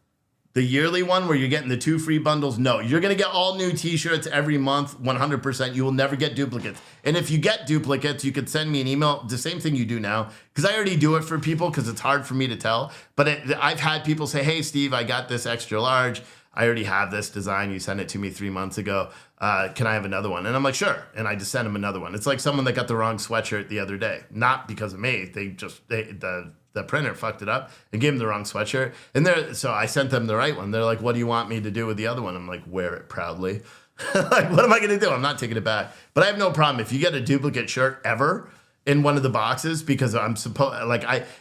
the yearly one where you're getting the 2 free bundles, no, you're going to get all new t-shirts every month, 100%. You will never get duplicates. And if you get duplicates, you could send me an email, the same thing you do now, because I already do it for people because it's hard for me to tell. But I've had people say, hey, Steve, I got this extra large. I already have this design. You sent it to me 3 months ago. Can I have another one? And I'm like, sure. And I just sent him another one. It's like someone that got the wrong sweatshirt the other day. Not because of me. The printer fucked it up and gave him the wrong sweatshirt. And so I sent them the right one. They're like, what do you want me to do with the other one? I'm like, wear it proudly. Like, what am I going to do? I'm not taking it back. But I have no problem. If you get a duplicate shirt ever in one of the boxes, because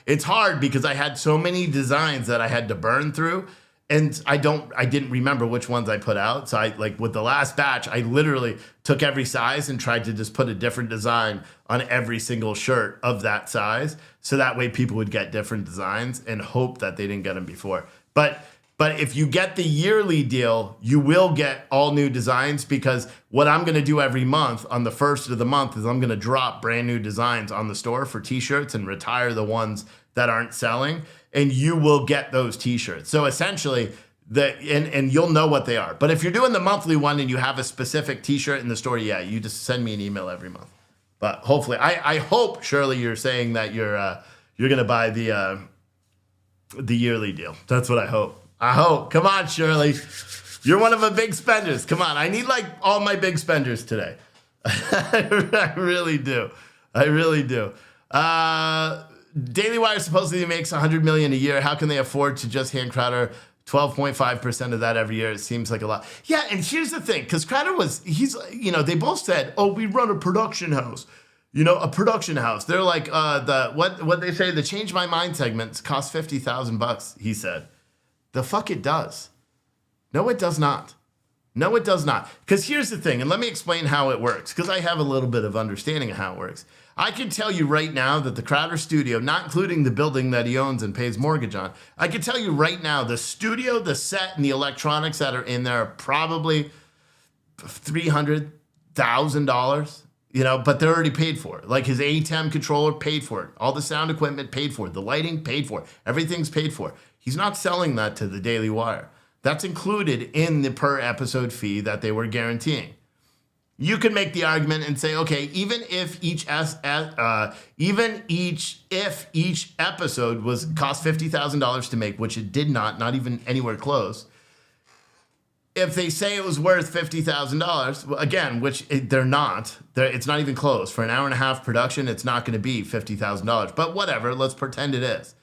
it's hard because I had so many designs that I had to burn through. And I didn't remember which ones I put out. So with the last batch, I literally took every size and tried to just put a different design on every single shirt of that size. So that way people would get different designs and hope that they didn't get them before. But if you get the yearly deal, you will get all new designs, because what I'm going to do every month on the first of the month is I'm going to drop brand new designs on the store for t-shirts and retire the ones that aren't selling. And you will get those t-shirts. So essentially, and you'll know what they are. But if you're doing the monthly one and you have a specific t-shirt in the store, yeah, you just send me an email every month. But hopefully, I hope, Shirley, you're saying that you're gonna buy the yearly deal. That's what I hope. I hope. Come on, Shirley. You're one of the big spenders. Come on. I need all my big spenders today. I really do. I really do. Daily Wire supposedly makes $100 million a year. How can they afford to just hand Crowder 12.5% of that every year? It seems like a lot. Yeah, and here's the thing, because Crowder they both said, oh, we run a production house. A production house. They're like, what they say, the Change My Mind segments cost $50,000, he said. The fuck it does. No, it does not. No, it does not. Because here's the thing, and let me explain how it works, because I have a little bit of understanding of how it works. I can tell you right now that the Crowder studio, not including the building that he owns and pays mortgage on, I can tell you right now the studio, the set, and the electronics that are in there are probably $300,000, but they're already paid for. Like his ATEM controller, paid for it. All the sound equipment, paid for it. The lighting, paid for it. Everything's paid for. He's not selling that to the Daily Wire. That's included in the per episode fee that they were guaranteeing. You can make the argument and say, okay, even if each episode cost $50,000 to make, which it did not even anywhere close. If they say it was worth $50,000, again, which they're not, it's not even close. For an hour and a half production, it's not going to be $50,000. But whatever, let's pretend it is.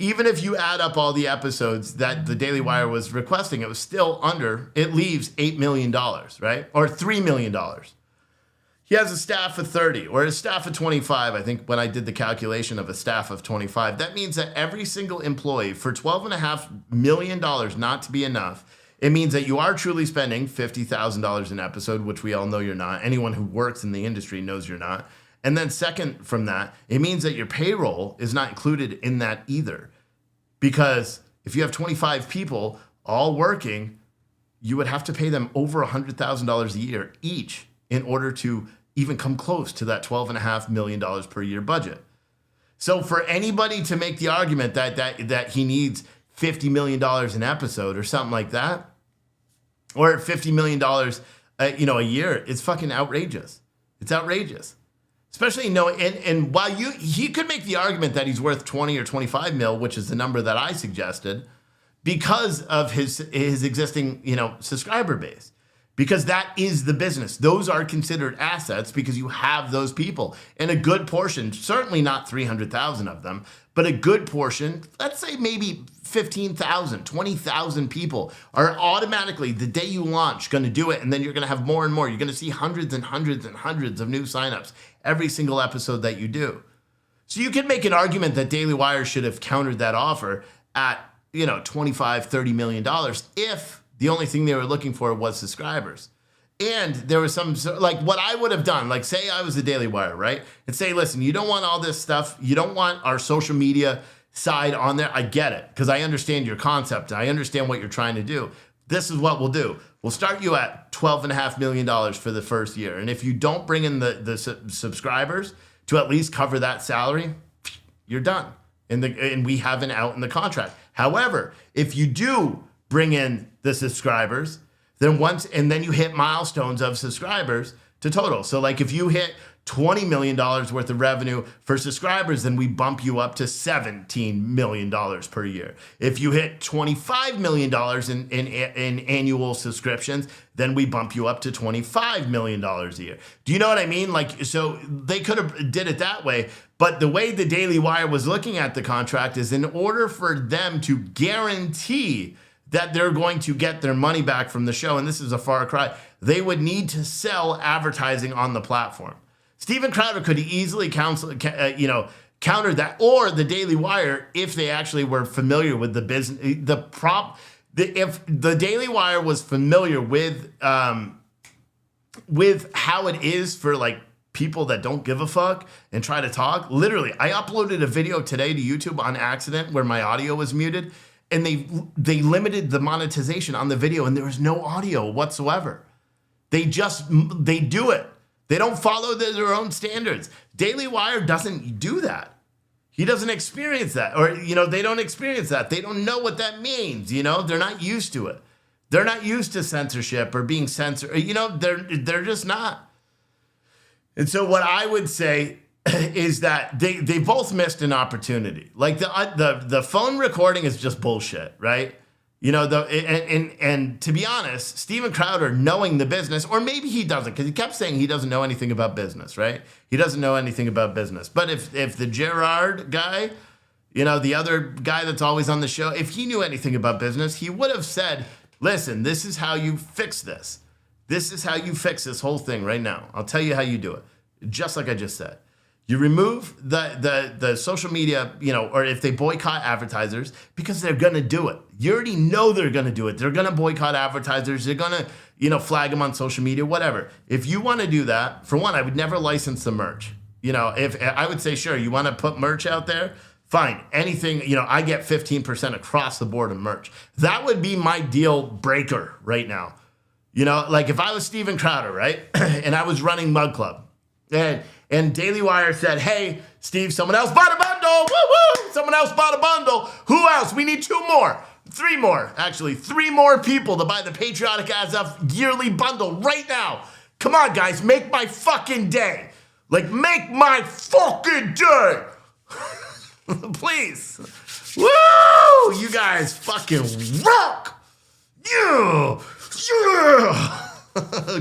Even if you add up all the episodes that the Daily Wire was requesting, it was still under, it leaves $8 million, right? Or $3 million. He has a staff of 30 or a staff of 25. I think when I did the calculation of a staff of 25, that means that every single employee for $12.5 million not to be enough, it means that you are truly spending $50,000 an episode, which we all know you're not. Anyone who works in the industry knows you're not. And then second from that, it means that your payroll is not included in that either. Because if you have 25 people all working, you would have to pay them over $100,000 a year each in order to even come close to that $12.5 million per year budget. So for anybody to make the argument that he needs $50 million an episode or something like that, or $50 million, a year, it's fucking outrageous. It's outrageous. Especially, and while he could make the argument that he's worth 20 or 25 mil, which is the number that I suggested, because of his existing, subscriber base. Because that is the business. Those are considered assets because you have those people. And a good portion, certainly not 300,000 of them, but a good portion, let's say maybe 15,000, 20,000 people are automatically, the day you launch, going to do it. And then you're going to have more and more. You're going to see hundreds and hundreds and hundreds of new signups every single episode that you do. So you can make an argument that Daily Wire should have countered that offer at, $25, $30 million if the only thing they were looking for was subscribers. And there was some, like what I would have done, like say I was the Daily Wire, right? And say, listen, you don't want all this stuff. You don't want our social media side on there. I get it, because I understand your concept. I understand what you're trying to do. This is what we'll do. We'll start you at $12.5 million for the first year. And if you don't bring in the subscribers to at least cover that salary, you're done. And we have an out in the contract. However, if you do bring in the subscribers, then then you hit milestones of subscribers to total. So like if you hit $20 million worth of revenue for subscribers, then we bump you up to $17 million per year. If you hit $25 million in annual subscriptions, then we bump you up to $25 million a year. Do you know what I mean? Like, so they could have did it that way, but the way the Daily Wire was looking at the contract is in order for them to guarantee that they're going to get their money back from the show, and this is a far cry, they would need to sell advertising on the platform. Steven Crowder could easily counter that, or the Daily Wire, if they actually were familiar with the business, if the Daily Wire was familiar with how it is for like people that don't give a fuck and try to talk. Literally, I uploaded a video today to YouTube on accident where my audio was muted, and they limited the monetization on the video, and there was no audio whatsoever. They do it. They don't follow their own standards. Daily Wire doesn't do that. He doesn't experience that, or they don't experience that. They don't know what that means. They're not used to it. They're not used to censorship or being censored. They're just not. And so what I would say is that they both missed an opportunity. Like the phone recording is just bullshit, right? And to be honest, Steven Crowder, knowing the business, or maybe he doesn't, because he kept saying he doesn't know anything about business, right? He doesn't know anything about business. But if the Gerard guy, the other guy that's always on the show, if he knew anything about business, he would have said, listen, this is how you fix this. This is how you fix this whole thing right now. I'll tell you how you do it. Just like I just said. You remove the social media, or if they boycott advertisers, because they're going to do it. You already know they're going to do it. They're going to boycott advertisers. They're going to, flag them on social media, whatever. If you want to do that, for one, I would never license the merch. If I would say, sure, you want to put merch out there, fine. Anything, I get 15% across the board of merch. That would be my deal breaker right now. Like if I was Steven Crowder, right? And I was running Mug Club, and Daily Wire said, hey, Steve, someone else bought a bundle. Woo-woo! Someone else bought a bundle. Who else? We need 2 more. 3 more. Actually, 3 more people to buy the Patriotic As Of yearly bundle right now. Come on, guys. Make my fucking day. Like, make my fucking day. Please. Woo! You guys fucking rock. Yeah.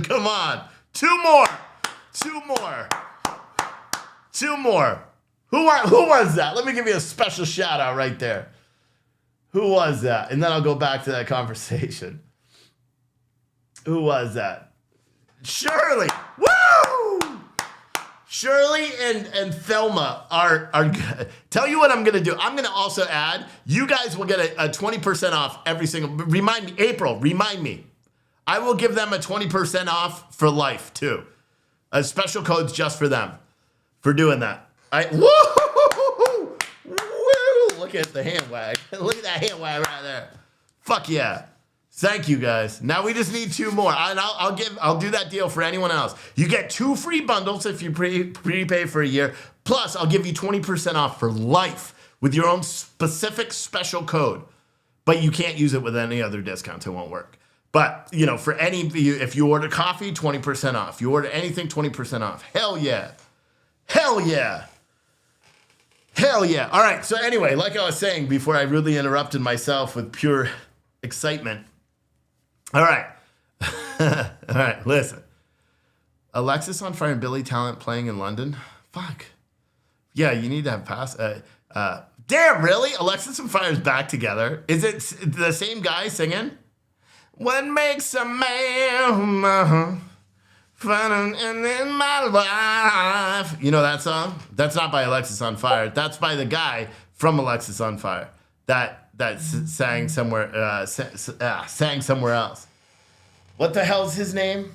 Come on. 2 more. 2 more. 2 more. Who was that? Let me give you a special shout out right there. Who was that? And then I'll go back to that conversation. Who was that? Shirley. Woo! Shirley and Thelma are tell you what I'm going to do. I'm going to also add, you guys will get a 20% off every single, remind me, April, remind me. I will give them a 20% off for life too. A special codes just for them. For doing that. Woo! Look at the hand wag. Look at that hand wag right there. Fuck yeah. Thank you guys. Now we just need 2 more. And I'll do that deal for anyone else. You get 2 free bundles if you prepay for a year. Plus I'll give you 20% off for life with your own specific special code. but you can't use it with any other discounts. It won't work. But, for any of you, if you order coffee, 20% off. You order anything, 20% off. Hell yeah. Hell yeah. Hell yeah. All right. So anyway, like I was saying before I really interrupted myself with pure excitement. All right. All right. Listen. Alexis on Fire and Billy Talent playing in London. Fuck. Yeah, you need to have pass. Damn, really? Alexis on Fire is back together. Is it the same guy singing? What makes a man fun in my life? You know that song? That's not by Alexis on Fire. That's by the guy from Alexis on Fire that sang somewhere else. What the hell's his name?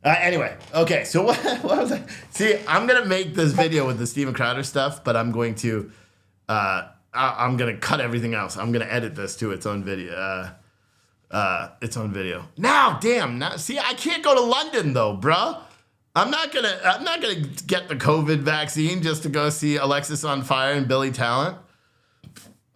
Anyway, okay. So what was I? See, I'm gonna make this video with the Steven Crowder stuff, but I'm going to I'm gonna cut everything else. I'm gonna edit this to its own video. Now, damn. Now, see, I can't go to London though, bro. I'm not gonna get the COVID vaccine just to go see Alexis on Fire and Billy Talent.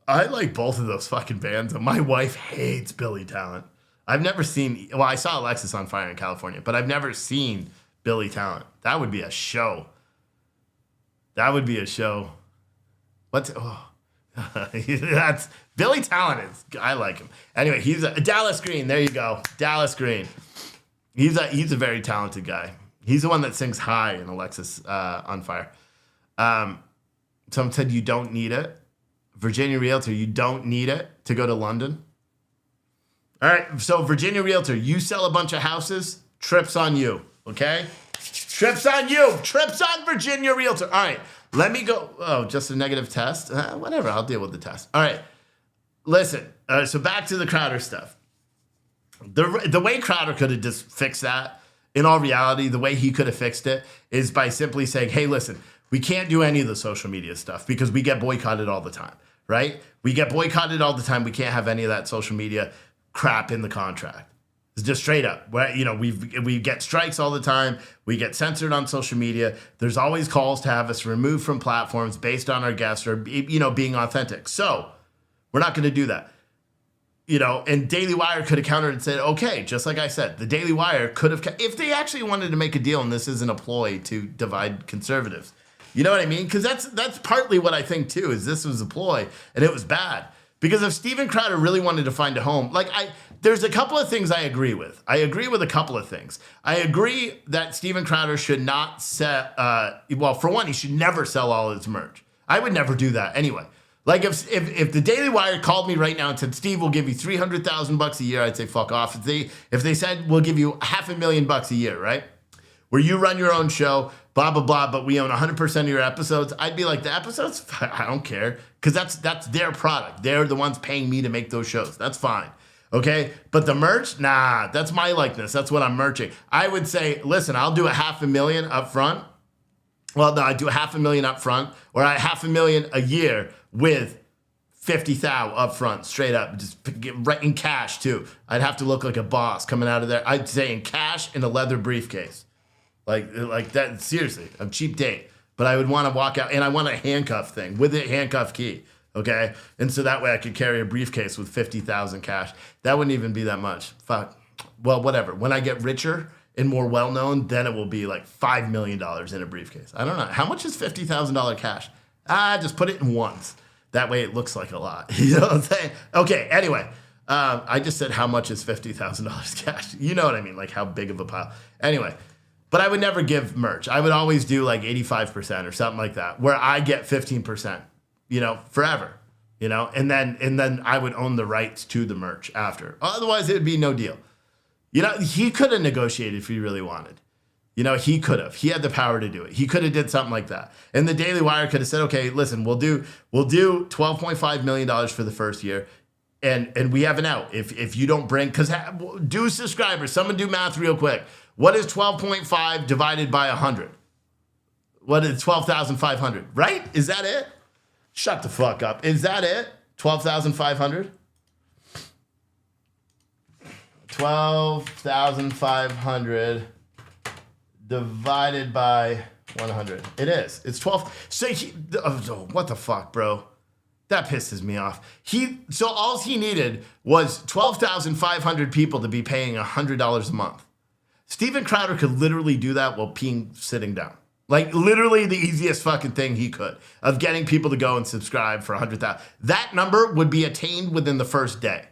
I like both of those fucking bands. My wife hates Billy Talent. I've never seen. Well, I saw Alexis on Fire in California, but I've never seen Billy Talent. That would be a show. That would be a show. That's Billy Talent is. I like him. Anyway, he's a Dallas Green. There you go, Dallas Green. He's a very talented guy. He's the one that sings high in Alexis on Fire. Someone said you don't need it. Virginia Realtor, you don't need it to go to London. All right, so Virginia Realtor, you sell a bunch of houses, trips on you, okay? Trips on you, trips on Virginia Realtor. All right, let me go. Oh, just a negative test? Whatever, I'll deal with the test. All right, listen, so back to the Crowder stuff. The way Crowder could have just fixed that, in all reality, the way he could have fixed it is by simply saying, hey, listen, we can't do any of the social media stuff because we get boycotted all the time, right? We get boycotted all the time. We can't have any of that social media crap in the contract. It's just straight up. We get strikes all the time. We get censored on social media. There's always calls to have us removed from platforms based on our guests or being authentic. So we're not going to do that. And Daily Wire could have countered and said, okay, just like I said, the Daily Wire could have, if they actually wanted to make a deal, and this isn't a ploy to divide conservatives. You know what I mean? Because that's partly what I think too, is this was a ploy and it was bad. Because if Steven Crowder really wanted to find a home, there's a couple of things I agree with. I agree with a couple of things. I agree that Steven Crowder should not sell, for one, he should never sell all his merch. I would never do that anyway. Like if the Daily Wire called me right now and said, Steve, we'll give you $300,000 a year, I'd say fuck off. If they said we'll give you $500,000 a year, right? Where you run your own show, blah, blah, blah, but we own 100% of your episodes, I'd be like, the episodes? I don't care. Because that's their product. They're the ones paying me to make those shows. That's fine. Okay? But the merch? Nah, that's my likeness. That's what I'm merching. I would say, listen, I'll do $500,000 up front. Well, no, I do $500,000 up front, or $500,000 a year with $50,000 up front, straight up, just right in cash too. I'd have to look like a boss coming out of there. I'd say in cash in a leather briefcase. Like that, seriously, a cheap date. But I would want to walk out, and I want a handcuff thing with a handcuff key, okay? And so that way I could carry a briefcase with $50,000 cash. That wouldn't even be that much. Fuck. Well, whatever. When I get richer and more well-known, then it will be like $5 million in a briefcase. I don't know. How much is $50,000 cash? Just put it in ones. That way it looks like a lot. You know what I'm saying? Okay, anyway. I just said how much is $50,000 cash. You know what I mean, like how big of a pile. Anyway. But I would never give merch. I would always do like 85% or something like that, where I get 15%, forever, and then I would own the rights to the merch after. Otherwise, it would be no deal. He could have negotiated if he really wanted. He could have. He had the power to do it. He could have did something like that. And the Daily Wire could have said, okay, listen, we'll do $12.5 million for the first year. And we have an out. If you don't bring, because do subscribers, someone do math real quick. What is 12.5 divided by 100? What is 12,500, right? Is that it? Shut the fuck up. Is that it? 12,500? 12,500 divided by 100. It is. It's 12. So what the fuck, bro? That pisses me off. So all he needed was 12,500 people to be paying $100 a month. Steven Crowder could literally do that while sitting down. Like literally the easiest fucking thing he could of getting people to go and subscribe for 100,000. That number would be attained within the first day.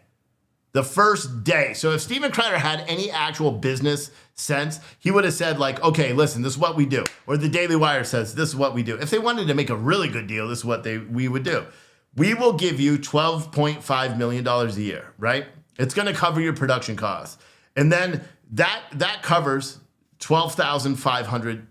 The first day. So if Steven Crowder had any actual business sense, he would have said like, okay, listen, this is what we do. Or the Daily Wire says, this is what we do. If they wanted to make a really good deal, this is what we would do. We will give you $12.5 million a year, right? It's going to cover your production costs. And then that covers 12,500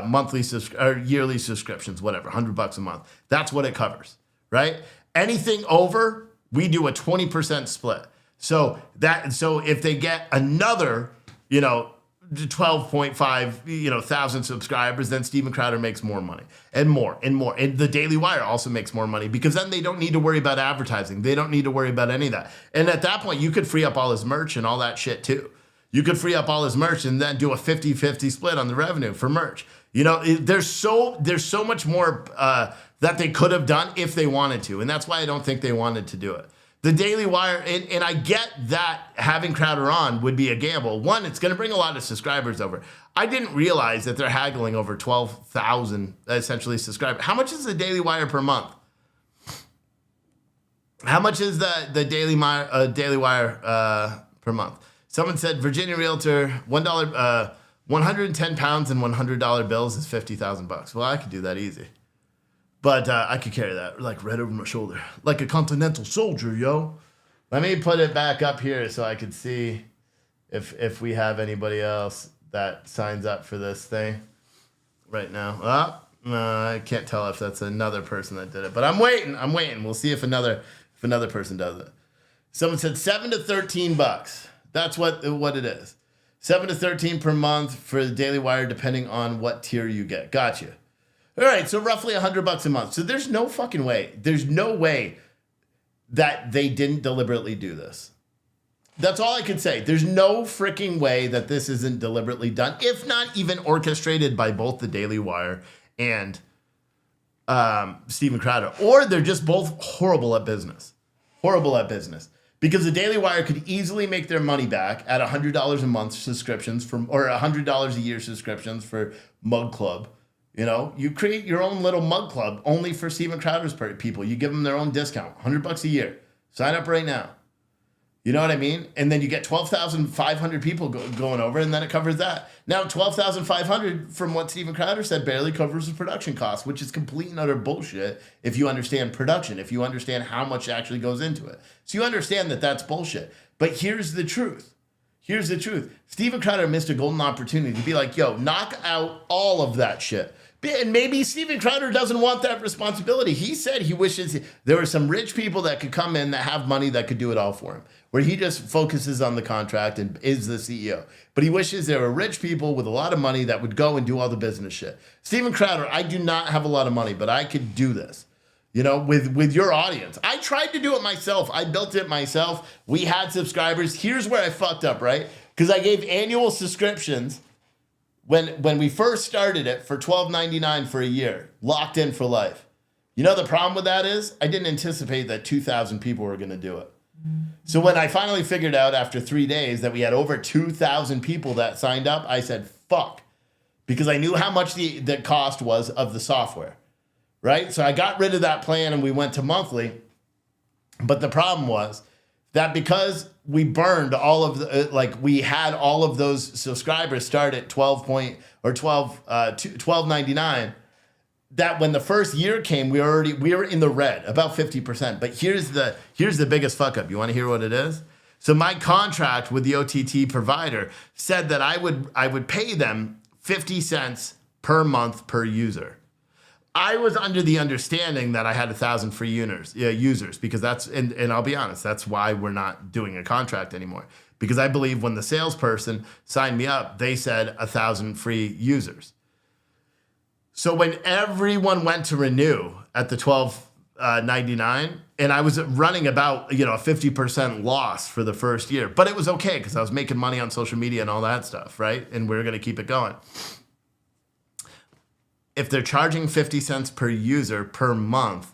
monthly or yearly subscriptions, whatever, $100 a month. That's what it covers, right? Anything over, we do a 20% split. So if they get another, 12.5, thousand subscribers, then Steven Crowder makes more money and more and more. And the Daily Wire also makes more money because then they don't need to worry about advertising. They don't need to worry about any of that. And at that point, you could free up all his merch and all that shit too. You could free up all his merch and then do a 50-50 split on the revenue for merch. There's so much more that they could have done if they wanted to. And that's why I don't think they wanted to do it. The Daily Wire, and I get that having Crowder on would be a gamble. One, it's going to bring a lot of subscribers over. I didn't realize that they're haggling over 12,000 essentially subscribers. How much is the Daily Wire per month? How much is the Daily Wire per month? Someone said Virginia Realtor, $1, 110 pounds in $100 bills is $50,000. Well, I could do that easy. But I could carry that like right over my shoulder. Like a continental soldier, yo. Let me put it back up here so I could see if we have anybody else that signs up for this thing right now. I can't tell if that's another person that did it. But I'm waiting. We'll see if another person does it. Someone said $7 to $13. That's what it is. 7 to 13 per month for the Daily Wire, depending on what tier you get. Gotcha. All right, so roughly $100 a month. So there's no fucking way. There's no way that they didn't deliberately do this. That's all I could say. There's no freaking way that this isn't deliberately done, if not even orchestrated by both the Daily Wire and Steven Crowder. Or they're just both horrible at business. Horrible at business. Because the Daily Wire could easily make their money back at $100 a month subscriptions or $100 a year subscriptions for Mug Club. You create your own little mug club only for Steven Crowder's people. You give them their own discount, $100 a year. Sign up right now. You know what I mean? And then you get 12,500 people going over, and then it covers that. Now, 12,500, from what Steven Crowder said, barely covers the production costs, which is complete and utter bullshit if you understand production, if you understand how much actually goes into it. So you understand that that's bullshit. But here's the truth. Steven Crowder missed a golden opportunity to be like, yo, knock out all of that shit. And maybe Steven Crowder doesn't want that responsibility. He said he wishes there were some rich people that could come in that have money that could do it all for him, where he just focuses on the contract and is the CEO. But he wishes there were rich people with a lot of money that would go and do all the business shit. Steven Crowder, I do not have a lot of money, but I could do this, with your audience. I tried to do it myself. I built it myself. We had subscribers. Here's where I fucked up, right? Because I gave annual subscriptions when we first started it for $12.99 for a year, locked in for life. The problem with that is I didn't anticipate that 2,000 people were going to do it. So when I finally figured out after 3 days that we had over 2,000 people that signed up, I said, fuck, because I knew how much the cost was of the software, right? So I got rid of that plan and we went to monthly. But the problem was that because we burned all of the, we had all of those subscribers start at $12.99, that when the first year came, we were in the red, about 50%. But here's the biggest fuck up. You want to hear what it is? So my contract with the OTT provider said that I would pay them 50 cents per month per user. I was under the understanding that I had 1,000 free users because and I'll be honest, that's why we're not doing a contract anymore. Because I believe when the salesperson signed me up, they said 1,000 free users. So when everyone went to renew at the $12.99, and I was running about a 50% loss for the first year, but it was okay because I was making money on social media and all that stuff, right? And we were going to keep it going. If they're charging 50 cents per user per month,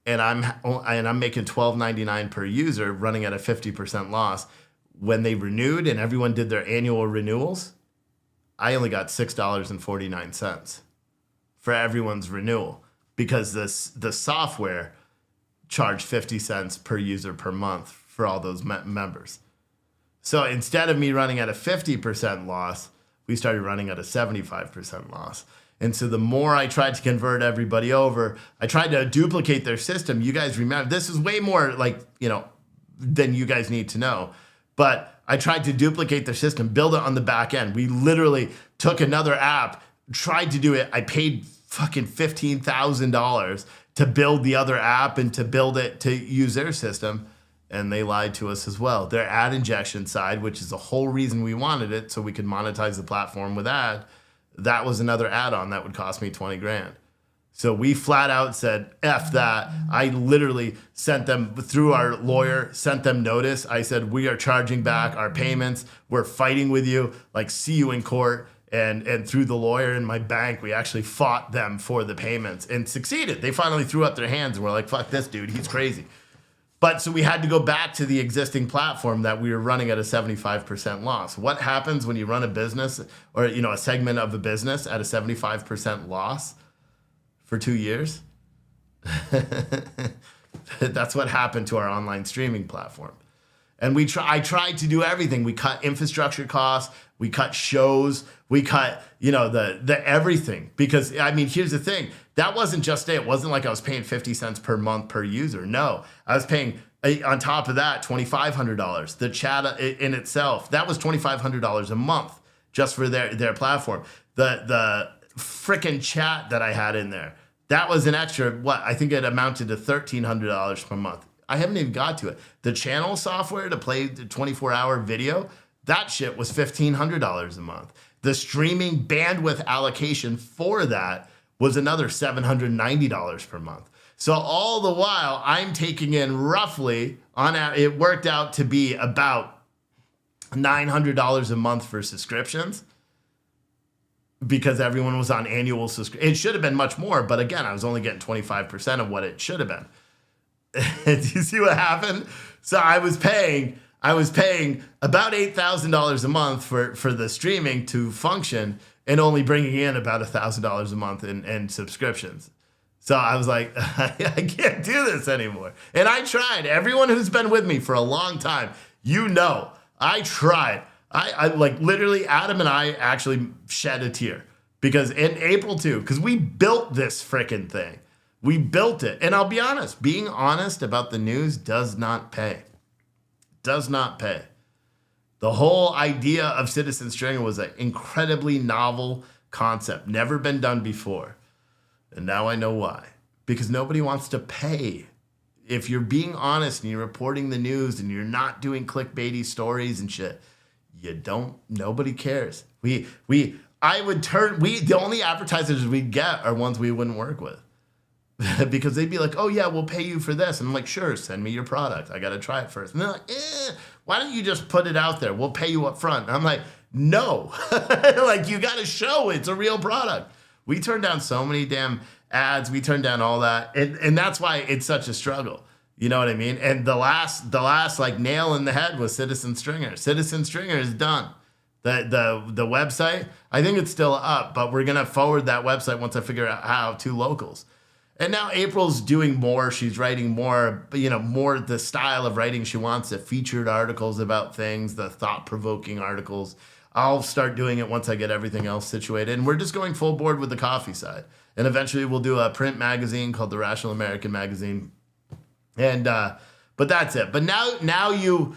and I'm making $12.99 per user, running at a 50% loss. When they renewed and everyone did their annual renewals, I only got $6.49 for everyone's renewal, because the software charged 50 cents per user per month for all those members. So instead of me running at a 50% loss, we started running at a 75% loss. And so the more I tried to convert everybody over, I tried to duplicate their system. You guys remember, this is way more than you guys need to know. But I tried to duplicate their system, build it on the back end. We literally took another app, tried to do it. I paid fucking $15,000 to build the other app and to build it to use their system. And they lied to us as well. Their ad injection side, which is the whole reason we wanted it, so we could monetize the platform with ad, that was another add-on that would cost me 20 grand. So we flat out said, F that. I literally sent them, through our lawyer, sent them notice. I said, we are charging back our payments. We're fighting with you, like, see you in court. And through the lawyer and my bank, we actually fought them for the payments and succeeded. They finally threw up their hands and were like, fuck this dude, he's crazy. But so we had to go back to the existing platform that we were running at a 75% loss. What happens when you run a business or, a segment of a business at a 75% loss for 2 years? That's what happened to our online streaming platform. And I tried to do everything. We cut infrastructure costs, we cut shows, we cut, the everything. Because, here's the thing. That wasn't just it. It wasn't like I was paying 50 cents per month per user. No, I was paying, on top of that, $2,500. The chat in itself, that was $2,500 a month just for their platform. The frickin' chat that I had in there, that was an extra, I think it amounted to $1,300 per month. I haven't even got to it. The channel software to play the 24-hour video, that shit was $1,500 a month. The streaming bandwidth allocation for that was another $790 per month. So all the while, I'm taking in roughly, it worked out to be about $900 a month for subscriptions, because everyone was on annual subscription. It should have been much more, but again, I was only getting 25% of what it should have been. Do you see what happened? So I was paying about $8,000 a month for the streaming to function, and only bringing in about $1,000 a month in subscriptions. So I was like, I can't do this anymore. And I tried. Everyone who's been with me for a long time, I tried. I like, literally, Adam and I actually shed a tear, because in April too, because we built this frickin' thing. We built it. And I'll be honest, being honest about the news does not pay. Does not pay. The whole idea of Citizen Stringer was an incredibly novel concept, never been done before. And now I know why. Because nobody wants to pay. If you're being honest and you're reporting the news and you're not doing clickbaity stories and shit, nobody cares. The only advertisers we'd get are ones we wouldn't work with. Because they'd be like, oh yeah, we'll pay you for this. And I'm like, sure, send me your product. I got to try it first. And they're like, why don't you just put it out there? We'll pay you up front. And I'm like, no, like, you got to show it's a real product. We turned down so many damn ads. We turned down all that. And that's why it's such a struggle. You know what I mean? And the last like nail in the head was Citizen Stringer. Citizen Stringer is done. The website, I think it's still up, but we're going to forward that website once I figure out how to locals. And now April's doing more. She's writing more, more the style of writing she wants, the featured articles about things, the thought-provoking articles. I'll start doing it once I get everything else situated. And we're just going full board with the coffee side. And eventually we'll do a print magazine called The Rational American Magazine. And but that's it. But now you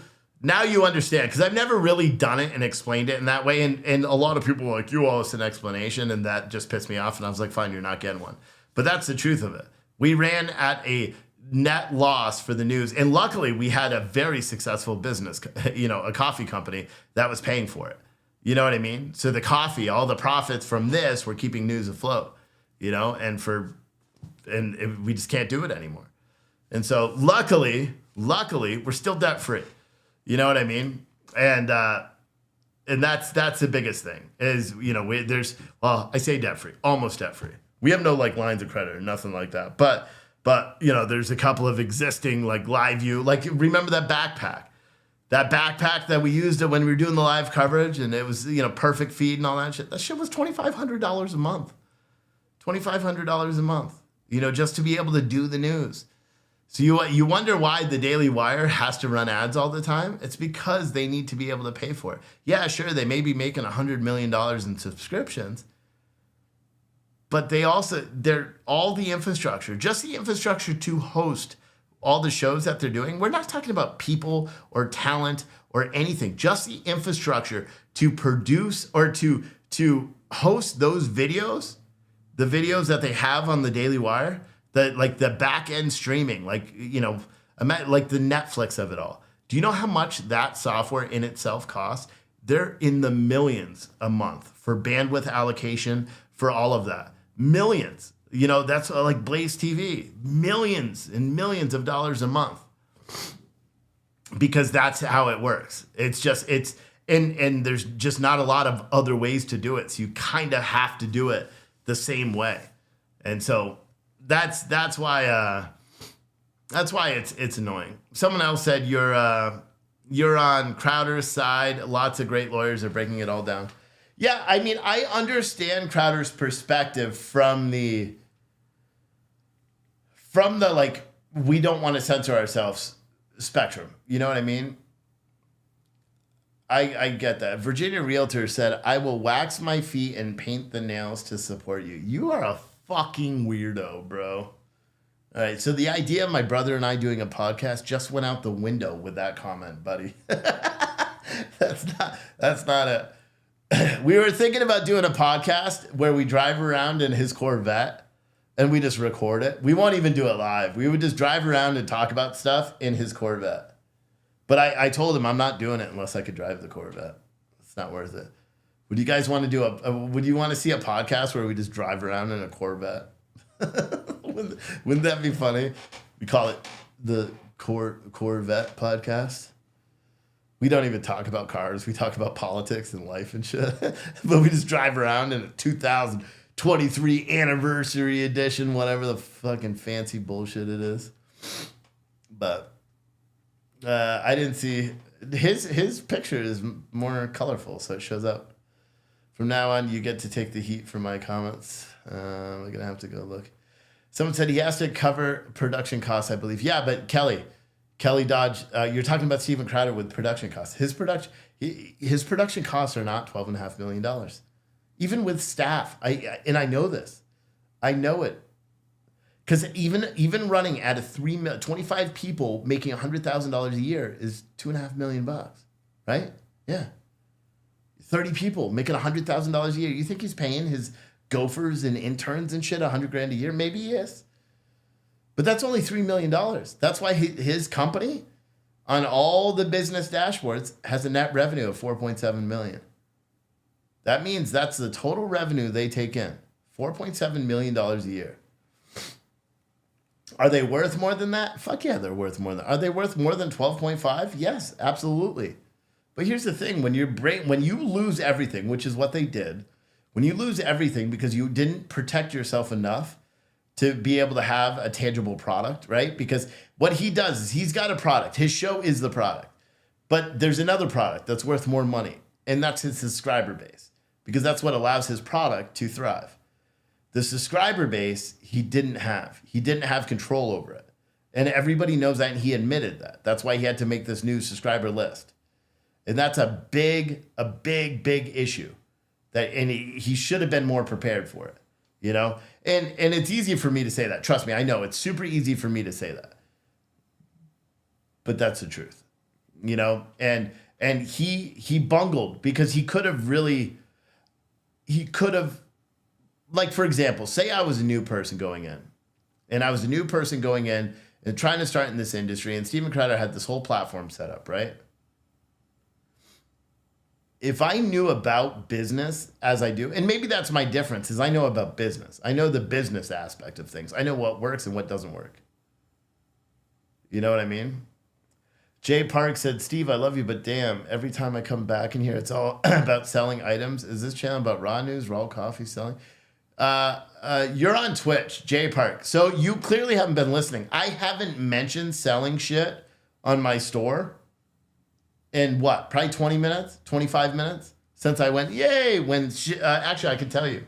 understand, because I've never really done it and explained it in that way. And a lot of people were like, you owe us an explanation. And that just pissed me off. And I was like, fine, you're not getting one. But that's the truth of it. We ran at a net loss for the news. And luckily, we had a very successful business, a coffee company that was paying for it. You know what I mean? So the coffee, all the profits from this were keeping news afloat, and we just can't do it anymore. And so luckily, we're still debt free. You know what I mean? And that's the biggest thing is, I say debt free, almost debt free. We have no like lines of credit or nothing like that. But But, there's a couple of existing like live view. Like, remember that backpack? That backpack that we used when we were doing the live coverage, and it was, perfect feed and all that shit. That shit was $2,500 a month. $2,500 a month, just to be able to do the news. So you wonder why the Daily Wire has to run ads all the time? It's because they need to be able to pay for it. Yeah, sure, they may be making $100 million in subscriptions, but they're all the infrastructure, just the infrastructure to host all the shows that they're doing. We're not talking about people or talent or anything, just the infrastructure to produce or to host those videos, the videos that they have on the Daily Wire, the back end streaming, like the Netflix of it all. Do you know how much that software in itself costs? They're in the millions a month for bandwidth allocation, for all of that. Millions. That's like Blaze TV. Millions and millions of dollars a month. Because that's how it works. And there's just not a lot of other ways to do it. So you kind of have to do it the same way. And so that's why it's annoying. Someone else said you're on Crowder's side. Lots of great lawyers are breaking it all down. Yeah, I mean, I understand Crowder's perspective from the like, we don't want to censor ourselves spectrum. You know what I mean? I get that. Virginia Realtor said, I will wax my feet and paint the nails to support you. You are a fucking weirdo, bro. All right, so the idea of my brother and I doing a podcast just went out the window with that comment, buddy. That's not it. We were thinking about doing a podcast where we drive around in his Corvette and we just record it. We won't even do it live. We would just drive around and talk about stuff in his Corvette. But I told him I'm not doing it unless I could drive the Corvette. It's not worth it. Would you guys want to do would you want to see a podcast where we just drive around in a Corvette? Wouldn't that be funny? We call it the Corvette podcast. We don't even talk about cars. We talk about politics and life and shit. But we just drive around in a 2023 anniversary edition, whatever the fucking fancy bullshit it is. But I didn't see his picture is more colorful, so it shows up. From now on, you get to take the heat for my comments. I'm gonna have to go look. Someone said he has to cover production costs, I believe. Yeah, but Kelly Dodge, you're talking about Steven Crowder with production costs. His production costs are not $12.5 million, even with staff. I know this. I know it. Because even running at 25 people making $100,000 a year is $2.5 million, right? Yeah. 30 people making $100,000 a year. You think he's paying his gophers and interns and shit $100,000 a year? Maybe he is. But that's only $3 million. That's why his company, on all the business dashboards, has a net revenue of $4.7 million. That means that's the total revenue they take in. $4.7 million a year. Are they worth more than that? Fuck yeah, they're worth more than that. Are they worth more than 12.5? Yes, absolutely. But here's the thing, when you lose everything, which is what they did, when you lose everything because you didn't protect yourself enough to be able to have a tangible product, right? Because what he does is he's got a product. His show is the product. But there's another product that's worth more money, and that's his subscriber base, because that's what allows his product to thrive. The subscriber base, he didn't have. He didn't have control over it. And everybody knows that, and he admitted that. That's why he had to make this new subscriber list. And that's a big issue. And he should have been more prepared for it, you know? And it's easy for me to say that. Trust me, I know. It's super easy for me to say that. But that's the truth, you know? And he bungled because he could have, like, for example, say I was a new person going in. And I was a new person going in and trying to start in this industry, and Steven Crowder had this whole platform set up, right? If I knew about business as I do, and maybe that's my difference, is I know about business. I know the business aspect of things. I know what works and what doesn't work. You know what I mean? Jay Park said, Steve, I love you, but damn, every time I come back in here, it's all about selling items. Is this channel about raw news, raw coffee selling? You're on Twitch, Jay Park. So you clearly haven't been listening. I haven't mentioned selling shit on my store in what? Probably 20 minutes, 25 minutes since I went, yay. Actually, I can tell you.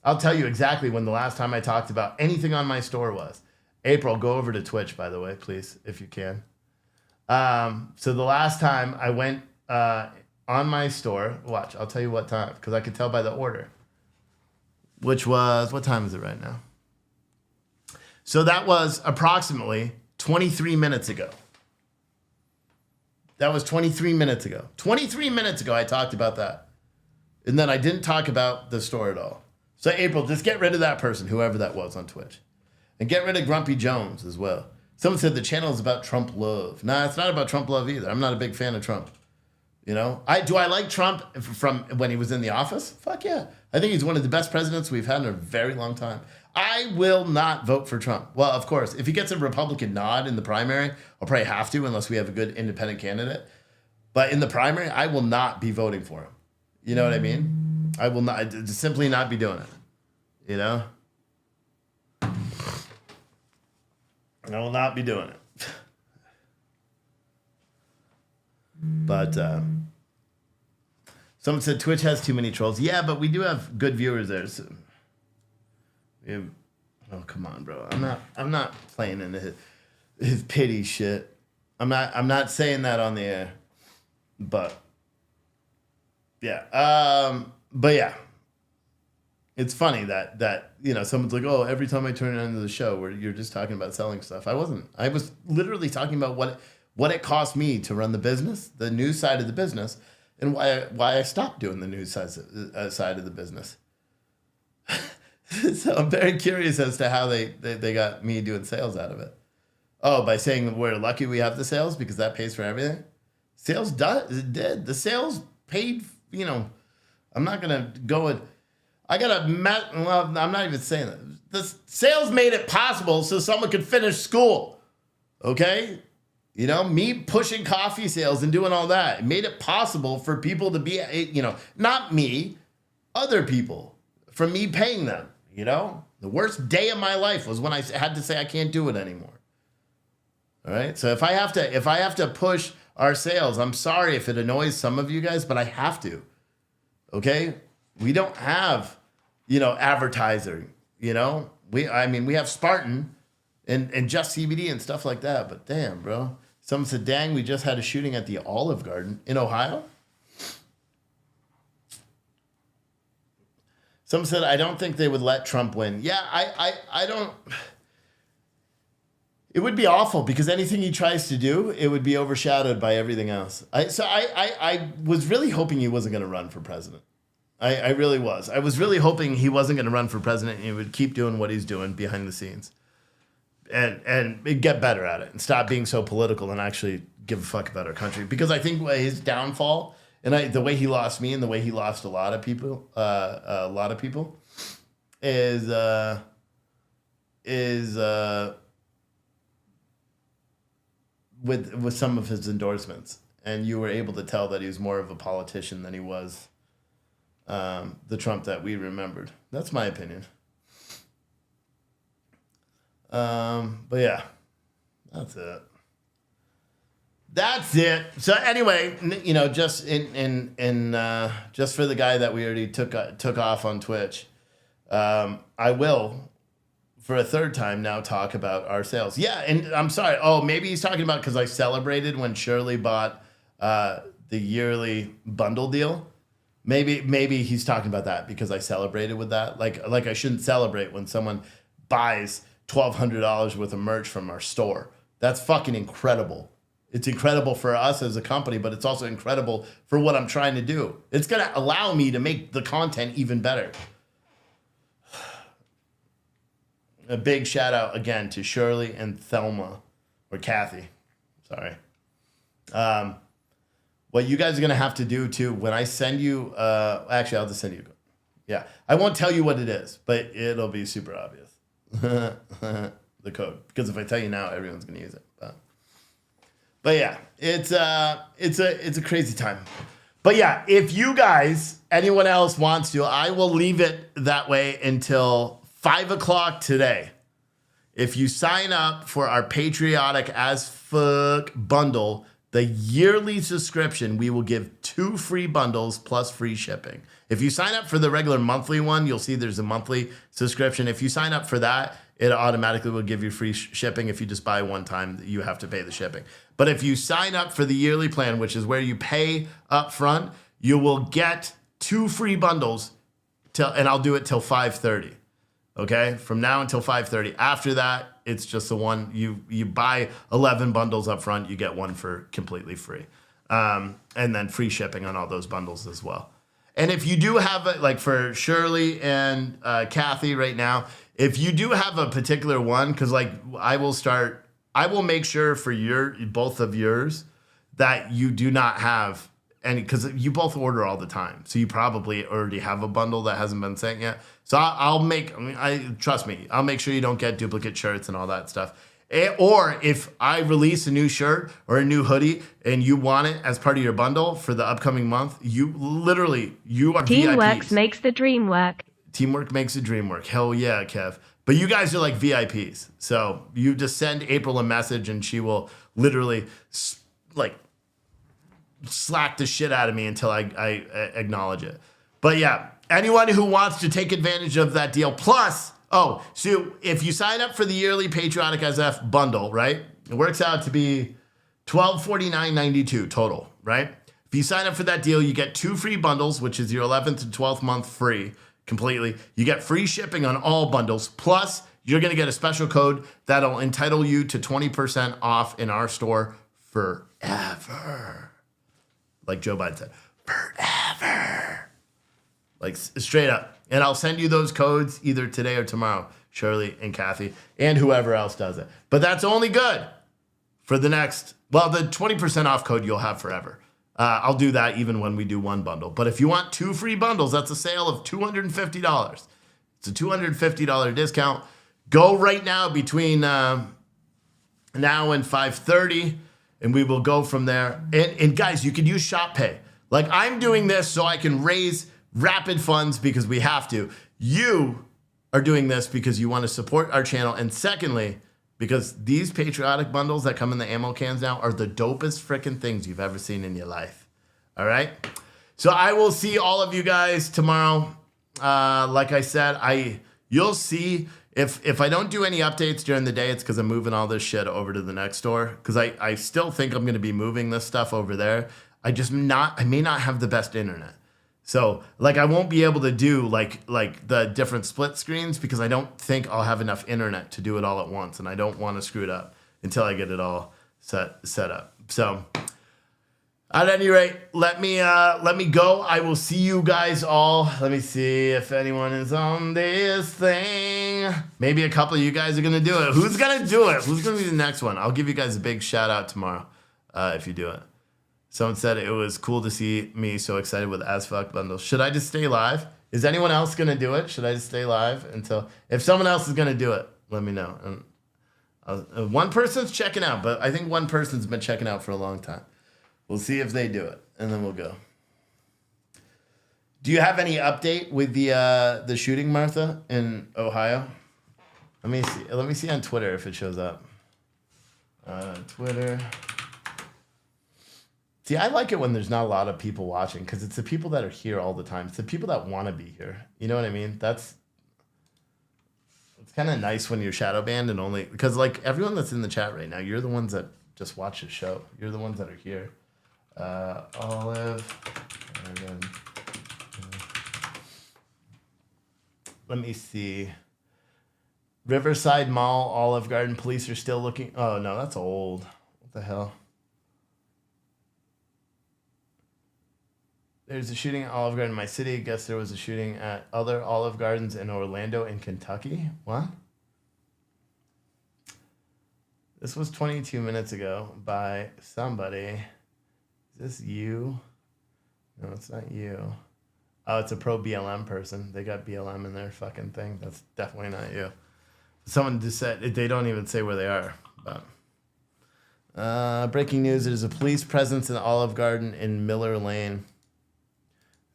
I'll tell you exactly when the last time I talked about anything on my store was. April, go over to Twitch, by the way, please, if you can. So the last time I went on my store, watch, I'll tell you what time, because I could tell by the order. Which was, what time is it right now? So that was approximately 23 minutes ago. That was 23 minutes ago. 23 minutes ago, I talked about that. And then I didn't talk about the store at all. So April, just get rid of that person, whoever that was on Twitch. And get rid of Grumpy Jones as well. Someone said the channel is about Trump love. Nah, it's not about Trump love either. I'm not a big fan of Trump. You know, do I like Trump from when he was in the office? Fuck yeah. I think he's one of the best presidents we've had in a very long time. I will not vote for Trump. Well, of course, if he gets a Republican nod in the primary, I'll probably have to unless we have a good independent candidate. But in the primary, I will not be voting for him. You know what I mean? I will not, simply not be doing it. You know? I will not be doing it. But someone said Twitch has too many trolls. Yeah, but we do have good viewers there. So oh, come on, bro. I'm not playing into his pity shit. I'm not saying that on the air. But yeah. But yeah. It's funny that you know, someone's like, oh, every time I turn it into the show where you're just talking about selling stuff. I wasn't. I was literally talking about what it cost me to run the business, the news side of the business, and why I stopped doing the news side of the business. So I'm very curious as to how they got me doing sales out of it. Oh, by saying we're lucky we have the sales because that pays for everything. Sales did. The sales paid, you know, I'm not going to go with, well, I'm not even saying that. The sales made it possible so someone could finish school. Okay? You know, me pushing coffee sales and doing all that, it made it possible for people to be, you know, not me, other people, from me paying them, you know? The worst day of my life was when I had to say I can't do it anymore. All right? So if I have to push our sales, I'm sorry if it annoys some of you guys, but I have to. Okay? We don't have, you know, advertising, you know? We have Spartan and Just CBD and stuff like that, but damn, bro. Someone said, dang, we just had a shooting at the Olive Garden in Ohio. Someone said, I don't think they would let Trump win. Yeah, I don't. It would be awful because anything he tries to do, it would be overshadowed by everything else. I was really hoping he wasn't going to run for president. I really was. I was really hoping he wasn't going to run for president and he would keep doing what he's doing behind the scenes. And get better at it and stop being so political and actually give a fuck about our country. Because I think his downfall and the way he lost me and the way he lost a lot of people, is with some of his endorsements. And you were able to tell that he was more of a politician than he was the Trump that we remembered. That's my opinion. But yeah, that's it. So anyway, you know, just just for the guy that we already took off on Twitch, I will, for a third time now, talk about our sales. Yeah, and I'm sorry. Oh, maybe he's talking about because I celebrated when Shirley bought the yearly bundle deal. Maybe he's talking about that because I celebrated with that. Like I shouldn't celebrate when someone buys $1,200 worth of merch from our store. That's fucking incredible. It's incredible for us as a company, but it's also incredible for what I'm trying to do. It's going to allow me to make the content even better. A big shout out again to Shirley and Thelma, or Kathy. Sorry. What you guys are going to have to do too, when I send you, actually, I'll just send you. Yeah. I won't tell you what it is, but it'll be super obvious. The code, because if I tell you now, everyone's gonna use it. But yeah, it's a crazy time. But yeah, if you guys, anyone else wants to, I will leave it that way until 5 o'clock today. If you sign up for our patriotic as fuck bundle, the yearly subscription, we will give 2 free bundles plus free shipping. If you sign up for the regular monthly one, you'll see there's a monthly subscription. If you sign up for that, it automatically will give you free shipping. If you just buy one time, you have to pay the shipping. But if you sign up for the yearly plan, which is where you pay up front, you will get 2 free bundles and I'll do it till 5:30. Okay, from now until 5:30. After that, it's just the one. You buy 11 bundles up front, you get one for completely free, and then free shipping on all those bundles as well. And if you do have it, like for Shirley and Kathy right now, if you do have a particular one, because like I will make sure for both of yours that you do not have any, because you both order all the time, so you probably already have a bundle that hasn't been sent yet. So trust me, I'll make sure you don't get duplicate shirts and all that stuff. Or if I release a new shirt or a new hoodie and you want it as part of your bundle for the upcoming month, you are Teamwork VIPs. makes the dream work. Teamwork makes the dream work. Hell yeah, Kev. But you guys are like VIPs. So you just send April a message and she will literally slack the shit out of me until I acknowledge it. But yeah, anyone who wants to take advantage of that deal, plus, so if you sign up for the yearly Patriotic SF bundle, right, it works out to be $1249.92 total, right? If you sign up for that deal, you get 2 free bundles, which is your 11th and 12th month free completely. You get free shipping on all bundles, plus you're going to get a special code that'll entitle you to 20% off in our store forever. Like Joe Biden said, forever. Like straight up. And I'll send you those codes either today or tomorrow, Shirley and Kathy, and whoever else does it. But that's only good for the next, the 20% off code you'll have forever. I'll do that even when we do one bundle. But if you want 2 free bundles, that's a sale of $250. It's a $250 discount. Go right now between now and 5:30, and we will go from there. And guys, you can use Shop Pay. Like I'm doing this so I can raise rapid funds because we have to. You are doing this because you want to support our channel. And secondly, because these patriotic bundles that come in the ammo cans now are the dopest freaking things you've ever seen in your life. All right? So I will see all of you guys tomorrow. Like I said, you'll see if I don't do any updates during the day, it's because I'm moving all this shit over to the next store. Because I still think I'm going to be moving this stuff over there. I may not have the best internet. So like I won't be able to do like the different split screens because I don't think I'll have enough internet to do it all at once, and I don't want to screw it up until I get it all set up. So at any rate, let me go. I will see you guys all. Let me see if anyone is on this thing. Maybe a couple of you guys are gonna do it. Who's gonna do it? Who's gonna be the next one? I'll give you guys a big shout out tomorrow if you do it. Someone said it was cool to see me so excited with As Fuck bundles. Should I just stay live? Is anyone else going to do it? Should I just stay live until... If someone else is going to do it, let me know. And one person's checking out, but I think one person's been checking out for a long time. We'll see if they do it, and then we'll go. Do you have any update with the shooting, Martha, in Ohio? Let me see. Let me see on Twitter if it shows up. Twitter... See, I like it when there's not a lot of people watching because it's the people that are here all the time. It's the people that want to be here. You know what I mean? It's kind of nice when you're shadow banned and only because like everyone that's in the chat right now, you're the ones that just watch the show. You're the ones that are here. Olive. Let me see. Riverside Mall, Olive Garden. Police are still looking. Oh no, that's old. What the hell? There's a shooting at Olive Garden in my city. I guess there was a shooting at other Olive Gardens in Orlando and Kentucky. What? This was 22 minutes ago by somebody. Is this you? No, it's not you. Oh, it's a pro BLM person. They got BLM in their fucking thing. That's definitely not you. Someone just said, they don't even say where they are. But breaking news, there's a police presence in the Olive Garden in Miller Lane.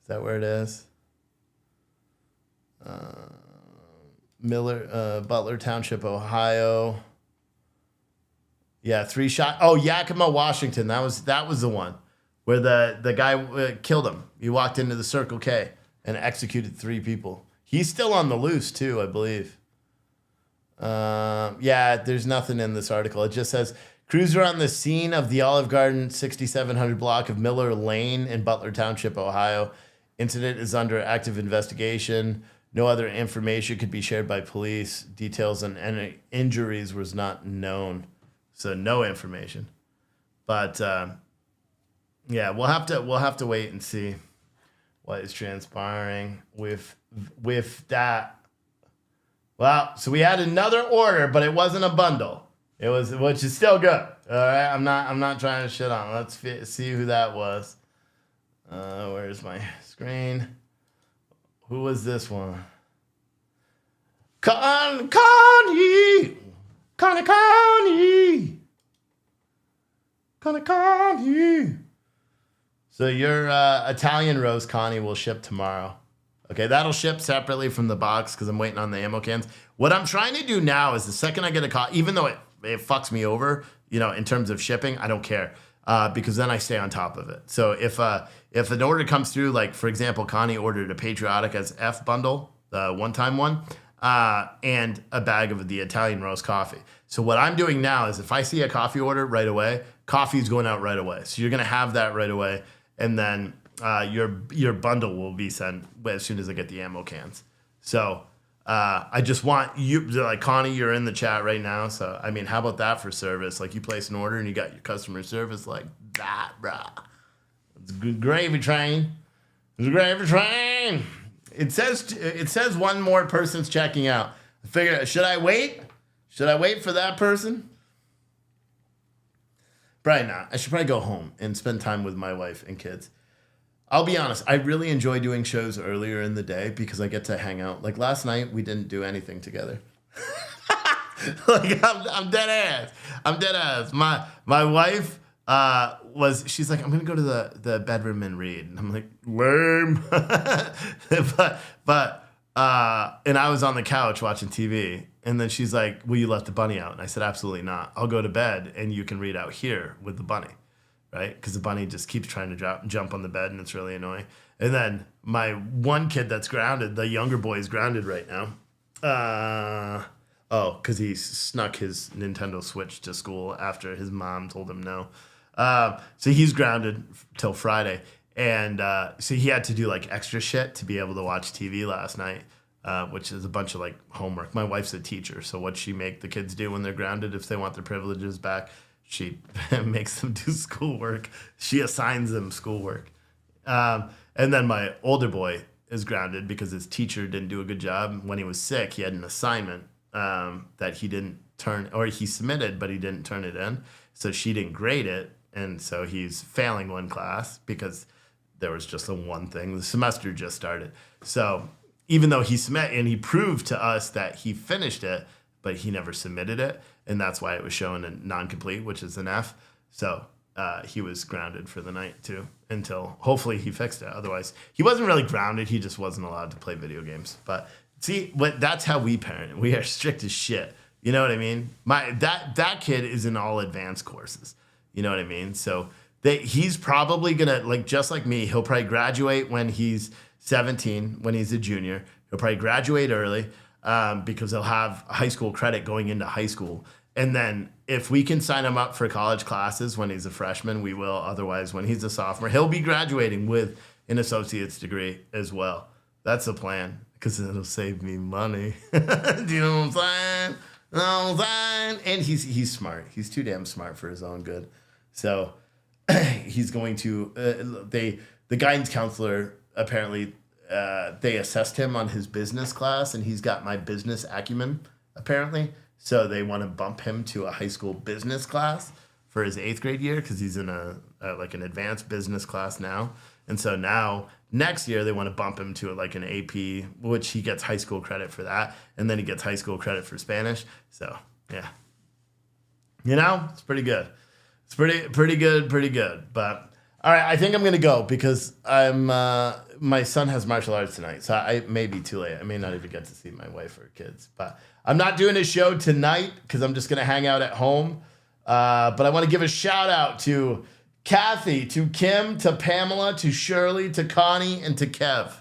Is that where it is? Butler Township, Ohio. Yeah, 3 shot. Oh, Yakima, Washington. That was the one where the guy killed him. He walked into the Circle K and executed 3 people. He's still on the loose too, I believe. Yeah, there's nothing in this article. It just says crews are on the scene of the Olive Garden 6700 block of Miller Lane in Butler Township, Ohio. Incident is under active investigation. No other information could be shared by police. Details on any injuries was not known. So no information. But yeah, we'll have to wait and see what is transpiring with that. Well, so we had another order, but it wasn't a bundle. It was, which is still good. All right, I'm not trying to shit on. Let's see who that was. Where's my screen? Who was this one? Connie. So your Italian roast, Connie, will ship tomorrow. Okay, that'll ship separately from the box because I'm waiting on the ammo cans. What I'm trying to do now is the second I get a call, even though it fucks me over, in terms of shipping, I don't care because then I stay on top of it. So if an order comes through, like for example, Connie ordered a Patriotic as F bundle, the one-time one, and a bag of the Italian roast coffee. So what I'm doing now is if I see a coffee order right away, coffee's going out right away. So you're going to have that right away. And then your bundle will be sent as soon as I get the ammo cans. So I just want you, like Connie, you're in the chat right now. So, I mean, how about that for service? Like you place an order and you got your customer service like that, bruh. It's a good gravy train. It's a gravy train. It says one more person's checking out. I figure, should I wait? Should I wait for that person? Probably not. I should probably go home and spend time with my wife and kids. I'll be honest, I really enjoy doing shows earlier in the day because I get to hang out. Like last night, we didn't do anything together. Like I'm dead ass. I'm dead ass. My wife she's like, I'm gonna go to the bedroom and read. And I'm like, lame. but and I was on the couch watching TV. And then she's like, will you let the bunny out? And I said, absolutely not. I'll go to bed and you can read out here with the bunny, right? Because the bunny just keeps trying to jump on the bed and it's really annoying. And then my one kid that's grounded, the younger boy is grounded right now. Because he snuck his Nintendo Switch to school after his mom told him no. So he's grounded till Friday. And so he had to do like extra shit to be able to watch TV last night. Which is a bunch of like homework. My wife's a teacher, so what she make the kids do when they're grounded if they want their privileges back, she makes them do schoolwork. She assigns them schoolwork. And then my older boy is grounded because his teacher didn't do a good job. When he was sick, he had an assignment that he didn't turn, or he submitted, but he didn't turn it in. So she didn't grade it, and so he's failing one class because there was just the one thing. The semester just started. So even though he submitted and he proved to us that he finished it, but he never submitted it. And that's why it was shown a non-complete, which is an F. So he was grounded for the night too, until hopefully he fixed it. Otherwise, he wasn't really grounded. He just wasn't allowed to play video games. But see, that's how we parent. We are strict as shit. You know what I mean? That kid is in all advanced courses. You know what I mean? So he's probably gonna, like, just like me, he'll probably graduate when he's 17, when he's a junior. He'll probably graduate early because he'll have high school credit going into high school. And then if we can sign him up for college classes when he's a freshman, we will. Otherwise, when he's a sophomore, he'll be graduating with an associate's degree as well. That's the plan because it'll save me money. Do you know what I'm saying? You know what I'm saying? And he's smart. He's too damn smart for his own good. So he's going to, the guidance counselor, apparently they assessed him on his business class and he's got my business acumen apparently. So they want to bump him to a high school business class for his 8th grade year because he's in an advanced business class now. And so now next year they want to bump him to like an AP, which he gets high school credit for that. And then he gets high school credit for Spanish. So yeah, it's pretty good. It's pretty good. But All right, I think I'm gonna go because I'm. My son has martial arts tonight, so I may be too late. I may not even get to see my wife or kids. But I'm not doing a show tonight because I'm just gonna hang out at home. But I want to give a shout out to Kathy, to Kim, to Pamela, to Shirley, to Connie, and to Kev.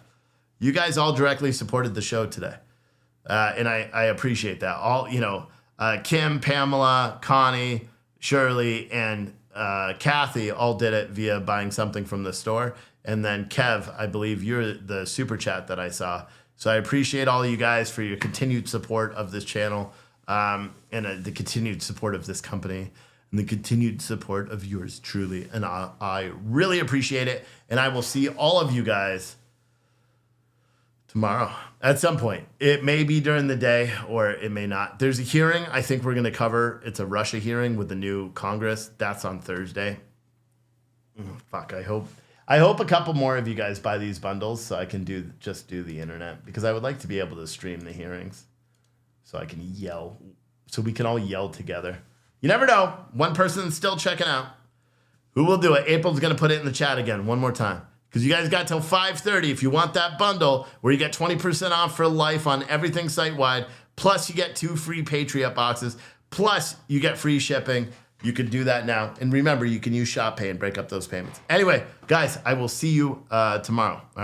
You guys all directly supported the show today, and I appreciate that. All Kim, Pamela, Connie, Shirley, and Kathy all did it via buying something from the store. And then Kev, I believe you're the super chat that I saw. So I appreciate all of you guys for your continued support of this channel, and the continued support of this company, and the continued support of yours truly. And I really appreciate it. And I will see all of you guys tomorrow at some point. It may be during the day or it may not. There's a hearing I think we're going to cover. It's a Russia hearing with the new Congress. That's on Thursday. Fuck, I hope a couple more of you guys buy these bundles so I can do the internet, because I would like to be able to stream the hearings so I can yell, so we can all yell together. You never know. One person's still checking out. Who will do it? April's going to put it in the chat again one more time. Because you guys got till 5:30 if you want that bundle where you get 20% off for life on everything site-wide, plus you get 2 free Patriot boxes, plus you get free shipping. You could do that now. And remember, you can use Shop Pay and break up those payments. Anyway, guys, I will see you tomorrow.